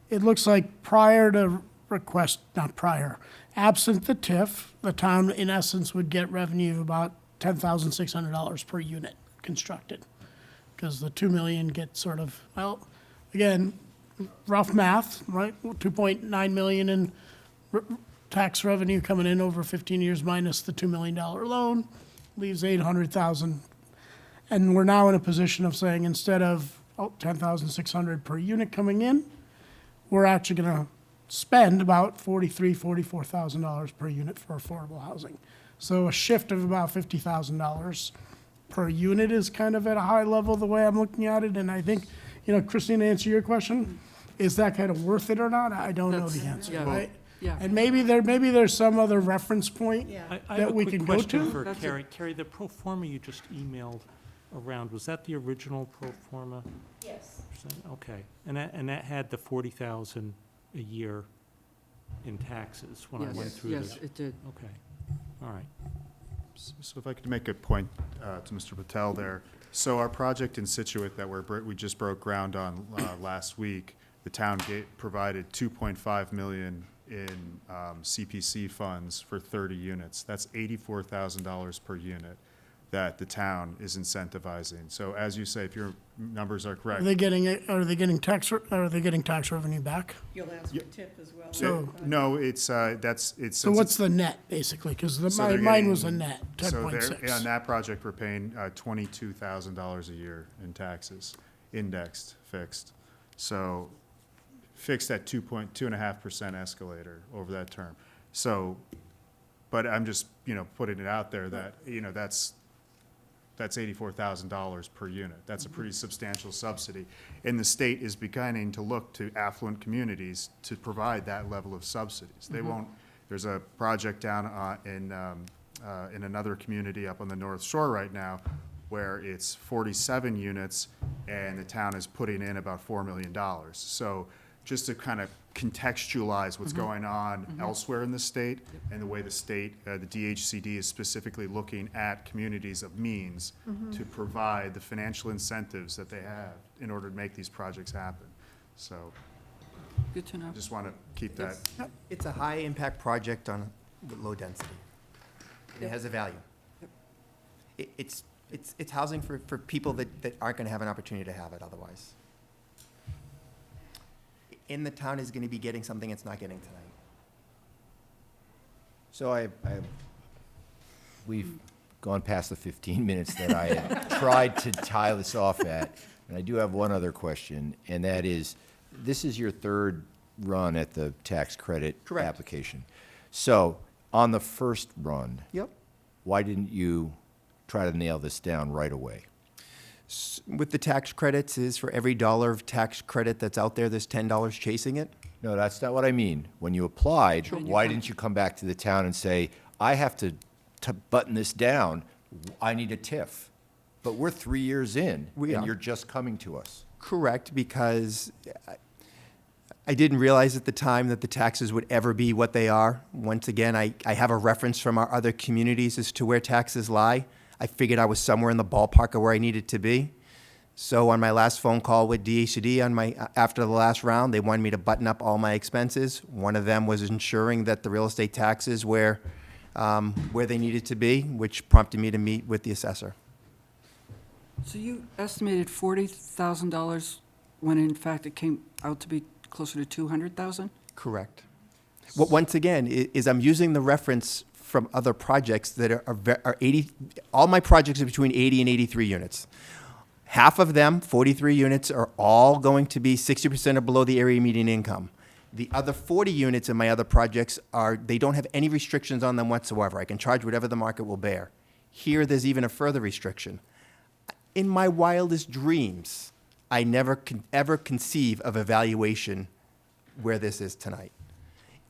It looks like prior to request, not prior, absent the TIF, the town in essence would get revenue of about $10,600 per unit constructed. Because the 2 million gets sort of, well, again, rough math, right? 2.9 million in tax revenue coming in over 15 years minus the $2 million loan, leaves 800,000. And we're now in a position of saying instead of 10,600 per unit coming in, we're actually going to spend about $44,000 per unit for affordable housing. So a shift of about $50,000 per unit is kind of at a high level the way I'm looking at it. And I think, Christine, to answer your question, is that kind of worth it or not? I don't know the answer, yeah. right? Yeah. And maybe there's some other reference point Yeah. I have that a we quick can go question to. for That's it. Carrie. Carrie, the pro forma you just emailed around, was that the original pro forma? Yes. Okay, and that had the 40,000 a year in taxes when I went Yes, through yes, this? it did. Okay, all right. So if I could make a point to Mr. Patel there. So our project in Situate that we just broke ground on last week, the town provided 2.5 million in CPC funds for 30 units. That's $84,000 per unit that the town is incentivizing. So as you say, if your numbers are Are correct. they getting tax revenue back? You'll ask for tip as well. So- No, it's. So what's the net, basically? Because So they're mine was a getting- net, So 10.6. they're, on that project, we're paying $22,000 a year in taxes, indexed, fixed. So fixed at 2.5% escalator over that term. So, but I'm just, putting it out there that, that's $84,000 per unit. That's a pretty substantial subsidy. And the state is beginning to look to affluent communities to provide that level of subsidies. They won't, there's a project down in another community up on the North Shore right now where it's 47 units and the town is putting in about $4 million. So just to kind of contextualize what's going on elsewhere in the state and the way the state, the DHCD is specifically looking at communities of means to provide the financial incentives that they have in order to make these projects happen. So Good to know. I just want to keep that. It's a high-impact project with low density. It has a value. It's housing for people that aren't going to have an opportunity to have it otherwise. And the town is going to be getting something it's not getting tonight. So we've gone past the 15 minutes that I had tried to tie this off at. And I do have one other question, and that is, this is your third run at the tax credit Correct. application. So on the first run, Yep. why didn't you try to nail this down right away? With the tax credits, is for every dollar of tax credit that's out there, there's $10 chasing it? No, that's not what I mean. When you applied, why didn't you come back to the town and say, I have to button this down, I need a TIF? But we're 3 years in, We and are. you're just coming to us. Correct, because I didn't realize at the time that the taxes would ever be what they are. Once again, I have a reference from our other communities as to where taxes lie. I figured I was somewhere in the ballpark of where I needed to be. So on my last phone call with DHCD after the last round, they wanted me to button up all my expenses. One of them was ensuring that the real estate taxes were where they needed to be, which prompted me to meet with the assessor. So you estimated $40,000 when in fact it came out to be closer to 200,000? Correct. Well, once again, is I'm using the reference from other projects that are 80, all my projects are between 80 and 83 units. Half of them, 43 units, are all going to be 60% or below the area median income. The other 40 units in my other projects they don't have any restrictions on them whatsoever. I can charge whatever the market will bear. Here, there's even a further restriction. In my wildest dreams, I never ever conceive of a valuation where this is tonight,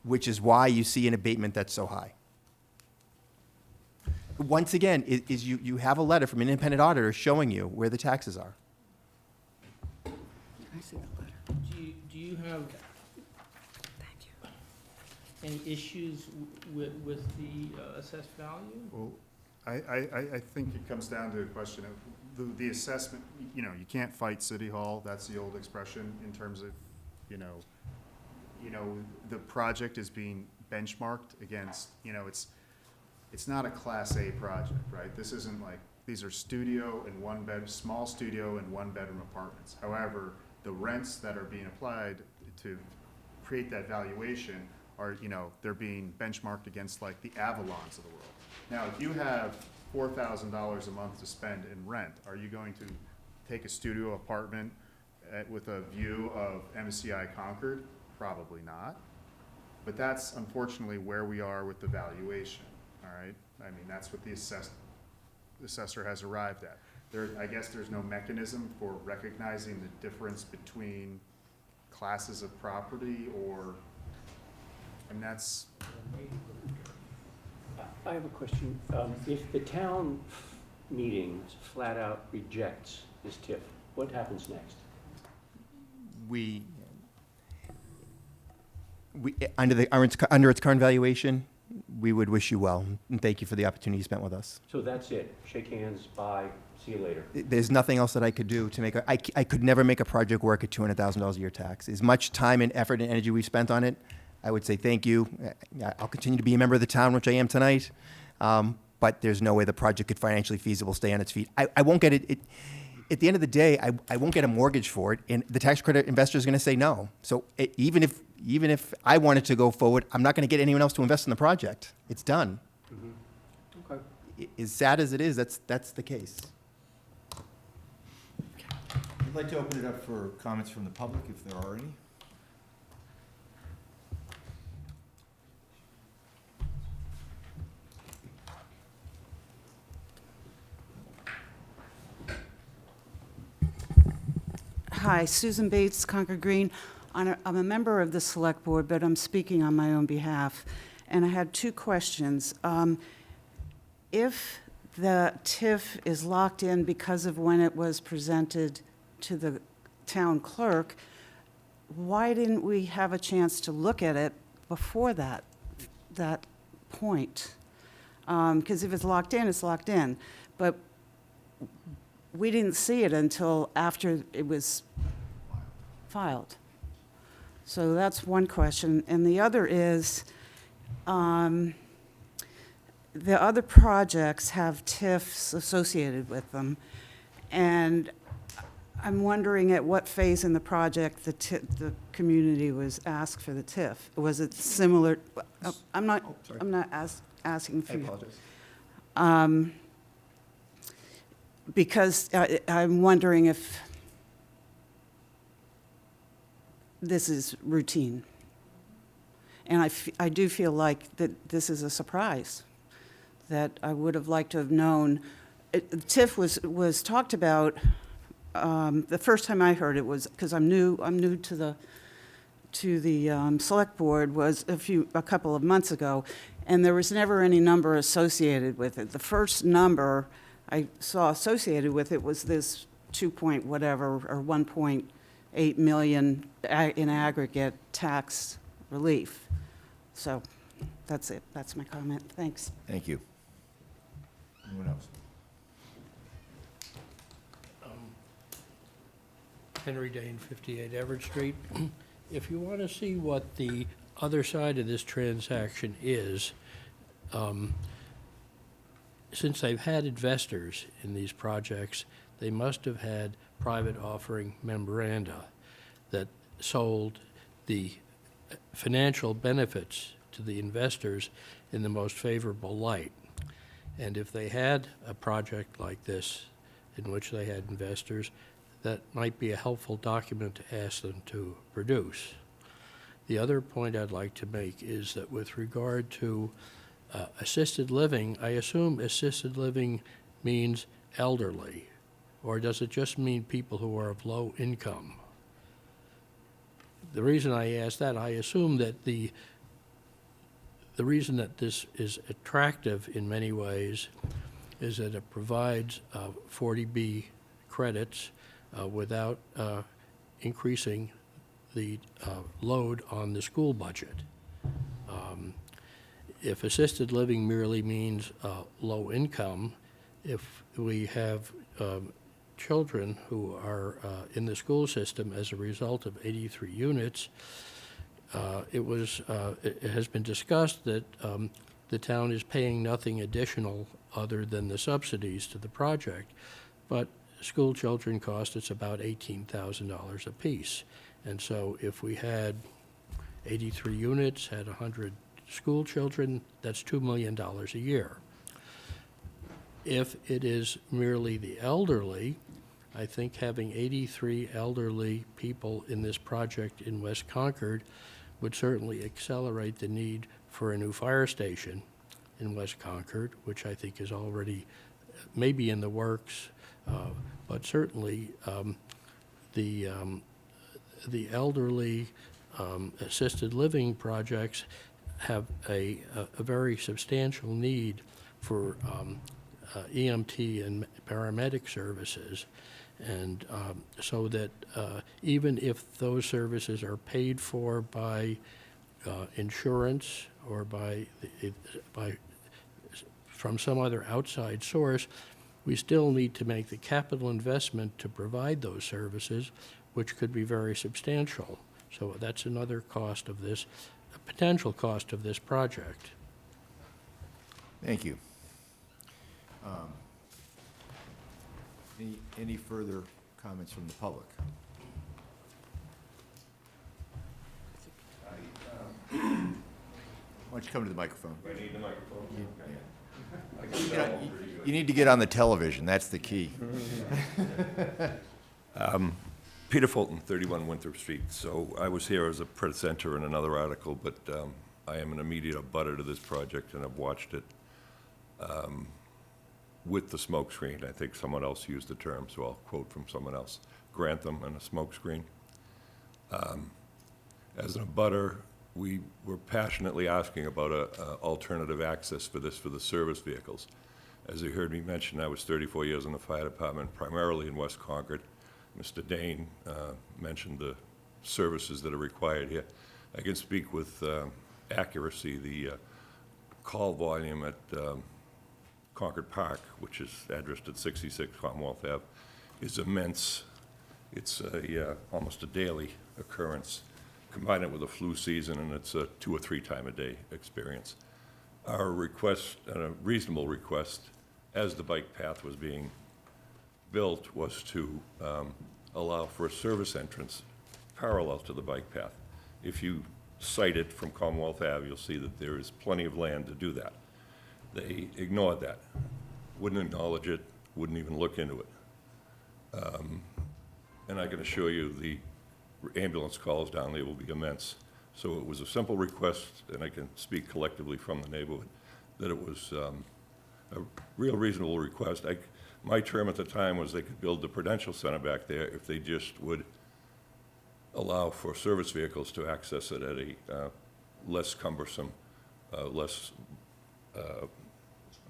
which is why you see an abatement that's so high. Once again, you have a letter from an independent auditor showing you where the taxes are. I see that letter. Do you have any issues with the assessed value? Well, I think it comes down to a question of the assessment, you know, you can't fight City Hall, that's the old expression in terms of, you know, the project is being benchmarked against, you know, it's not a Class A project, right? This isn't like, these are studio and small studio and one-bedroom apartments. However, the rents that are being applied to create that valuation are, you know, they're being benchmarked against like the Avalons of the world. Now, if you have $4,000 a month to spend in rent, are you going to take a studio apartment with a view of MSCI Concord? Probably not. But that's unfortunately where we are with the valuation, all right? I mean, that's what the assessor has arrived at. I guess there's no mechanism for recognizing the difference between classes of property or, and that's, I have a question. If the town meeting flat out rejects this TIF, what happens next? Under its current valuation, we would wish you well, and thank you for the opportunity you spent with us. So that's it? Shake hands, bye, see you later? There's nothing else that I could do to make I could never make a project work at $200,000 a year tax. As much time and effort and energy we've spent on it, I would say thank you. I'll continue to be a member of the town, which I am tonight, but there's no way the project could financially feasible stay on its feet. I won't get it. At the end of the day, I won't get a mortgage for it, and the tax credit investor is going to say no. So even if I wanted to go forward, I'm not going to get anyone else to invest in the project. It's done. Mm-hmm. Okay. As sad as it is, that's the case. I'd like to open it up for comments from the public, if there are any. Hi, Susan Bates, Concord Green. I'm a member of the Select Board, but I'm speaking on my own behalf. And I had two questions. If the TIF is locked in because of when it was presented to the town clerk, why didn't we have a chance to look at it before that point? Because if it's locked in, it's locked in. But we didn't see it until after it was filed. So that's one question. And the other is, the other projects have TIFs associated with them. And I'm wondering at what phase in the project the community was asked for the TIF. Was it similar? I'm not asking for I you. apologize. Because I'm wondering if this is routine. And I do feel like that this is a surprise, that I would have liked to have known. TIF was talked about, the first time I heard it was, because I'm new to the select board, was a couple of months ago, and there was never any number associated with it. The first number I saw associated with it was this 2 point whatever, or 1.8 million in aggregate tax relief. So that's it. That's my comment. Thanks. Thank you. Anyone else? Henry Dane, 58 Everett Street. If you want to see what the other side of this transaction is, since they've had investors in these projects, they must have had private offering memoranda that sold the financial benefits to the investors in the most favorable light. And if they had a project like this in which they had investors, that might be a helpful document to ask them to produce. The other point I'd like to make is that with regard to assisted living, I assume assisted living means elderly, or does it just mean people who are of low income? the reason I ask that, I assume that the reason that this is attractive in many ways is that it provides 40B credits without increasing the load on the school budget. If assisted living merely means low income, if we have children who are in the school system as a result of 83 units, it has been discussed that the town is paying nothing additional other than the subsidies to the project, but school children cost us about $18,000 apiece. And so if we had 83 units, had 100 school children, that's $2 million a year. If it is merely the elderly, I think having 83 elderly people in this project in West Concord would certainly accelerate the need for a new fire station in West Concord, which I think is already maybe in the works, but certainly the elderly assisted living projects have a very substantial need for EMT and paramedic services. And so that even if those services are paid for by insurance or from some other outside source, we still need to make the capital investment to provide those services, which could be very substantial. So that's another cost of this, a potential cost of this project. Thank you. Any further comments from the public? Why don't you come to the microphone? I need the microphone? You need to get on the television, that's the key. Peter Fulton, 31 Winthrop Street. So I was here as a presenter in another article, but I am an immediate abutter to this project, and I've watched it with the smoke screen. I think someone else used the term, so I'll quote from someone else. Grantham and a smoke screen. As an abutter, we were passionately asking about alternative access for this for the service vehicles. As you heard me mention, I was 34 years in the fire department, primarily in West Concord. Mr. Dane mentioned the services that are required here. I can speak with accuracy. The call volume at Concord Park, which is addressed at 66 Commonwealth Ave, is immense. It's almost a daily occurrence. Combine it with a flu season, and it's a 2 or 3 time a day experience. Our request, and a reasonable request, as the bike path was being built, was to allow for a service entrance parallel to the bike path. If you sight it from Commonwealth Ave, you'll see that there is plenty of land to do that. They ignored that, wouldn't acknowledge it, wouldn't even look into it. And I can assure you the ambulance calls down there will be immense. So it was a simple request, and I can speak collectively from the neighborhood, that it was a real reasonable request. My term at the time was they could build the Prudential Center back there if they just would allow for service vehicles to access it at a less cumbersome, less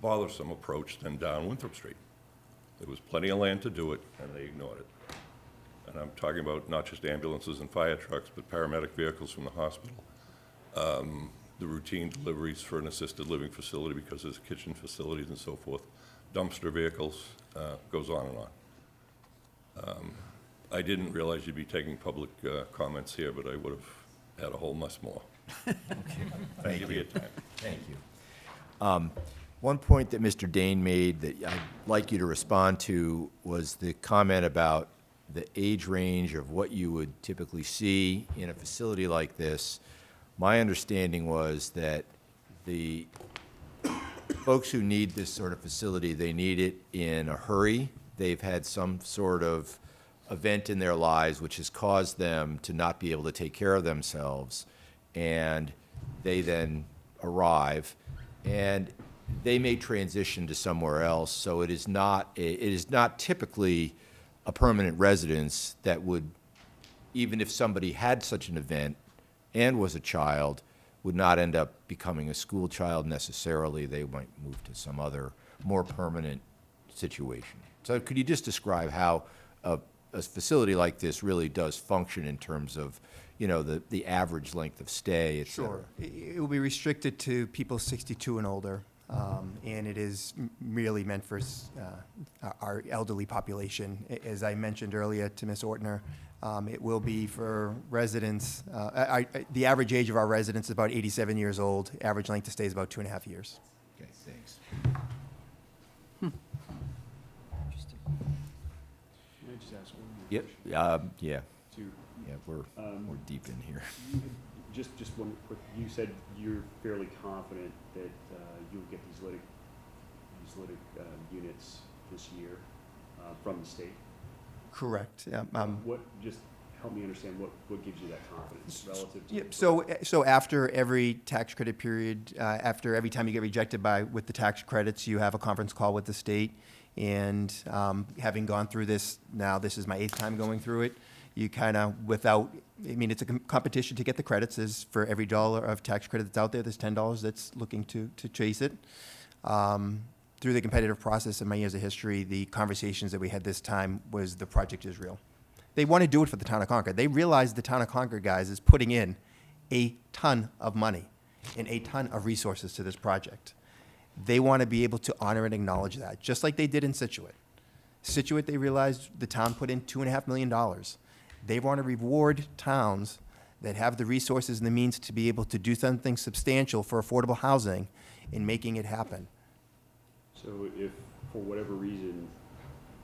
bothersome approach than down Winthrop Street. There was plenty of land to do it, and they ignored it. And I'm talking about not just ambulances and fire trucks, but paramedic vehicles from the hospital, the routine deliveries for an assisted living facility because there's kitchen facilities and so forth, dumpster vehicles, goes on and on. I didn't realize you'd be taking public comments here, but I would have had a whole mess more. Thank you for your time. Thank you. One point that Mr. Dane made that I'd like you to respond to was the comment about the age range of what you would typically see in a facility like this. My understanding was that the folks who need this sort of facility, they need it in a hurry. They've had some sort of event in their lives which has caused them to not be able to take care of themselves, and they then arrive, and they may transition to somewhere else. So it is not typically a permanent residence that would even if somebody had such an event and was a child, would not end up becoming a school child necessarily. They might move to some other more permanent situation. So could you just describe how a facility like this really does function in terms of, you know, the average length of stay, et cetera? Sure. It will be restricted to people 62 and older, and it is merely meant for our elderly population. As I mentioned earlier to Ms. Ortner, it will be for residents. The average age of our residents is about 87 years old. Average length of stay is about 2.5 years. Okay, thanks. Can I just ask one more Yep, question? yeah, To, yeah, we're deep in here. just one quick, you said you're fairly confident that you'll get these lytic units this year from the state? Correct. Yeah, What, just help me understand, what gives you that confidence relative to? Yep, so after every tax credit period, after every time you get rejected with the tax credits, you have a conference call with the state. And having gone through this, now this is my 8th time going through it, you kind of, it's a competition to get the credits. Is for every dollar of tax credit that's out there, there's $10 that's looking to chase it. Through the competitive process in my years of history, the conversations that we had this time was the project is real. They want to do it for the town of Concord. They realize the town of Concord, guys, is putting in a ton of money and a ton of resources to this project. They want to be able to honor and acknowledge that, just like they did in Situate. Situate, they realized the town put in $2.5 million. They want to reward towns that have the resources and the means to be able to do something substantial for affordable housing in making it happen. So if, for whatever reason,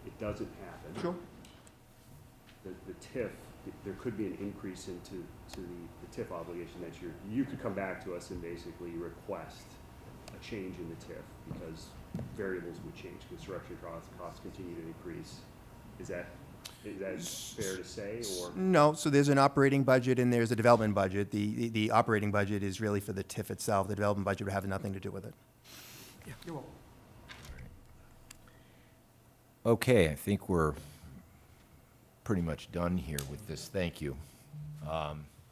it doesn't happen. Sure. The TIF, there could be an increase into the TIF obligation that you could come back to us and basically request a change in the TIF because variables would change, construction costs continue to increase. Is that fair to say, or? No, so there's an operating budget and there's a development budget. The operating budget is really for the TIF itself. The development budget would have nothing to do with it. Yeah, you're welcome. Okay, I think we're pretty much done here with this. Thank you.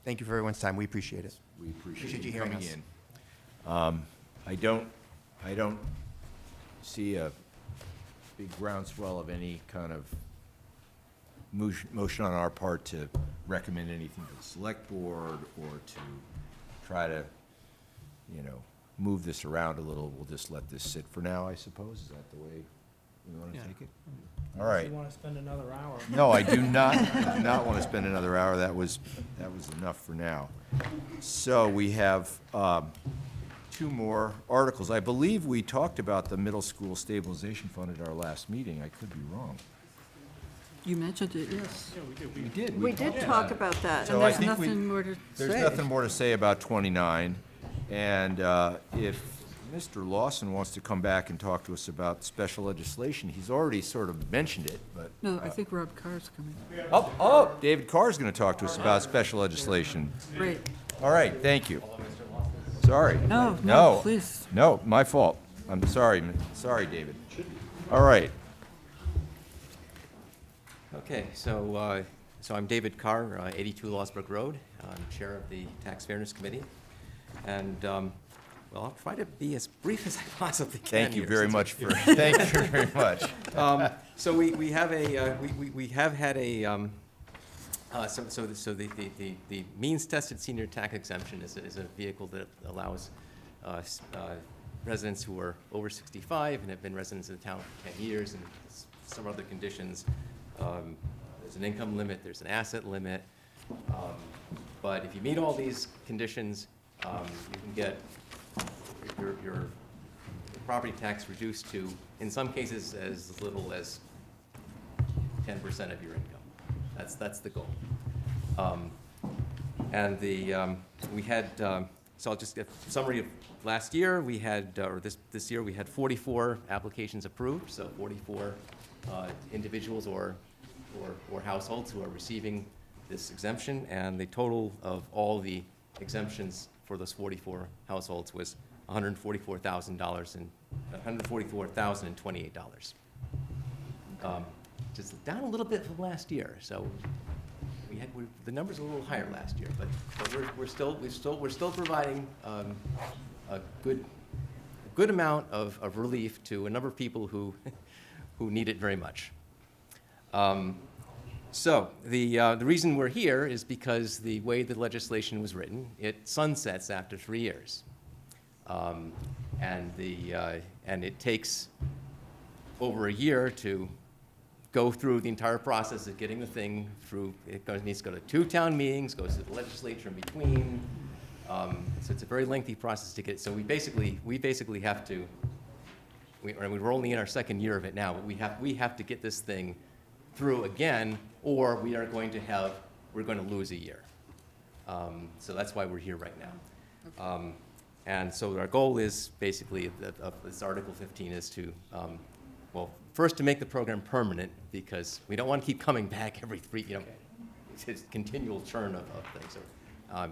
Thank you for everyone's time. We appreciate it. We appreciate Appreciate you you hearing coming us. in. I don't see a big groundswell of any kind of motion on our part to recommend anything to the select board or to try to, move this around a little. We'll just let this sit for now, I suppose. Is that the way we want to take it? All right. You want to spend another hour? No, I do not. I do not want to spend another hour. That was enough for now. So we have 2 more articles. I believe we talked about the middle school stabilization fund at our last meeting. I could be wrong. You mentioned it, yes. We did. We did talk about that. So And I there's think nothing more to There's say. nothing more to say about 29. And if Mr. Lawson wants to come back and talk to us about special legislation, he's already sort of mentioned it, but. No, I think Rob Carr's coming. David Carr's going to talk to us about special legislation. Great. All right, thank you. Sorry. No, please. No, my fault. I'm sorry, sorry, David. All right. Okay, so I'm David Carr, 82 Losbrook Road. I'm Chair of the Tax Fairness Committee. And, well, I'll try to be as brief as I possibly can. Thank you here, very since much we're- thank you very much. So we have had a, so the means-tested senior tax exemption is a vehicle that allows residents who are over 65 and have been residents of the town for 10 years and some other conditions. There's an income limit, there's an asset limit. But if you meet all these conditions, you can get your property tax reduced to, in some cases, as little as 10% of your income. That's the goal. And we had, so I'll just get a summary of last year. We had, or this year, we had 44 applications approved, so 44 individuals or households who are receiving this exemption, and the total of all the exemptions for those 44 households was $144,000 and $144,028. Just down a little bit from last year. So we the numbers were a little higher last year, but we're still providing a good amount of relief to a number of people who need it very much. So the reason we're here is because the way the legislation was written, it sunsets after 3 years. And it takes over a year to go through the entire process of getting the thing through. Needs to go to 2 town meetings, goes to the legislature in between. So it's a very lengthy process to get. So we basically have to. We're only in our 2nd year of it now, but we have to get this thing through again, or we're going to lose a year. So that's why we're here right now. And so our goal is basically of this Article 15 is to, well, first to make the program permanent, because we don't want to keep coming back every 3, it's a continual churn of things. So,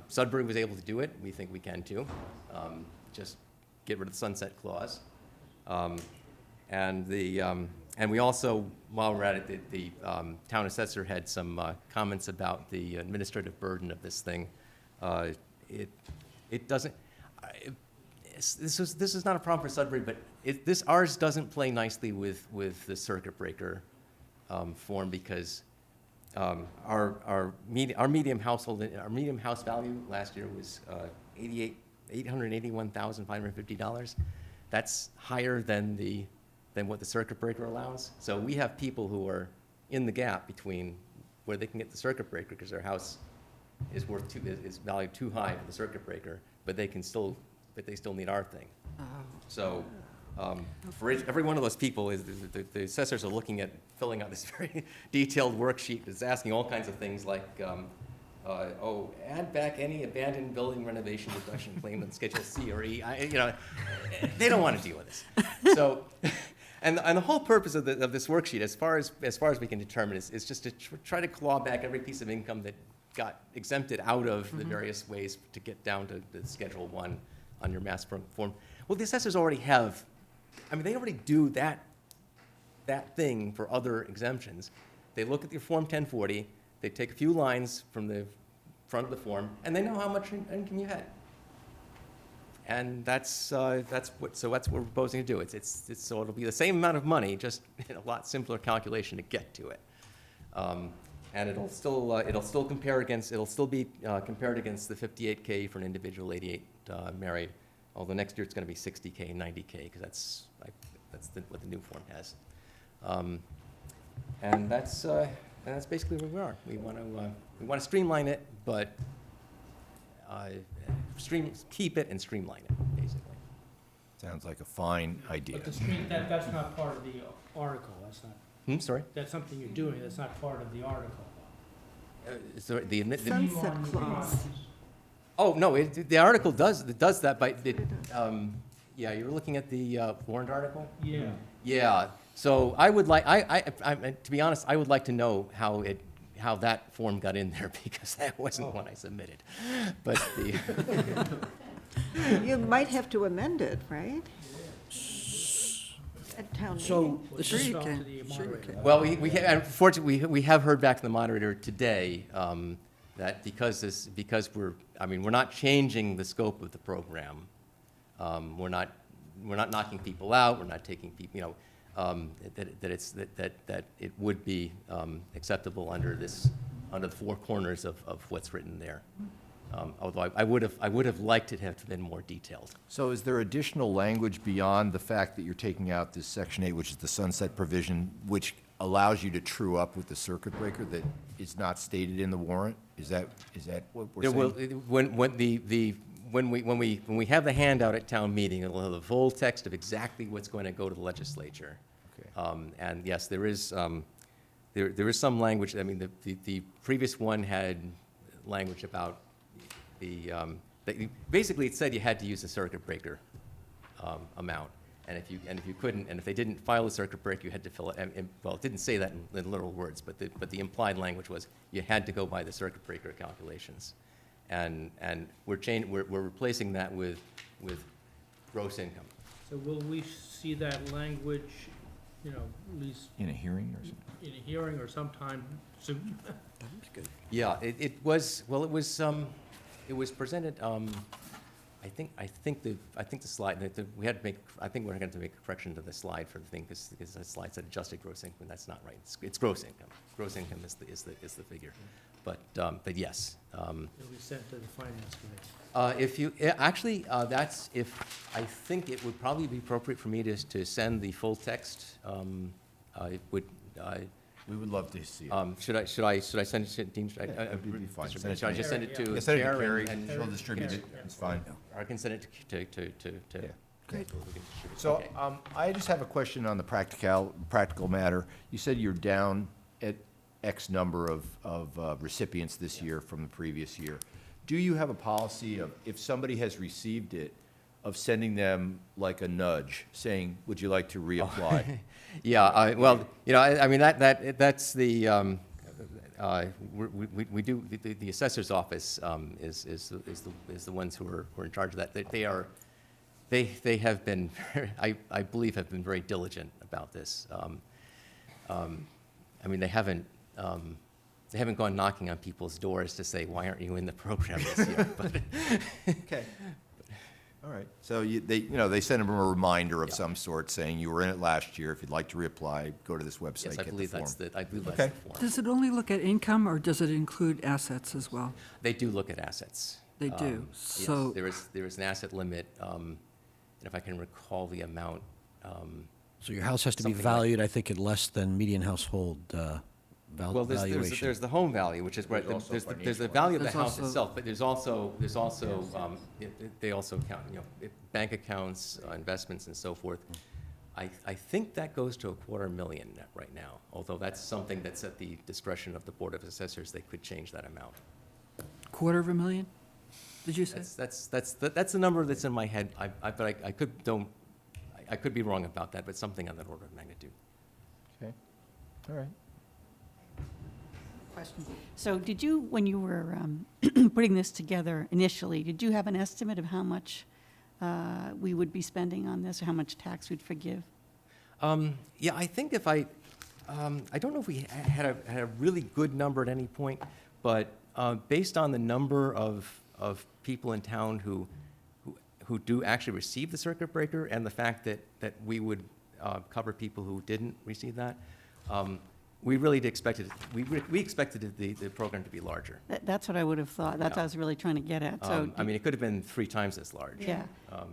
Sudbury was able to do it. We think we can too. Just get rid of the sunset clause. And we also, while we're at it, the town assessor had some comments about the administrative burden of this thing. It doesn't. This is not a problem for Sudbury, but ours doesn't play nicely with the circuit breaker form, because our medium house value last year was $881,550. That's higher than what the circuit breaker allows. So we have people who are in the gap between where they can get the circuit breaker because their house is valued too high for the circuit breaker, but they still need our thing. So for every one of those people, the assessors are looking at filling out this very detailed worksheet that's asking all kinds of things like, add back any abandoned building renovation reduction claim on Schedule C or E. They don't want to deal with this. So, and the whole purpose of this worksheet, as far as we can determine, is just to try to claw back every piece of income that got exempted out of the various ways to get down to the Schedule 1 on your mass form. Well, the assessors already have, they already do that thing for other exemptions. They look at your Form 1040, they take a few lines from the front of the form, and they know how much income you had. And that's what we're proposing to do. So it'll be the same amount of money, just in a lot simpler calculation to get to it. And it'll still be compared against the 58K for an individual 88 married. Although next year it's going to be 60K, 90K, because that's what the new form has. And that's basically where we are. We want to streamline it, but keep it and streamline it, basically. Sounds like a fine idea. But that's not part of the article, that's not. Sorry? That's something you're doing, that's not part of the article. Sunset clause. Oh, no, the article does that, but yeah, you were looking at the warrant article? Yeah. Yeah, so I would like, to be honest, I would like to know how that form got in there, because that wasn't one I submitted. But You might have to amend it, right? At town meeting. So, Sure you can. Well, unfortunately, we have heard back from the moderator today that because we're not changing the scope of the program. We're not knocking people out. We're not taking people. That it would be acceptable under the 4 corners of what's written there. Although I would have liked it to have been more detailed. So is there additional language beyond the fact that you're taking out this Section 8, which is the sunset provision, which allows you to true up with the circuit breaker that is not stated in the warrant? Is that what we're saying? When we have the handout at town meeting, it'll have the full text of exactly what's going to go to the legislature. Okay. And yes, there is some language. The previous one had language about basically it said you had to use the circuit breaker amount, and if you couldn't, and if they didn't file the circuit breaker, you had to fill it. Well, it didn't say that in literal words, but the implied language was you had to go by the circuit breaker calculations, and we're replacing that with gross income. So will we see that language, at least In a hearing or something? in a hearing or sometime soon. Yeah, it was, well, it was presented, I think the slide, we had to make, I think we're going to make a correction to the slide for the thing, because the slide said adjusted gross income, that's not right. It's gross income. Gross income is the figure. But yes. It'll be sent to the finance committee. If you, actually, I think it would probably be appropriate for me to send the full text. It would, We would love to see it. should I send it to Dean? Should I just send it to Yeah, send it to Chair Carrie, and- she'll distribute it, it's fine. Or I can send it to. Yeah. Great. So, I just have a question on the practical matter. You said you're down at X number of recipients this year from the previous year. Do you have a policy of, if somebody has received it, of sending them like a nudge, saying, would you like to reapply? Yeah, well, I mean, that's the, we do, the assessor's office is the ones who are in charge of that. They have been, I believe, have been very diligent about this. I mean, they haven't gone knocking on people's doors to say, why aren't you in the program this year? But Okay. All right. So they send them a reminder of some sort saying you were in it last year. If you'd like to reapply, go to this website, yes, I get the believe form. I believe that's Okay. the form. Does it only look at income, or does it include assets as well? They do look at assets. They do, Yes, so- there is an asset limit, and if I can recall the amount. So your house has to be Something like- valued, I think, at less than median household Well, valuation. there's the home value, which is where, There's also there's the financial value of the There's house also- itself, but there's also, they also count, bank accounts, investments and so forth. I think that goes to $250,000 right now, although that's something that's at the discretion of the Board of Assessors. They could change that amount. $250,000, did you say? That's the number that's in my head. But I could be wrong about that, but something on that order of magnitude. Okay. All right. Question. So did you, when you were putting this together initially, did you have an estimate of how much we would be spending on this, or how much tax we'd forgive? Yeah, I think if I don't know if we had a really good number at any point, but based on the number of people in town who do actually receive the circuit breaker, and the fact that we would cover people who didn't receive that, we really expected the program to be larger. That's what I would have thought. That's what I was really trying to get at. So, I mean, it could have been 3 times as large. yeah.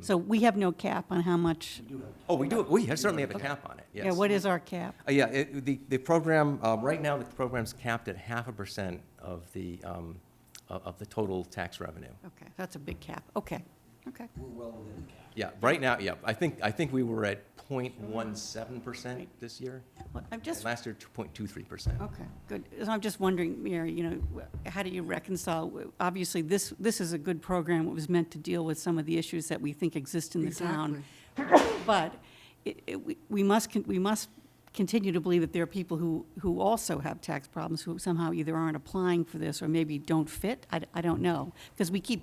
So we have no cap on how much, Oh, we do. We certainly have a cap on it. Yes. yeah, what is our cap? Yeah, the program, right now, the program's capped at 0.5% of the total tax revenue. Okay, that's a big cap. Okay, okay. Yeah, right now, yeah, I think we were at 0.17% this year. Well, I'm just, Last year, 2.23%. okay, good. So I'm just wondering, Mary, how do you reconcile, obviously, this is a good program. It was meant to deal with some of the issues that we think exist in the town. But we must continue to believe that there are people who also have tax problems, who somehow either aren't applying for this or maybe don't fit. I don't know. Because we keep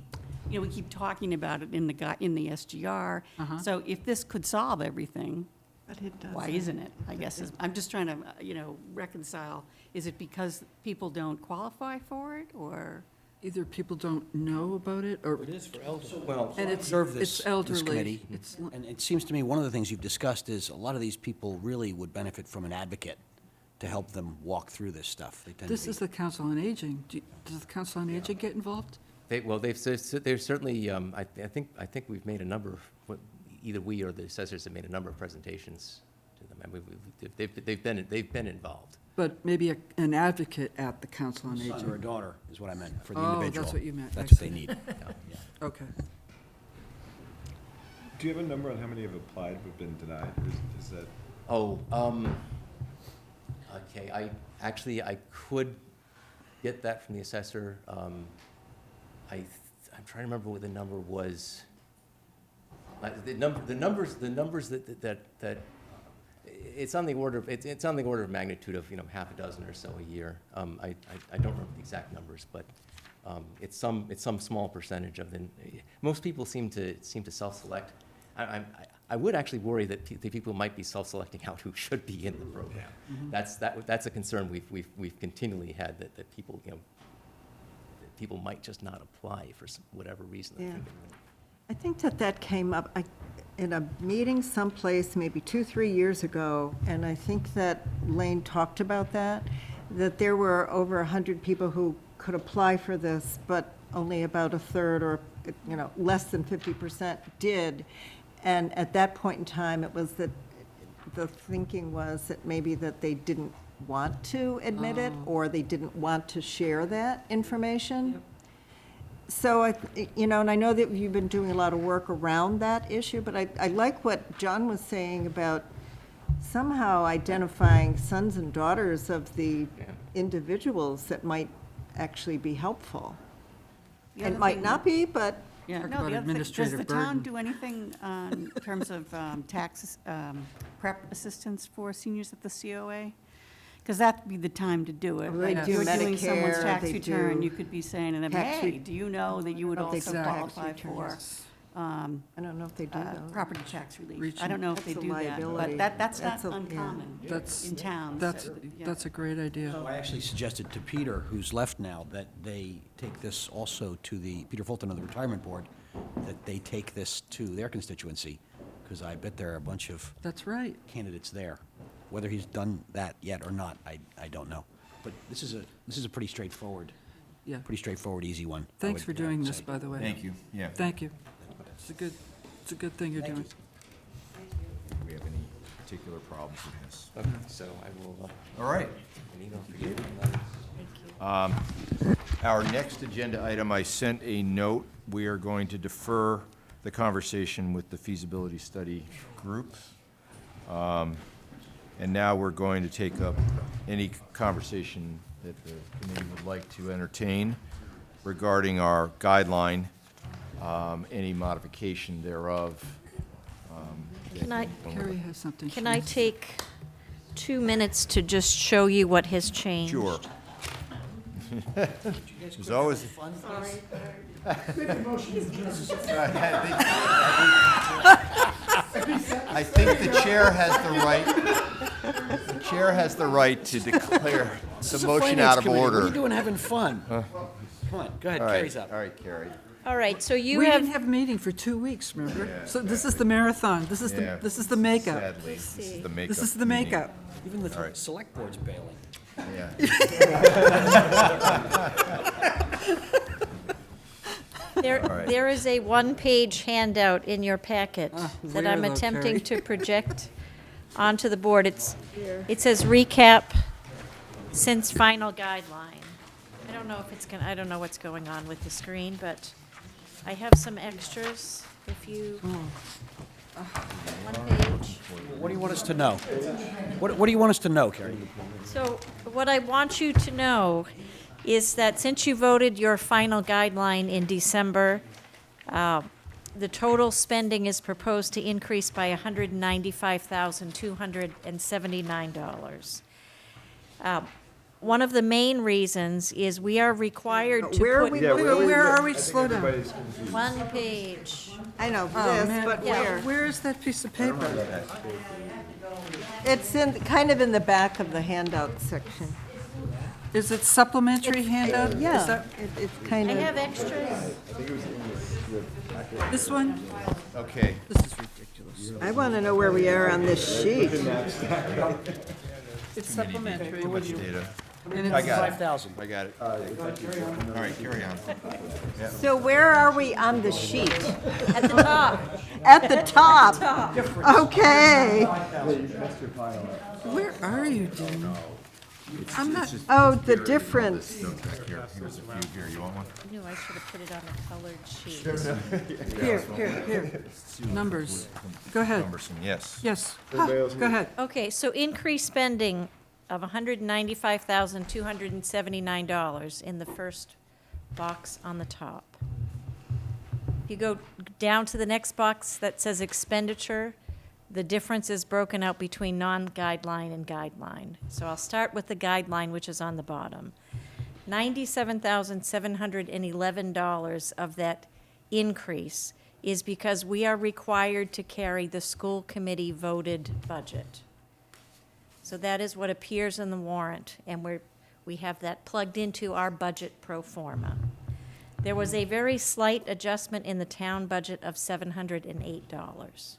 talking about it in the SGR. So if this could solve everything, But it doesn't. why isn't it? I guess I'm just trying to, reconcile. Is it because people don't qualify for it, or? Either people don't know about it, or, It is for elderly. Well, and it's Observe this, it's elderly. this committee, It's- and it seems to me one of the things you've discussed is a lot of these people really would benefit from an advocate to help them walk through this stuff. They tend to This be- is the Council on Aging. Does the Council on Aging get involved? They've certainly, I think we've made a number of, either we or the assessors have made a number of presentations to them. I mean, they've been involved. But maybe an advocate at the Council on Son or a Aging. daughter is what I meant, for the Oh, individual. that's what you meant. That's I what they see. need. Okay. Do you have a number on how many have applied but been denied? Is that? Oh, okay, I could get that from the assessor. I'm trying to remember what the number was. The numbers that it's on the order of magnitude of, half a dozen or so a year. I don't remember the exact numbers, but it's some small percentage of the. Most people seem to self-select. I would actually worry that the people might be self-selecting out who should be in the program. That's a concern we've continually had, that people, that people might just not apply for whatever reason. Yeah. I think that came up in a meeting someplace maybe 2-3 years ago, and I think that Lane talked about that there were over 100 people who could apply for this, but only about a third or, less than 50% did. And at that point in time, it was that the thinking was that maybe that they didn't want to admit it, or they didn't want to share that information. So, and I know that you've been doing a lot of work around that issue, but I like what John was saying about somehow identifying sons and daughters of the individuals that might actually be helpful. It might not be, but. Yeah. Talk No, about the other thing, administrative does the town burden. do anything in terms of tax prep assistance for seniors at the COA? Because that'd be the time to do it. Well, they Like, do you're doing someone's Medicare, tax they return, do you could be saying to them, tax hey, re- do you know that you would They also do tax qualify for returns. I don't know if they do though. property tax relief? Reaching- I don't know if they That's a do that, liability. but that's That's not a- yeah. uncommon That's- in towns. That's a great idea. So I actually suggested to Peter, who's left now, that they take this also to the, Peter Fulton of the Retirement Board, that they take this to their constituency, because I bet there are a bunch of That's right. candidates there. Whether he's done that yet or not, I don't know. But this is a pretty straightforward, Yeah. easy one. I Thanks would, for doing say. this, by the way. Thank you, yeah. Thank you. It's a good thing you're doing. Do we have any particular problems with this? Okay, so I will, All right. an email for you. and letters. Our next agenda item, I sent a note. We are going to defer the conversation with the feasibility study group. And now we're going to take up any conversation that the committee would like to entertain regarding our guideline, any modification thereof. Carrie has something. Can I take 2 minutes to just show you what has changed? Sure. There's always. I think the chair has the right to declare the motion out of What are you order. doing having fun? Come on, go ahead, All right, Carrie's up. all right, Carrie. All right, so you We have, didn't have a meeting for 2 weeks, remember? So this is the marathon. This is Yeah. the makeup. Sadly, this is the makeup. This is the meeting. makeup. Even the All right. select board's bailing. Yeah. right. there is a one-page handout in your packet that I'm where though, attempting Carrie? to project onto the board. It says recap since final guideline. I don't know if it's I don't know what's going on with the screen, but I have some extras if you, one page. What do you want us to know? What do you want us to know, Carrie? So what I want you to know is that since you voted your final guideline in December, the total spending is proposed to increase by $195,279. One of the main reasons is we are required to Where are put. we- Where are we? Slow down. One page. I know Oh, this, man. but Yeah. where? Where is that piece of paper? It's kind of in the back of the handout section. Is it supplementary handout? Is Yeah, that it's kind I of. have extras. this one? Okay. This is ridiculous. I want to know where we are on this sheet. It's supplementary. Too much data. And I it's got it. 5,000. I got it. All right, carry on. So where are we on the sheet? At the top. At the top? Okay. Where are you, Dean? I'm not, Oh, the difference. Here's a few here. You want one? I knew I should have put it on a colored sheet. here. Numbers. Go ahead. Cumbersome, yes. Yes. Go ahead. Okay, so increased spending of $195,279 in the first box on the top. If you go down to the next box that says expenditure, the difference is broken out between non-guideline and guideline. So I'll start with the guideline, which is on the bottom. $97,711 of that increase is because we are required to carry the school committee voted budget. So that is what appears in the warrant, and we have that plugged into our budget pro forma. There was a very slight adjustment in the town budget of $708.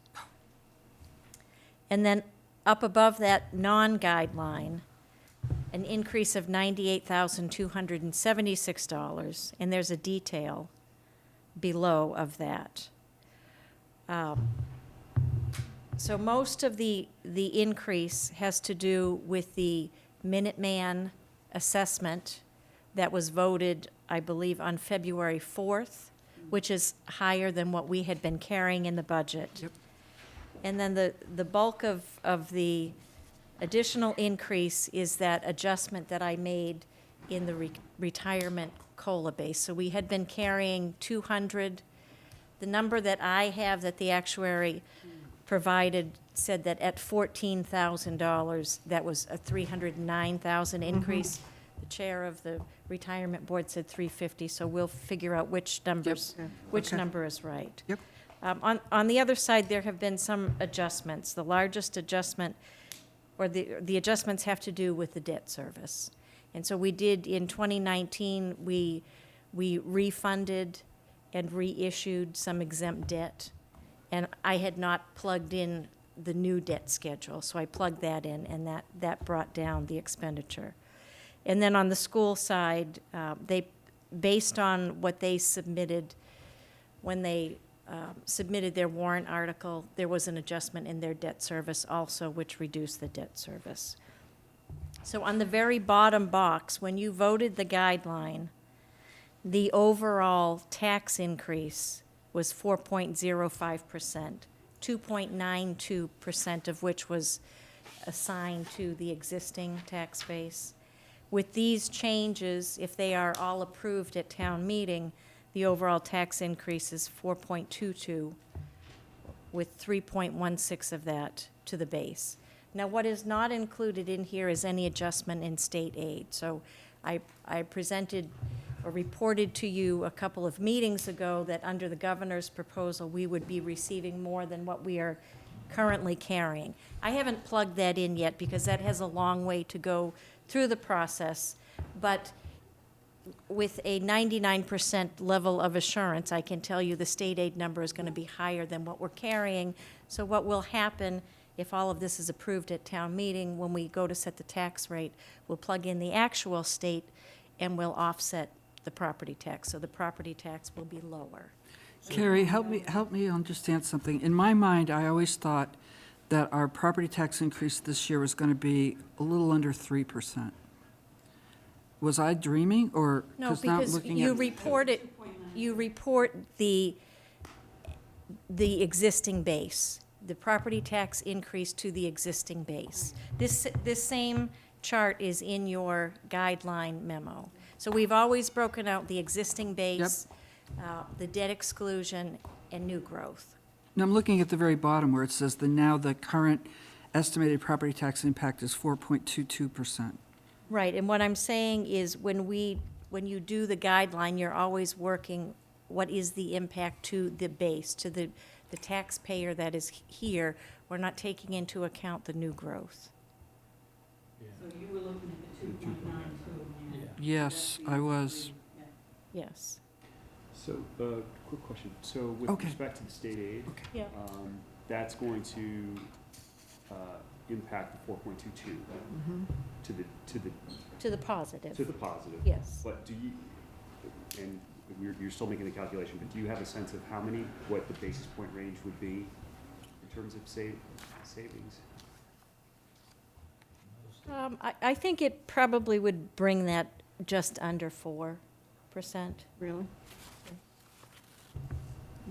And then up above that non-guideline, an increase of $98,276, and there's a detail below of that. So most of the increase has to do with the Minuteman assessment that was voted, I believe, on February 4th, which is higher than what we had been carrying in the budget. Yep. And then the bulk of the additional increase is that adjustment that I made in the retirement COLA base. So we had been carrying 200. The number that I have that the actuary provided said that at $14,000, that was a $309,000 increase. The chair of the retirement board said 350, so we'll figure out which numbers, which Okay. number is right. Yep. On the other side, there have been some adjustments. The largest adjustment, or the adjustments have to do with the debt service. And so we did, in 2019, we refunded and reissued some exempt debt. And I had not plugged in the new debt schedule, so I plugged that in, and that brought down the expenditure. And then on the school side, based on what they submitted, when they submitted their warrant article, there was an adjustment in their debt service also, which reduced the debt service. So on the very bottom box, when you voted the guideline, the overall tax increase was 4.05%, 2.92% of which was assigned to the existing tax base. With these changes, if they are all approved at town meeting, the overall tax increase is 4.22, with 3.16 of that to the base. Now, what is not included in here is any adjustment in state aid. So I presented or reported to you a couple of meetings ago that under the governor's proposal, we would be receiving more than what we are currently carrying. I haven't plugged that in yet because that has a long way to go through the process, but with a 99% level of assurance, I can tell you the state aid number is going to be higher than what we're carrying. So what will happen if all of this is approved at town meeting, when we go to set the tax rate, we'll plug in the actual state and we'll offset the property tax. So the property tax will be lower. Carrie, help me understand something. In my mind, I always thought that our property tax increase this year was going to be a little under 3%. Was I dreaming, or? No, now I'm because looking you at- report the existing base, the property tax increase to the existing base. This same chart is in your guideline memo. So we've always broken out the existing base, the debt exclusion, and new growth. Now, I'm looking at the very bottom where it says the current estimated property tax impact is 4.22%. Right, and what I'm saying is when you do the guideline, you're always working, what is the impact to the base, to the taxpayer that is here? We're not taking into account the new growth. So you were looking at the 2.92. Yes, I was. Yes. So, quick question. So with Okay. respect to the state aid, Yeah. that's going to impact the 4.22 to the To the positive. to the positive. Yes. But do you, and you're still making the calculation, but do you have a sense of what the basis point range would be in terms of savings? I think it probably would bring that just under 4%. Really?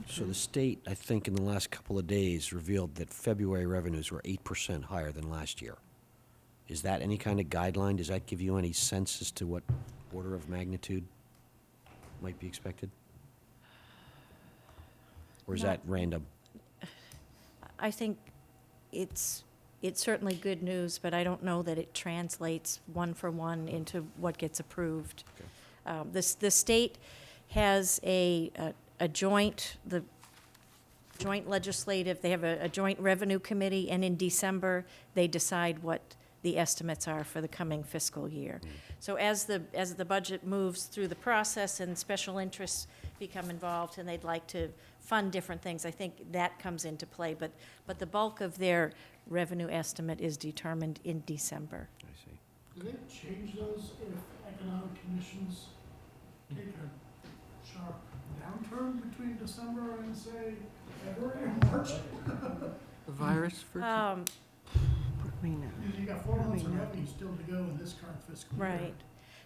So the state, I think, in the last couple of days revealed that February revenues were 8% higher than last year. Is that any kind of guideline? Does that give you any sense as to what order of magnitude might be expected? Or is that random? I think it's certainly good news, but I don't know that it translates one for one into what gets approved. The state has a joint, joint legislative, they have a joint revenue committee, and in December, they decide what the estimates are for the coming fiscal year. So as the budget moves through the process and special interests become involved and they'd like to fund different things, I think that comes into play. But the bulk of their revenue estimate is determined in December. I see. Do they change those if economic conditions take a sharp downturn between December and, say, February or March? The virus for, You got 4 months of revenue still to go in this current fiscal year.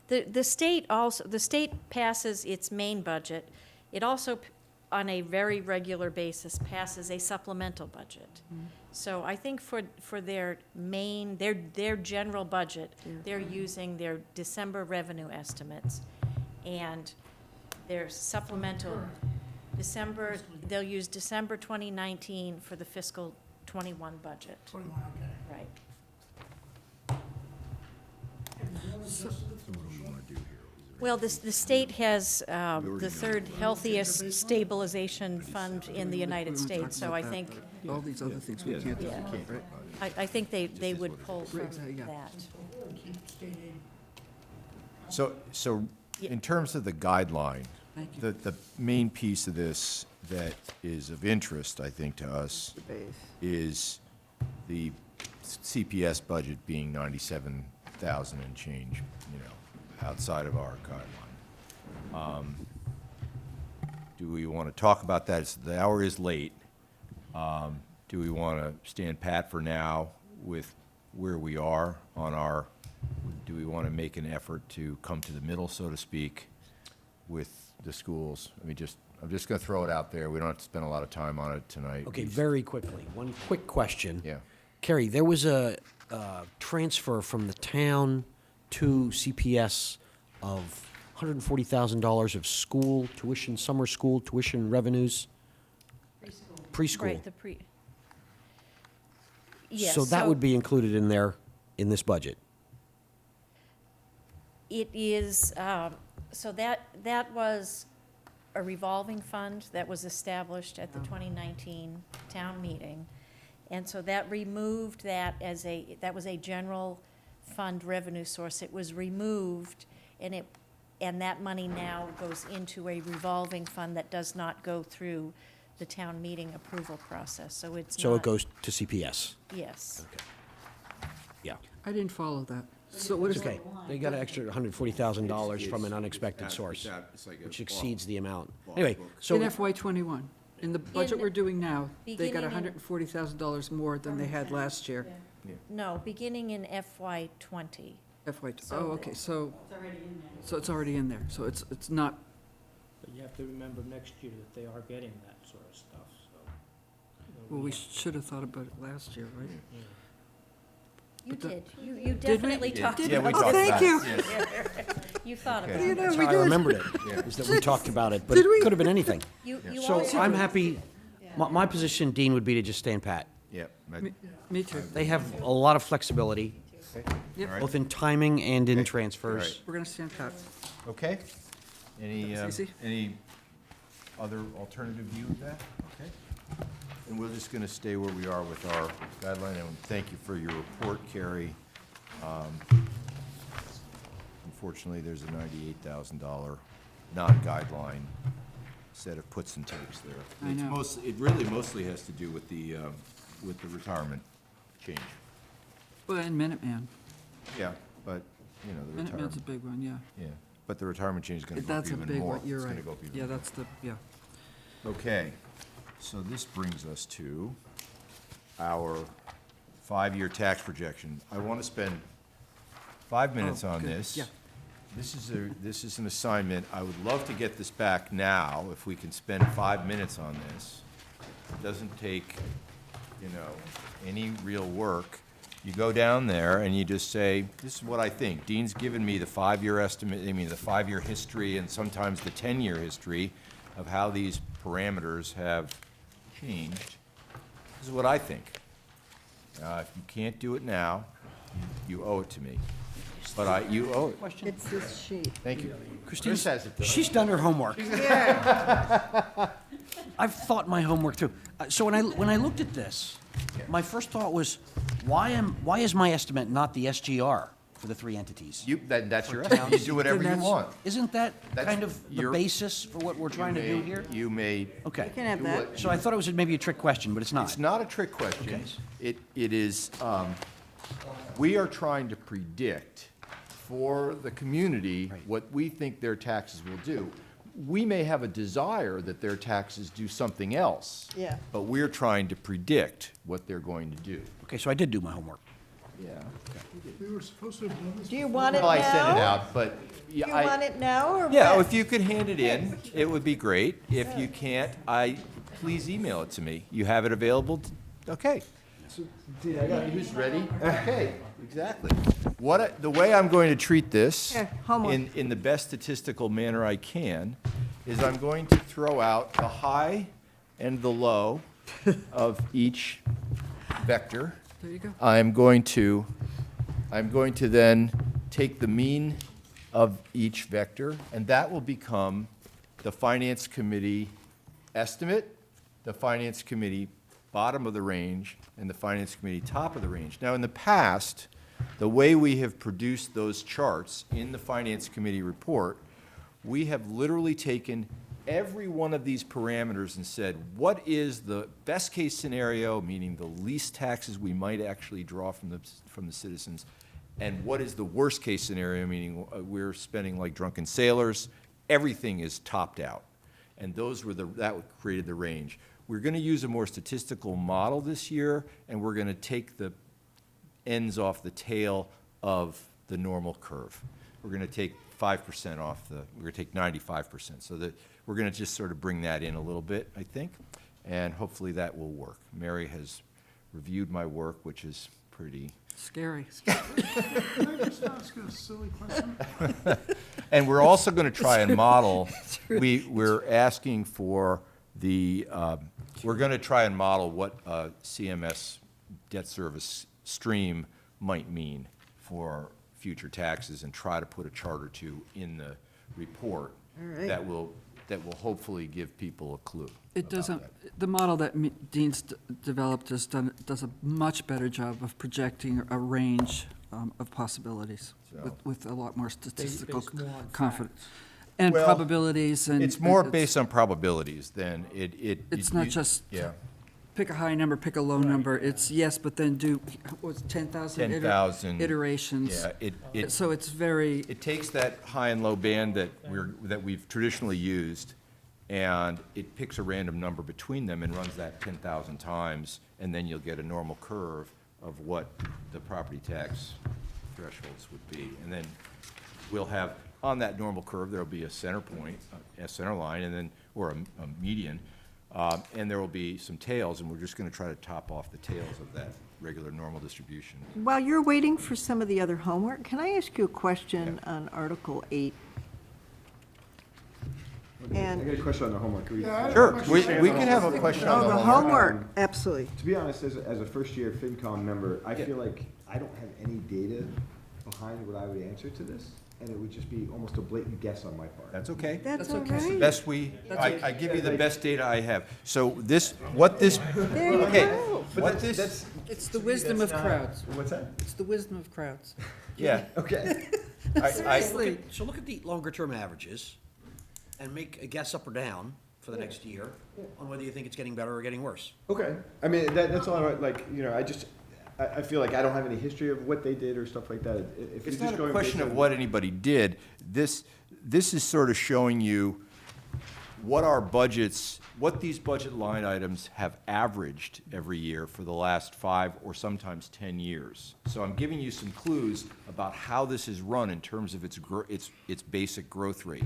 Right. The state passes its main budget. It also, on a very regular basis, passes a supplemental budget. So I think for their main, their general budget, they're using their December revenue estimates, and their supplemental, December, they'll use December 2019 for the fiscal 21 budget. 21, okay. Right. Well, the state has the third healthiest stabilization fund in the United States, so I think, all these other things we can't do, Yeah. right? I think they would pull from Yeah. that. Keep state aid. So in terms of the guideline, Thank you. the main piece of this that is of interest, I think, to us is the CPS budget being 97,000 and change, outside of our guideline. Do we want to talk about that? The hour is late. Do we want to stand pat for now with where we are on our, do we want to make an effort to come to the middle, so to speak, with the schools? I'm just going to throw it out there. We don't have to spend a lot of time on it tonight. Okay, very quickly, one quick question. Yeah. Carrie, there was a transfer from the town to CPS of $140,000 of school tuition, summer school tuition revenues. Preschool. Right, yes. So that would be included in there, in this budget? It is, so that was a revolving fund that was established at the 2019 town meeting. And so that removed that that was a general fund revenue source. It was removed, and that money now goes into a revolving fund that does not go through the town meeting approval process. So it's So it not- goes to CPS? Yes. Yeah. I didn't follow that. So what is? Okay, they got an extra $140,000 from an unexpected source, which exceeds the amount. Anyway, so, In FY '21, in the budget In we're doing now, they got beginning in- $140,000 more than they had last year. No, beginning in FY '20. Oh, okay, so. So it's already in there, so it's not, But you have to remember next year that they are getting that sort of stuff, so. well, we should have thought about it last year, right? You But the- did. You Did we? definitely talked Yeah, we about talked it. about you. it, yes. You thought about Okay. it. that's how I remembered it, is that we talked about it, but Did it we? could have been anything. You So also. I'm happy, my position, Dean, would be to just stand pat. Yeah. Me too. They have a lot of flexibility, Yep, both in timing and in Okay. transfers. we're gonna stand pat. Okay. Any Easy. other alternative view of that? Okay. And we're just going to stay where we are with our guideline, and thank you for your report, Carrie. Unfortunately, there's a $98,000 non-guideline set of puts and takes there. I know. It really mostly has to do with the retirement change. Well, and Minuteman. Yeah, but, the Minuteman's a retirement, big one, yeah. yeah. But the retirement change is going to go up That's a even big more. one, you're It's right. gonna go up even Yeah, more. that's the, yeah. Okay, so this brings us to our 5-year tax projection. I want to spend 5 minutes Oh, on good. this. Yeah. This is an assignment. I would love to get this back now, if we can spend 5 minutes on this. It doesn't take, any real work. You go down there and you just say, this is what I think. Dean's given me the 5-year estimate, the 5-year history and sometimes the 10-year history of how these parameters have changed. This is what I think. If you can't do it now, you owe it to me. But you owe it. It's this sheet. Thank you. Christine's, Chris has it, though. she's done her homework. I've thought my homework through. So when I looked at this, my first thought was, why is my estimate not the SGR for the three entities? That's your For estimate. You towns? do whatever Then you that's- want. Isn't that That's kind of the your- basis for what we're trying to do here? You may. Okay. You can have do that. what So I thought it was maybe a trick question, but it's not. It's not a trick question. Okay. It is, we are trying to predict for the community what we think their taxes will do. We may have a desire that their taxes do something else. Yeah. But we're trying to predict what they're going to do. Okay, so I did do my homework. Yeah. We were supposed to have done this. Do you want it Well, I sent it now? out, but. Do you want it now, or Yeah, when? if you could hand it in, it would be great. If you can't, please email it to me. You have it available? Okay. Who's ready? Okay, exactly. The way I'm going to treat this, Here, homework. in the best statistical manner I can, is I'm going to throw out the high and the low of each vector. There you go. I'm going to then take the mean of each vector, and that will become the Finance Committee estimate, the Finance Committee bottom of the range, and the Finance Committee top of the range. Now, in the past, the way we have produced those charts in the Finance Committee report, we have literally taken every one of these parameters and said, what is the best case scenario, meaning the least taxes we might actually draw from the citizens, and what is the worst case scenario, meaning we're spending like drunken sailors. Everything is topped out. And that created the range. We're going to use a more statistical model this year, and we're going to take the ends off the tail of the normal curve. We're going to take 5% off we're going to take 95%. So that we're going to just sort of bring that in a little bit, I think, and hopefully that will work. Mary has reviewed my work, which is pretty. Scary. Can I just ask a silly question? And we're also going to try and model, we're asking for we're going to try and model what CMS debt service stream might mean for future taxes and try to put a chart or two in the report that will hopefully give people a clue. It doesn't, the model that Dean's developed does a much better job of projecting a range of possibilities with a lot more statistical Based more on confidence. And Well, probabilities and. It's more it's- based on probabilities than It's not just Yeah, pick a high number, pick a low number. It's yes, but then do, what's 10,000? 10,000. Iterations. Yeah, So it's very, it takes that high and low band that we've traditionally used, and it picks a random number between them and runs that 10,000 times, and then you'll get a normal curve of what the property tax thresholds would be. And then we'll have, on that normal curve, there'll be a center point, a center line, and then, or a median, and there will be some tails, and we're just gonna try to top off the tails of that regular normal distribution. While you're waiting for some of the other homework, can I ask you a question on Article 8? I And, got a question on the homework. Sure, we can have a question on oh, the the homework. homework, absolutely. To be honest, as a first-year FinCom member, I feel like I don't have any data behind what I would answer to this, and it would just be almost a blatant guess on my part. That's okay. That's all okay. right. Best I give you the best data I have. So There you okay, go. what this, it's the wisdom of crowds. What's that? It's the wisdom of crowds. yeah, Okay. Seriously. So look at the longer-term averages and make a guess up or down for the next year on whether you think it's getting better or getting worse. Okay. I mean, that's all I, I feel like I don't have any history of what they did or stuff like that. If it's you're not just a going question based of on- what anybody did. This is sort of showing you what these budget line items have averaged every year for the last 5 or sometimes 10 years. So I'm giving you some clues about how this is run in terms of its basic growth rate.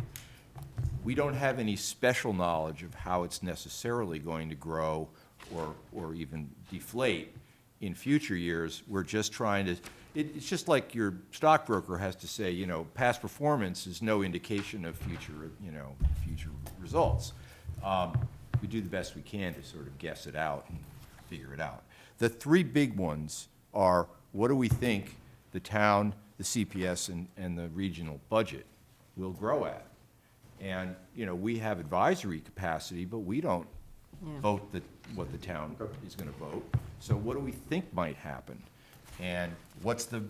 We don't have any special knowledge of how it's necessarily going to grow or even deflate in future years. We're just trying to, it's just like your stockbroker has to say, past performance is no indication of future results. We do the best we can to sort of guess it out and figure it out. The three big ones are, what do we think the town, the CPS, and the regional budget will grow at? And, we have advisory capacity, but we don't vote what the town is gonna vote. So what do we think might happen? And what's the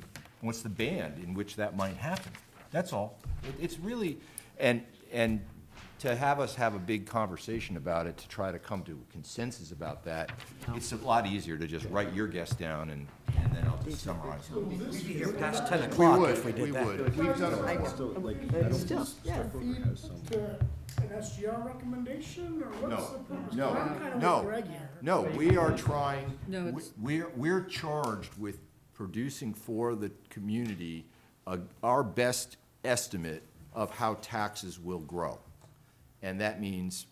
band in which that might happen? That's all. It's really, and to have us have a big conversation about it, to try to come to a consensus about that, it's a lot easier to just write your guess down and then I'll just summarize it. We'd be here past 10 o'clock if we did that. We've done it before. Still, like, But I don't still, think yeah. Step Broker has some. An SGR recommendation, or what's the purpose? No, I'm kind of no, with Greg here. no, we are trying, No, it's- we're charged with producing for the community our best estimate of how taxes will grow. And that means,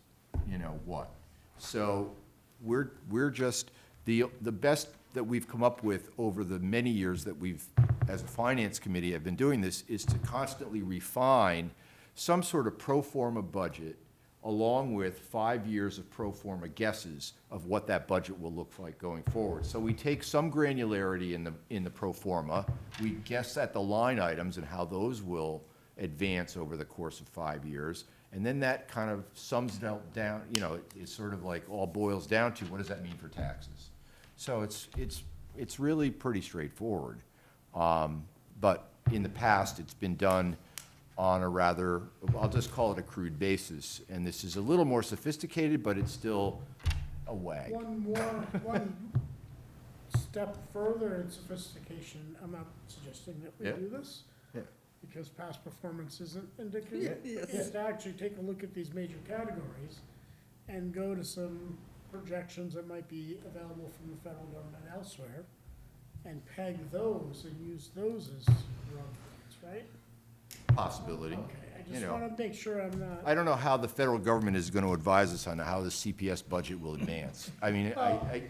you know, what? So we're just, the best that we've come up with over the many years that we've, as a finance committee, have been doing this, is to constantly refine some sort of pro forma budget along with 5 years of pro forma guesses of what that budget will look like going forward. So we take some granularity in the pro forma, we guess at the line items and how those will advance over the course of 5 years, and then that kind of sums down, you know, it sort of like all boils down to what does that mean for taxes? So it's really pretty straightforward. But in the past, it's been done on a rather, I'll just call it a crude basis. And this is a little more sophisticated, but it's still a wag. One step further in sophistication, I'm not suggesting that we Yeah. do this, Yeah. because past performance isn't indicative. Yes. Is to actually take a look at these major categories and go to some projections that might be available from the federal government elsewhere, and peg those and use those as reference, right? Possibility. Okay, I You just know. wanna make sure I'm not. I don't know how the federal government is going to advise us on how the CPS budget will advance. I mean, I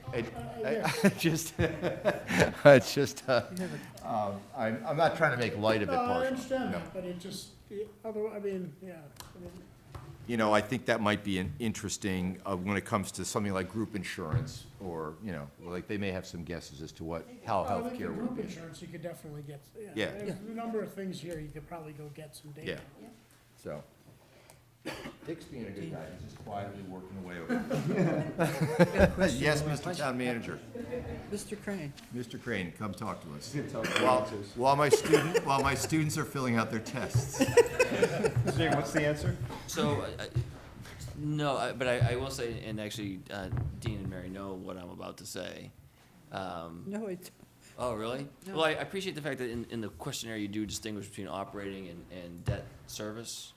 just, it's just, I'm not trying to make light of it No, I partially. understand No. that, but it just, I mean, yeah, I mean, You know, I think that might be an interesting, when it comes to something like group insurance, or, you know, like, they may have some guesses as to how I think healthcare the will group be. insurance, you could definitely get, Yeah. there's a number of things here, you could probably go get some data. Yeah. So, Dick's being a good guy, he's just quietly working away over it. Yes, Mr. Town Manager. Mr. Crane. Mr. Crane, come talk to us. Tell me While, the answers. while my students are filling out their tests. Jay, what's the answer? So, no, but I will say, and actually, Dean and Mary know what I'm about to say. No, it's, Oh, really? No. Well, I appreciate the fact that in the questionnaire, you do distinguish between operating and debt service.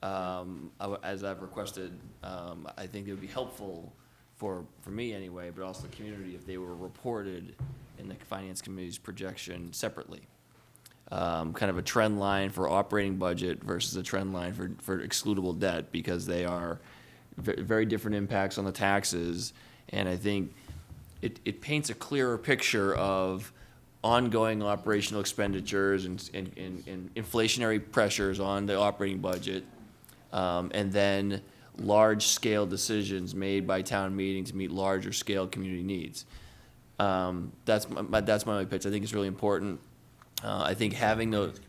As I've requested, I think it would be helpful for me anyway, but also the community, if they were reported in the finance committee's projection separately. Kind of a trend line for operating budget versus a trend line for excludable debt, because they are very different impacts on the taxes. And I think it paints a clearer picture of ongoing operational expenditures and inflationary pressures on the operating budget, and then large-scale decisions made by town meeting to meet larger-scale community needs. That's my only pitch. I think it's really important. I think having those,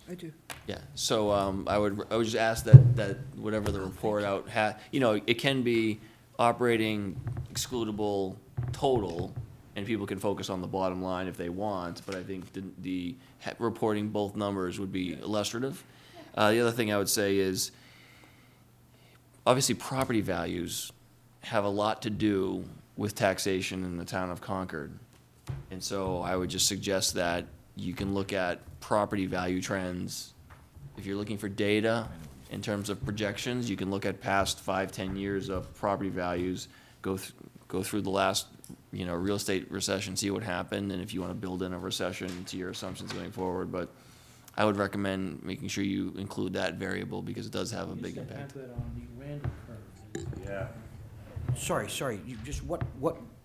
I do. yeah, so I would just ask that whatever the report out you know, it can be operating excludable total, and people can focus on the bottom line if they want, but I think the reporting both numbers would be illustrative. The other thing I would say is, obviously, property values have a lot to do with taxation in the town of Concord. And so I would just suggest that you can look at property value trends. If you're looking for data in terms of projections, you can look at past 5-10 years of property values, go through the last, you know, real estate recession, see what happened, and if you want to build in a recession to your assumptions going forward. But I would recommend making sure you include that variable, because it does have a big impact. Have that on the random curve. Yeah. Sorry, you just,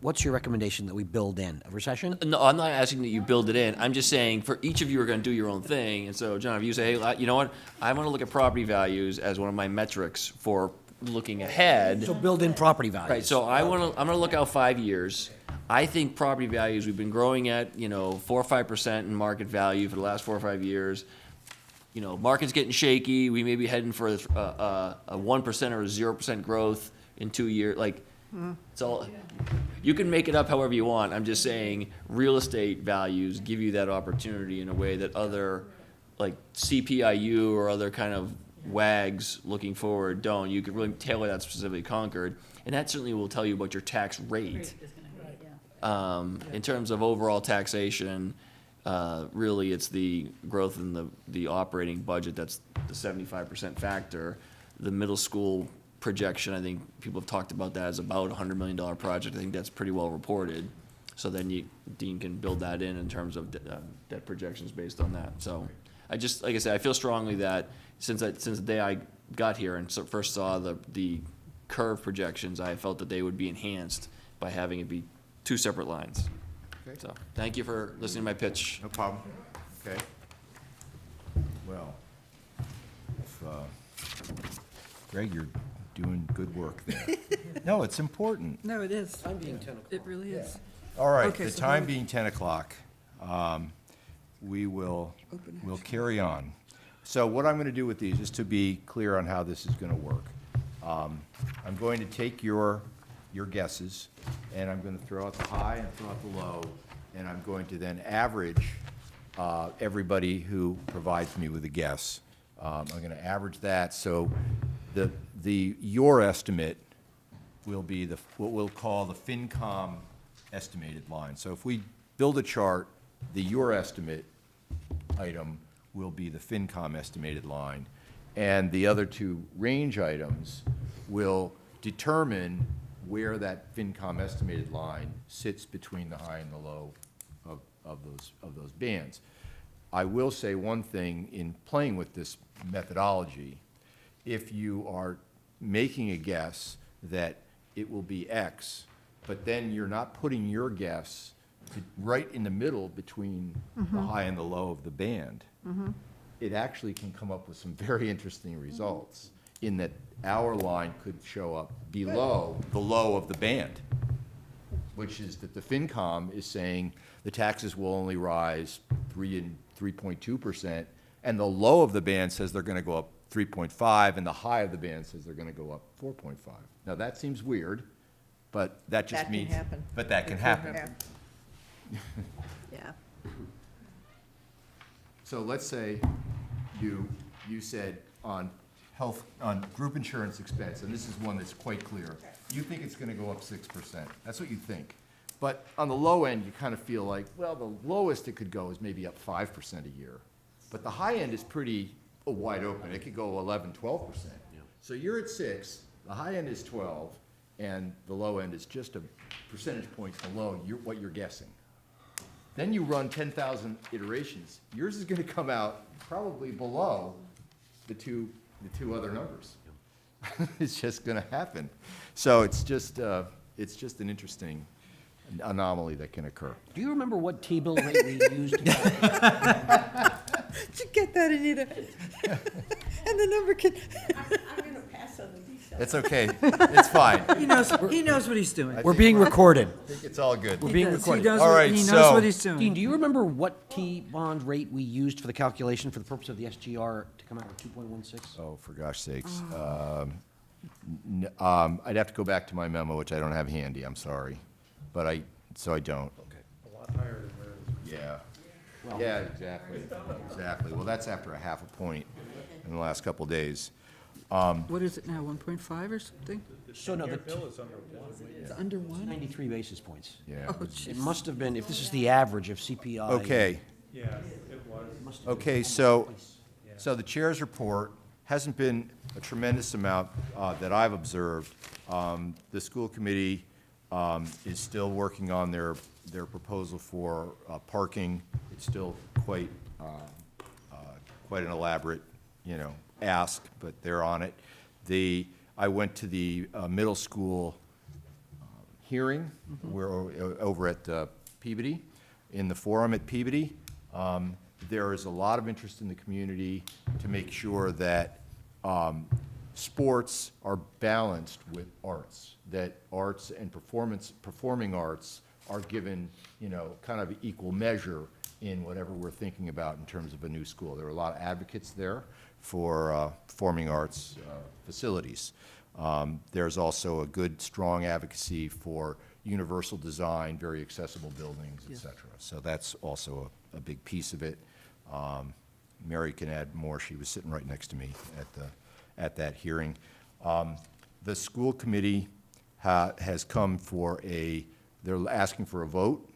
what's your recommendation that we build in? A recession? No, I'm not asking that you build it in. I'm just saying, for each of you are going to do your own thing. And so, John, if you say, hey, you know what, I want to look at property values as one of my metrics for looking ahead. So build in property values. Right, so I'm going to look out 5 years. I think property values, we've been growing at, you know, 4 or 5% in market value for the last 4 or 5 years. You know, market's getting shaky. We may be heading for a 1% or a 0% growth in 2 years, like, it's all, you can make it up however you want. I'm just saying, real estate values give you that opportunity in a way that other, like CPIU or other kind of WAGs looking forward don't. You could really tailor that specifically to Concord, and that certainly will tell you about your tax rate. In terms of overall taxation, really, it's the growth in the operating budget that's the 75% factor. The middle school projection, I think people have talked about that as about a $100 million project. I think that's pretty well reported. So then Dean can build that in terms of debt projections based on that. So I just, like I said, I feel strongly that since the day I got here and first saw the curve projections, I felt that they would be enhanced by having it be 2 separate lines. Okay. So, thank you for listening to my pitch. No problem. Okay. Well, Greg, you're doing good work there. No, it's important. No, it is. Time being 10 o'clock. It really is. All right, Okay, the so time how- being 10 o'clock, we'll carry on. So what I'm going to do with these, just to be clear on how this is going to work, I'm going to take your guesses, and I'm going to throw out the high and throw out the low, and I'm going to then average everybody who provides me with a guess. I'm going to average that, so your estimate will be what we'll call the FinCom estimated line. So if we build a chart, your estimate item will be the FinCom estimated line, and the other 2 range items will determine where that FinCom estimated line sits between the high and the low of those bands. I will say one thing in playing with this methodology: if you are making a guess that it will be X, but then you're not putting your guess right in the middle between the high and the low of the band, it actually can come up with some very interesting results, in that our line could show up below the low of the band, which is that the FinCom is saying the taxes will only rise 3.2%, and the low of the band says they're going to go up 3.5, and the high of the band says they're going to go up 4.5. Now, that seems weird, but that just means. That can happen. But that can happen. Yeah. So let's say you said on group insurance expense, and this is one that's quite clear, you think it's gonna go up 6%. That's what you think. But on the low end, you kind of feel like, well, the lowest it could go is maybe up 5% a year. But the high end is pretty wide open. It could go 11, 12%. So you're at 6, the high end is 12, and the low end is just a percentage point below what you're guessing. Then you run 10,000 iterations. Yours is gonna come out probably below the two other numbers. It's just gonna happen. So it's just an interesting anomaly that can occur. Do you remember what T-bill rate we used? Did you get that, Anita? And the number can. I'm gonna pass on the details. It's okay. It's fine. He knows what he's doing. We're being recorded. I think it's all good. We're being He recorded. knows All what- right, He knows so- what he's doing. Dean, do you remember what T-bond rate we used for the calculation for the purpose of the SGR to come out with 2.16? Oh, for gosh sakes. I'd have to go back to my memo, which I don't have handy, I'm sorry. But I don't. Okay. A lot higher than where it is. Yeah. Well- Yeah, exactly. Well, that's after a half a point in the last couple of days. What is it now, 1.5 or something? So no, the It's under 1? 93 basis points. Yeah. Oh, It jeez. must have been, if this is the average of CPI. Okay. Yeah, it was. it must have been Okay, almost so, twice. so the chair's report hasn't been a tremendous amount that I've observed. The school committee is still working on their proposal for parking. It's still quite an elaborate, ask, but they're on it. I went to the middle school hearing, we're over at Peabody, in the forum at Peabody. There is a lot of interest in the community to make sure that sports are balanced with arts, that arts and performing arts are given, kind of equal measure in whatever we're thinking about in terms of a new school. There are a lot of advocates there for performing arts facilities. There's also a good, strong advocacy for universal design, very accessible buildings, et cetera. So that's also a big piece of it. Mary can add more. She was sitting right next to me at that hearing. The school committee has come they're asking for a vote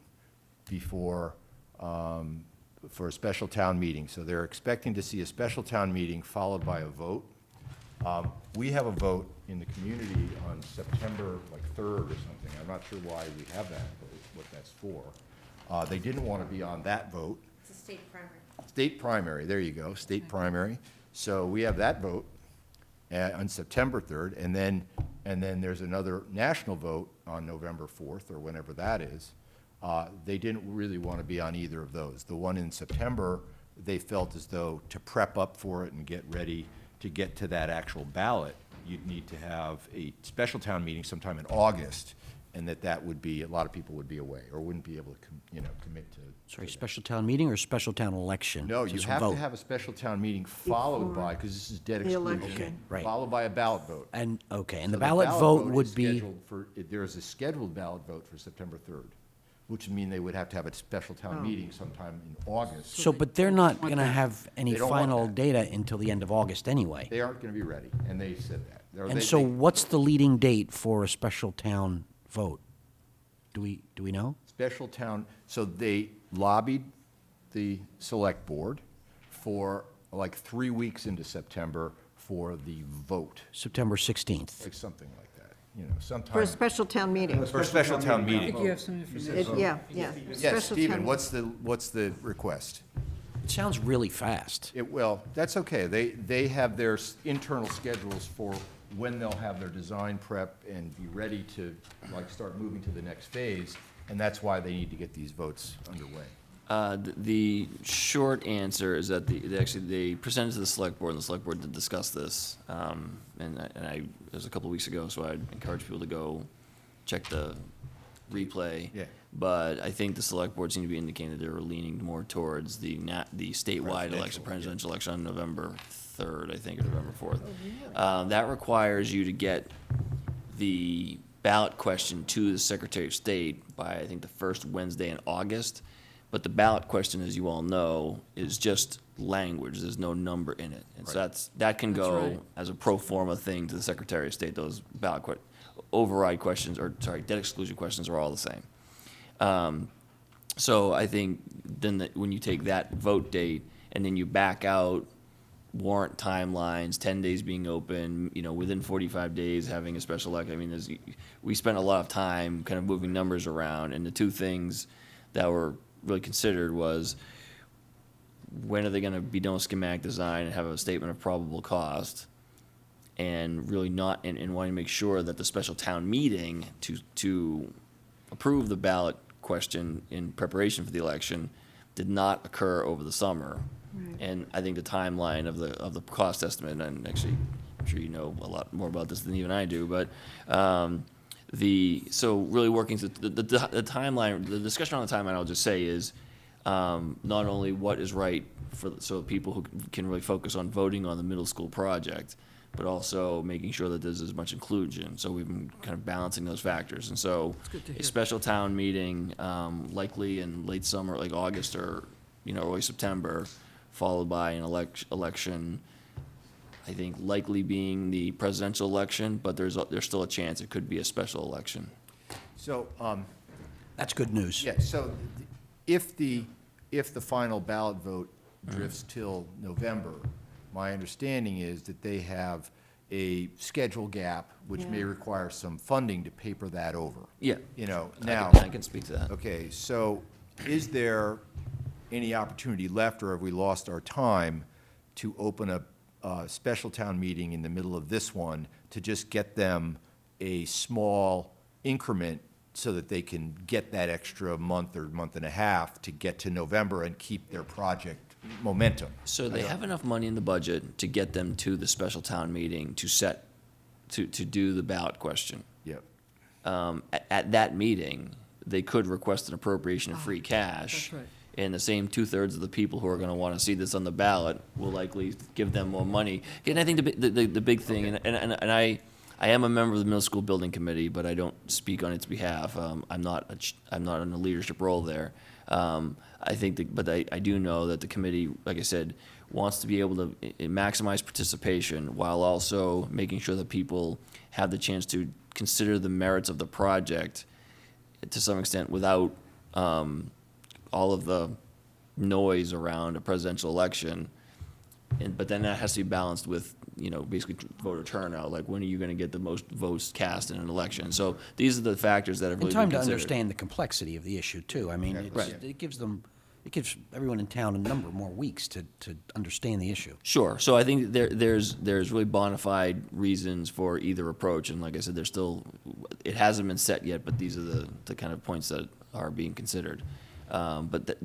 for a special town meeting. So they're expecting to see a special town meeting followed by a vote. We have a vote in the community on September 3rd or something. I'm not sure why we have that, but what that's for. They didn't want to be on that vote. It's a state primary. State primary, there you go, state primary. So we have that vote on September 3rd, and then there's another national vote on November 4th, or whenever that is. They didn't really want to be on either of those. The one in September, they felt as though to prep up for it and get ready to get to that actual ballot, you'd need to have a special town meeting sometime in August, and that would be, a lot of people would be away, or wouldn't be able to, commit to. Sorry, special town meeting or special town election? No, you Just a have to vote. have a special town meeting followed by, because this is debt The exclusion. election. Okay, right. Followed by a ballot vote. And, okay, and So the ballot vote is would be, scheduled there is a scheduled ballot vote for September 3rd, which would mean they would have to have a special town meeting sometime in August. so, but they're not going to have any They don't want final that. data until the end of August anyway. They aren't going to be ready, and they said that. And so what's the leading date for a special town vote? Do we know? Special town, so they lobbied the select board for like 3 weeks into September for the vote, September 16th. like something like that, sometime. For a special town meeting. For a special town I meeting. think you have some information. Yeah. Yes, Special Stephen, town- what's the request? It sounds really fast. Well, that's okay. They have their internal schedules for when they'll have their design prep and be ready to, start moving to the next phase, and that's why they need to get these votes underway. The short answer is that they presented to the select board, and the select board did discuss this. It was a couple of weeks ago, so I'd encourage people to go check the replay. Yeah. But I think the select board seemed to be indicating that they were leaning more towards the statewide election, presidential election on November 3rd, I think, or November 4th. That requires you to get the ballot question to the Secretary of State by, I think, the first Wednesday in August. But the ballot question, as you all know, is just language. There's no number in it. And so that can That's go right. as a pro forma thing to the Secretary of State. Those ballot override questions, debt exclusion questions are all the same. So I think then when you take that vote date and then you back out warrant timelines, 10 days being open, within 45 days having a special election. We spent a lot of time kind of moving numbers around, and the two things that were really considered was when are they going to be done with schematic design and have a statement of probable cost, and really and wanting to make sure that the special town meeting to approve the ballot question in preparation for the election did not occur over the summer. Right. And I think the timeline of the cost estimate, and actually, I'm sure you know a lot more about this than even I do, but so really working through the timeline, the discussion on the timeline, I'll just say is not only what is right so people who can really focus on voting on the middle school project, but also making sure that there's as much inclusion. So we've been kind of balancing those factors. And so a special town meeting, likely in late summer, like August or early September, followed by an election, I think likely being the presidential election, but there's still a chance it could be a special election. So, That's good news. yeah, so if the final ballot vote drifts till November, my understanding is that they have a schedule gap, which may require some funding to paper that over. Yeah. Now. I can speak to that. Okay, so is there any opportunity left, or have we lost our time to open a special town meeting in the middle of this one to just get them a small increment so that they can get that extra month or month and a half to get to November and keep their project momentum? So they have enough money in the budget to get them to the special town meeting to do the ballot question. Yep. At that meeting, they could request an appropriation of free cash. That's right. And the same 2/3 of the people who are going to want to see this on the ballot will likely give them more money. And I think the big thing, and I am a member of the middle school building committee, but I don't speak on its behalf. I'm not in a leadership role there. I think but I do know that the committee, like I said, wants to be able to maximize participation while also making sure that people have the chance to consider the merits of the project to some extent without all of the noise around a presidential election. But then that has to be balanced with, basically voter turnout, like when are you going to get the most votes cast in an election? So these are the factors that have really And been time to considered. understand the complexity of the issue, too. I mean, it gives everyone in town a number more weeks to understand the issue. Sure. So I think there's really bona fide reasons for either approach, and like I said, it hasn't been set yet, but these are the kind of points that are being considered. But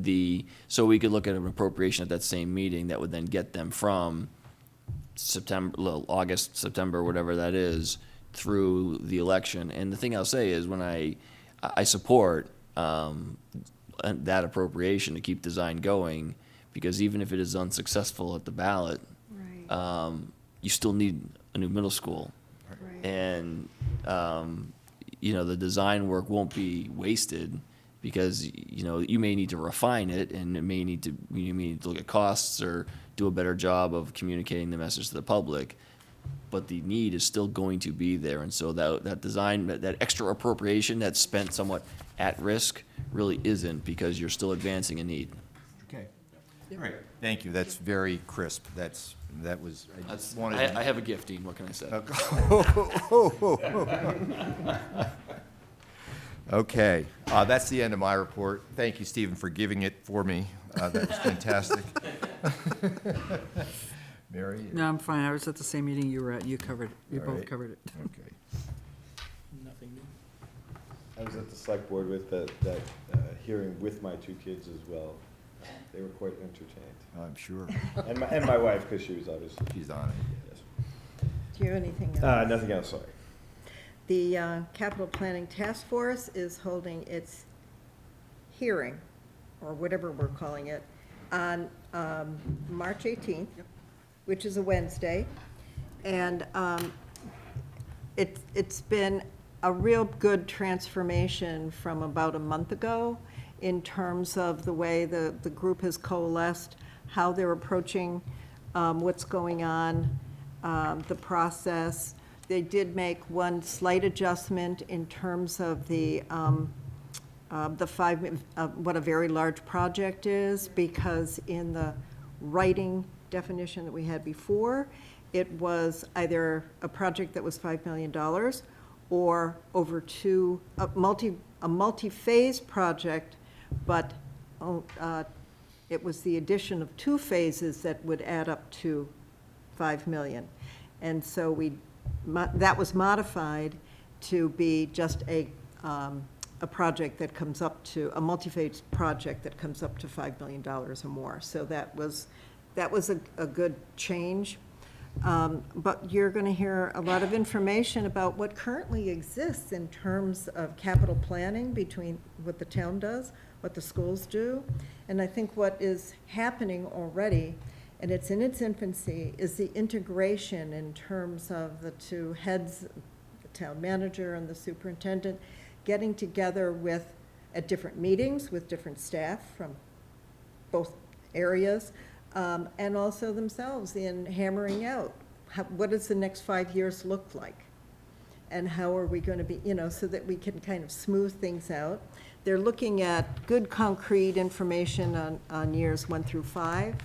so we could look at an appropriation at that same meeting that would then get them from August, September, whatever that is, through the election. And the thing I'll say is when I support that appropriation to keep design going, because even if it is unsuccessful at the ballot, you still need a new middle school. And, the design work won't be wasted because, you may need to refine it and you may need to look at costs or do a better job of communicating the message to the public. But the need is still going to be there. And so that design, that extra appropriation that's spent somewhat at risk really isn't, because you're still advancing a need. Okay. All right. Thank you. That's very crisp. I just wanted. I have a gift, Dean, what can I say? Okay, that's the end of my report. Thank you, Stephen, for giving it for me. That was fantastic. Mary? No, I'm fine. I was at the same meeting you were at. You All both right. covered it. Okay. Nothing new. I was at the select board with that hearing with my two kids as well. They were quite entertained. I'm sure. And my wife, because she was obviously. She's on it. Yes. Do you have anything else? Nothing else, sorry. The Capital Planning Task Force is holding its hearing, or whatever we're calling it, on March 18th, which is a Wednesday. And it's been a real good transformation from about a month ago in terms of the way the group has coalesced, how they're approaching what's going on, the process. They did make one slight adjustment in terms of what a very large project is, because in the writing definition that we had before, it was either a project that was $5 million or over a multi-phase project, but it was the addition of 2 phases that would add up to $5 million. And so that was modified to be just a project that comes up to, a multi-phase project that comes up to $5 million or more. So that was a good change. But you're going to hear a lot of information about what currently exists in terms of capital planning between what the town does, what the schools do. And I think what is happening already, and it's in its infancy, is the integration in terms of the 2 heads, the town manager and the superintendent, getting together at different meetings with different staff from both areas, and also themselves in hammering out what does the next 5 years look like, and how are we going to be, so that we can kind of smooth things out. They're looking at good concrete information on years 1 through 5,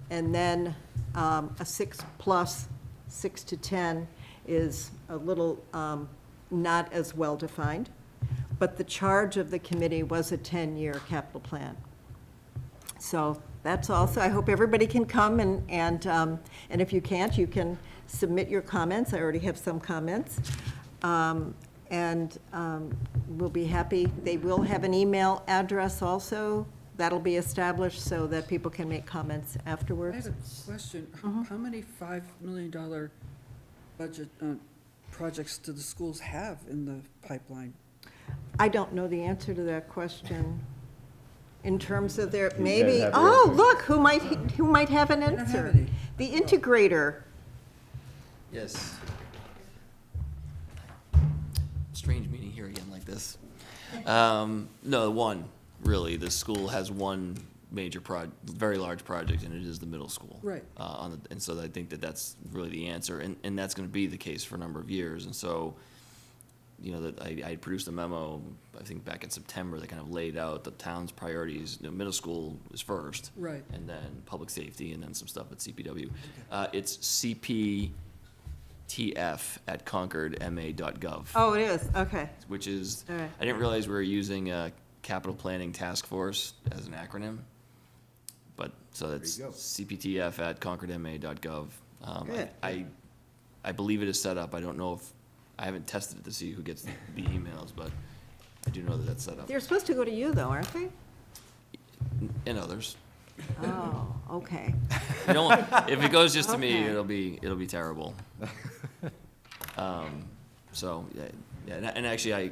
and then a 6+, 6 to 10 is a little not as well defined, but the charge of the committee was a 10-year capital plan. So that's also, I hope everybody can come, and if you can't, you can submit your comments. I already have some comments. We'll be happy. They will have an email address also. That'll be established so that people can make comments I afterwards. have a question. How many $5 million budget projects do the schools have in the pipeline? I don't know the answer to that question. In terms of their, guys maybe, have the oh, answer? look, who might have an I don't have answer? any. The integrator. Yes. this. No, one, really. The school has one major very large project, and it is the middle school. Right. And so I think that that's really the answer, and that's gonna be the case for a number of years. And so, I produced a memo, I think back in September, that kind of laid out the town's priorities. Middle school is first. Right. And then public safety, and then some stuff at CPW. It's cptf@concordma.gov. Oh, it is, okay. Which is, All right. I didn't realize we were using a capital planning task force as an acronym. But, so that's There you go. cptf@concordma.gov. Good. I believe it is set up. I don't know if, I haven't tested it to see who gets the emails, but I do know that that's set up. They're supposed to go to you, though, aren't they? And others. Oh, okay. If it goes just to me, Okay. it'll be terrible. So, yeah, and actually, I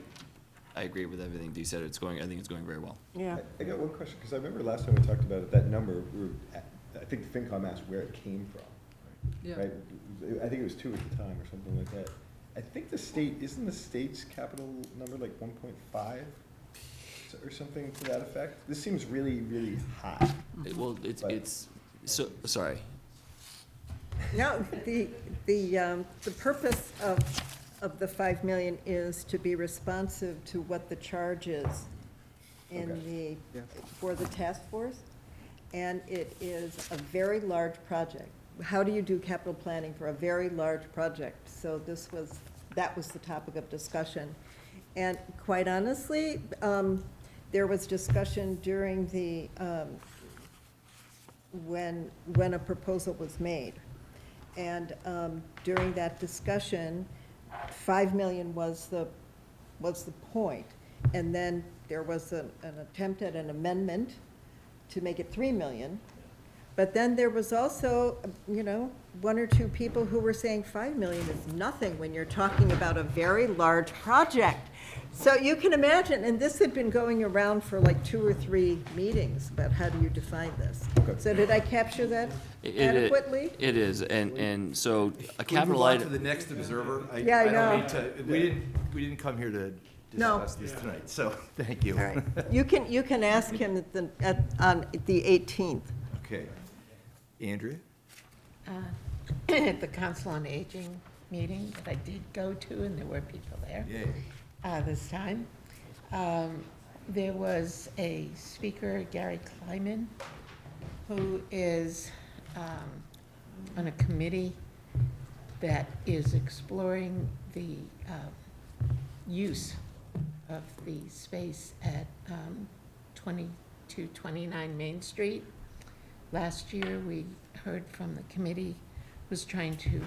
agree with everything Dee said. I think it's going very well. Yeah. I got one question, because I remember last time we talked about it, that number, I think the FinCom asked where it came from. Yeah. Right? I think it was 2 at the time or something like that. I think isn't the state's capital number like 1.5 or something to that effect? This seems really, really high. Sorry. No, the purpose of the 5 million is to be responsive to what the charge is for the task force. And it is a very large project. How do you do capital planning for a very large project? So that was the topic of discussion. And quite honestly, there was discussion during the, when a proposal was made. And during that discussion, 5 million was the point. And then there was an attempt at an amendment to make it 3 million. But then there was also, 1 or 2 people who were saying 5 million is nothing when you're talking about a very large project. So you can imagine, and this had been going around for like 2 or 3 meetings about how do you define this. So did I capture that adequately? It is, and so a Can we capital move on item. to the next observer? Yeah, I don't know. mean to- We didn't come here to No. discuss this tonight, so, thank you. All right. You can ask him on the 18th. Okay. Andrea? At the Council on Aging meeting that I did go to, and there were people there this time, there was a speaker, Gary Kleiman, who is on a committee that is exploring the use of the space at 2229 Main Street. Last year, we heard from the committee was trying to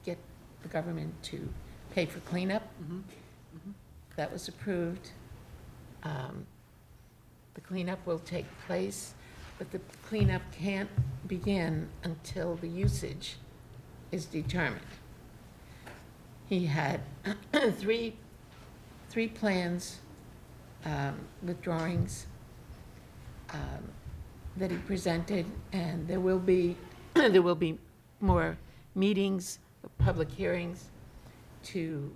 get the government to pay for cleanup. That was approved. The cleanup will take place, but the cleanup can't begin until the usage is determined. He had three plans with drawings that he presented, and there will be more meetings, public hearings to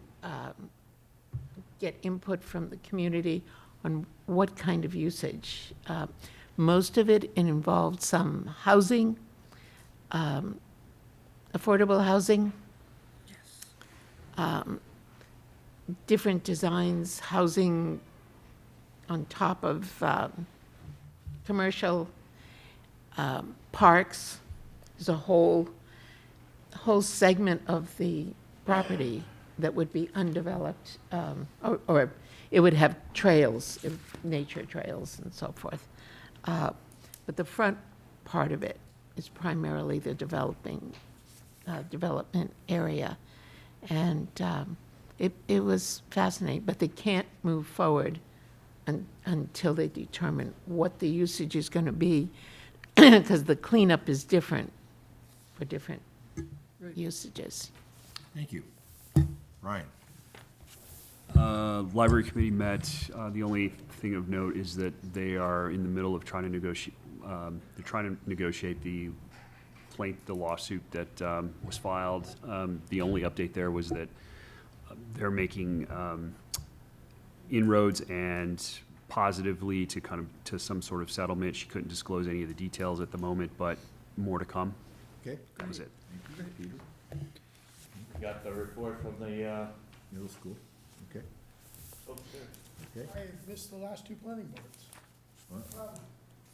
get input from the community on what kind of usage. Most of it involved some housing, affordable housing, different designs, housing on top of commercial parks. There's a whole segment of the property that would be undeveloped, or it would have trails, nature trails and so forth. But the front part of it is primarily the development area. And it was fascinating, but they can't move forward until they determine what the usage is going to be, because the cleanup is different for different usages. Thank you. Ryan? Library committee met. The only thing of note is that they are in the middle of trying to negotiate, the lawsuit that was filed. The only update there was that they're making inroads and positively to kind of, to some sort of settlement. She couldn't disclose any of the details at the moment, but more to come. Okay. That was it. Got the report from the, Middle school, okay. Okay. I missed the last two planning boards.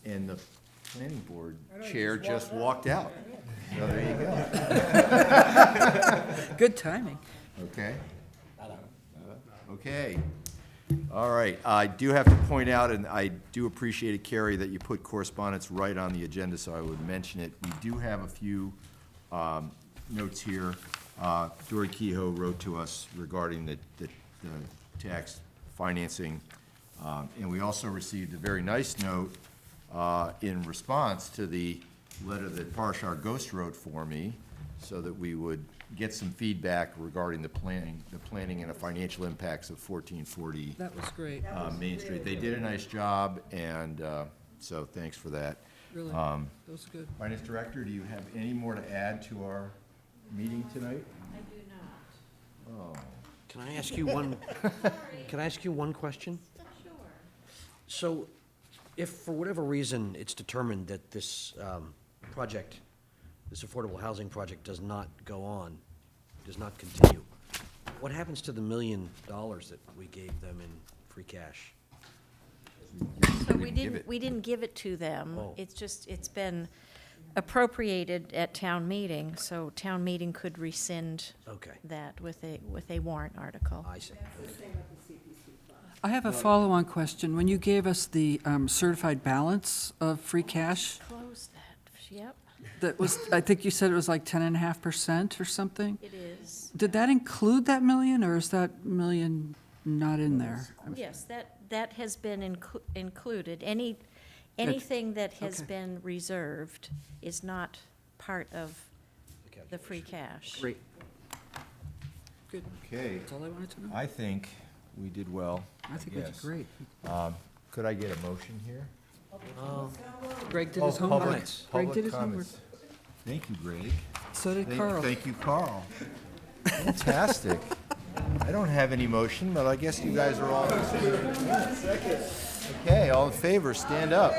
And the planning board I know, you chair just just walked walked out. So there you go. Good timing. Okay. Okay. All right. I do have to point out, and I do appreciate it, Carrie, that you put correspondence right on the agenda, so I would mention it. We do have a few notes here. Dory Kehoe wrote to us regarding the tax financing. And we also received a very nice note in response to the letter that Parashar Ghost wrote for me, so that we would get some feedback regarding the planning and the financial impacts of 1440 That was great, Main Street. They did a nice job, and so thanks for that. really. That was good. Finance Director, do you have any more to add to our meeting tonight? I do not. Oh. Can I ask you one question? Sure. So, if for whatever reason it's determined that this project, this affordable housing project does not go on, does not continue, what happens to the $1 million that we gave them in free cash? So We didn't give it. we didn't give it to them. Oh. It's been appropriated at town meeting, so town meeting could rescind Okay, that with a warrant article. I see. I have a follow-on question. When you gave us the certified balance of free cash, Close that, yep, that was, I think you said it was like 10.5% or something? it is. Did that include that million, or is that million not in there? Yes, that has been included. Anything that has Okay. been reserved is not part of the free cash. Great. Good. Okay. That's all I wanted to know. I think we did well. I think we did Yes. great. Could I get a motion here? Greg did Oh, his homework. public- Greg public did his homework. comments. Thank you, Greg. So did Carl. Thank you, Carl. Fantastic. I don't have any motion, but I guess you guys are all. Okay, all in favor, stand up.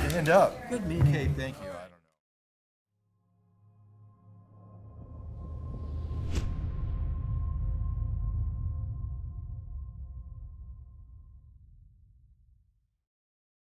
Stand up. Good meeting. Okay, thank you.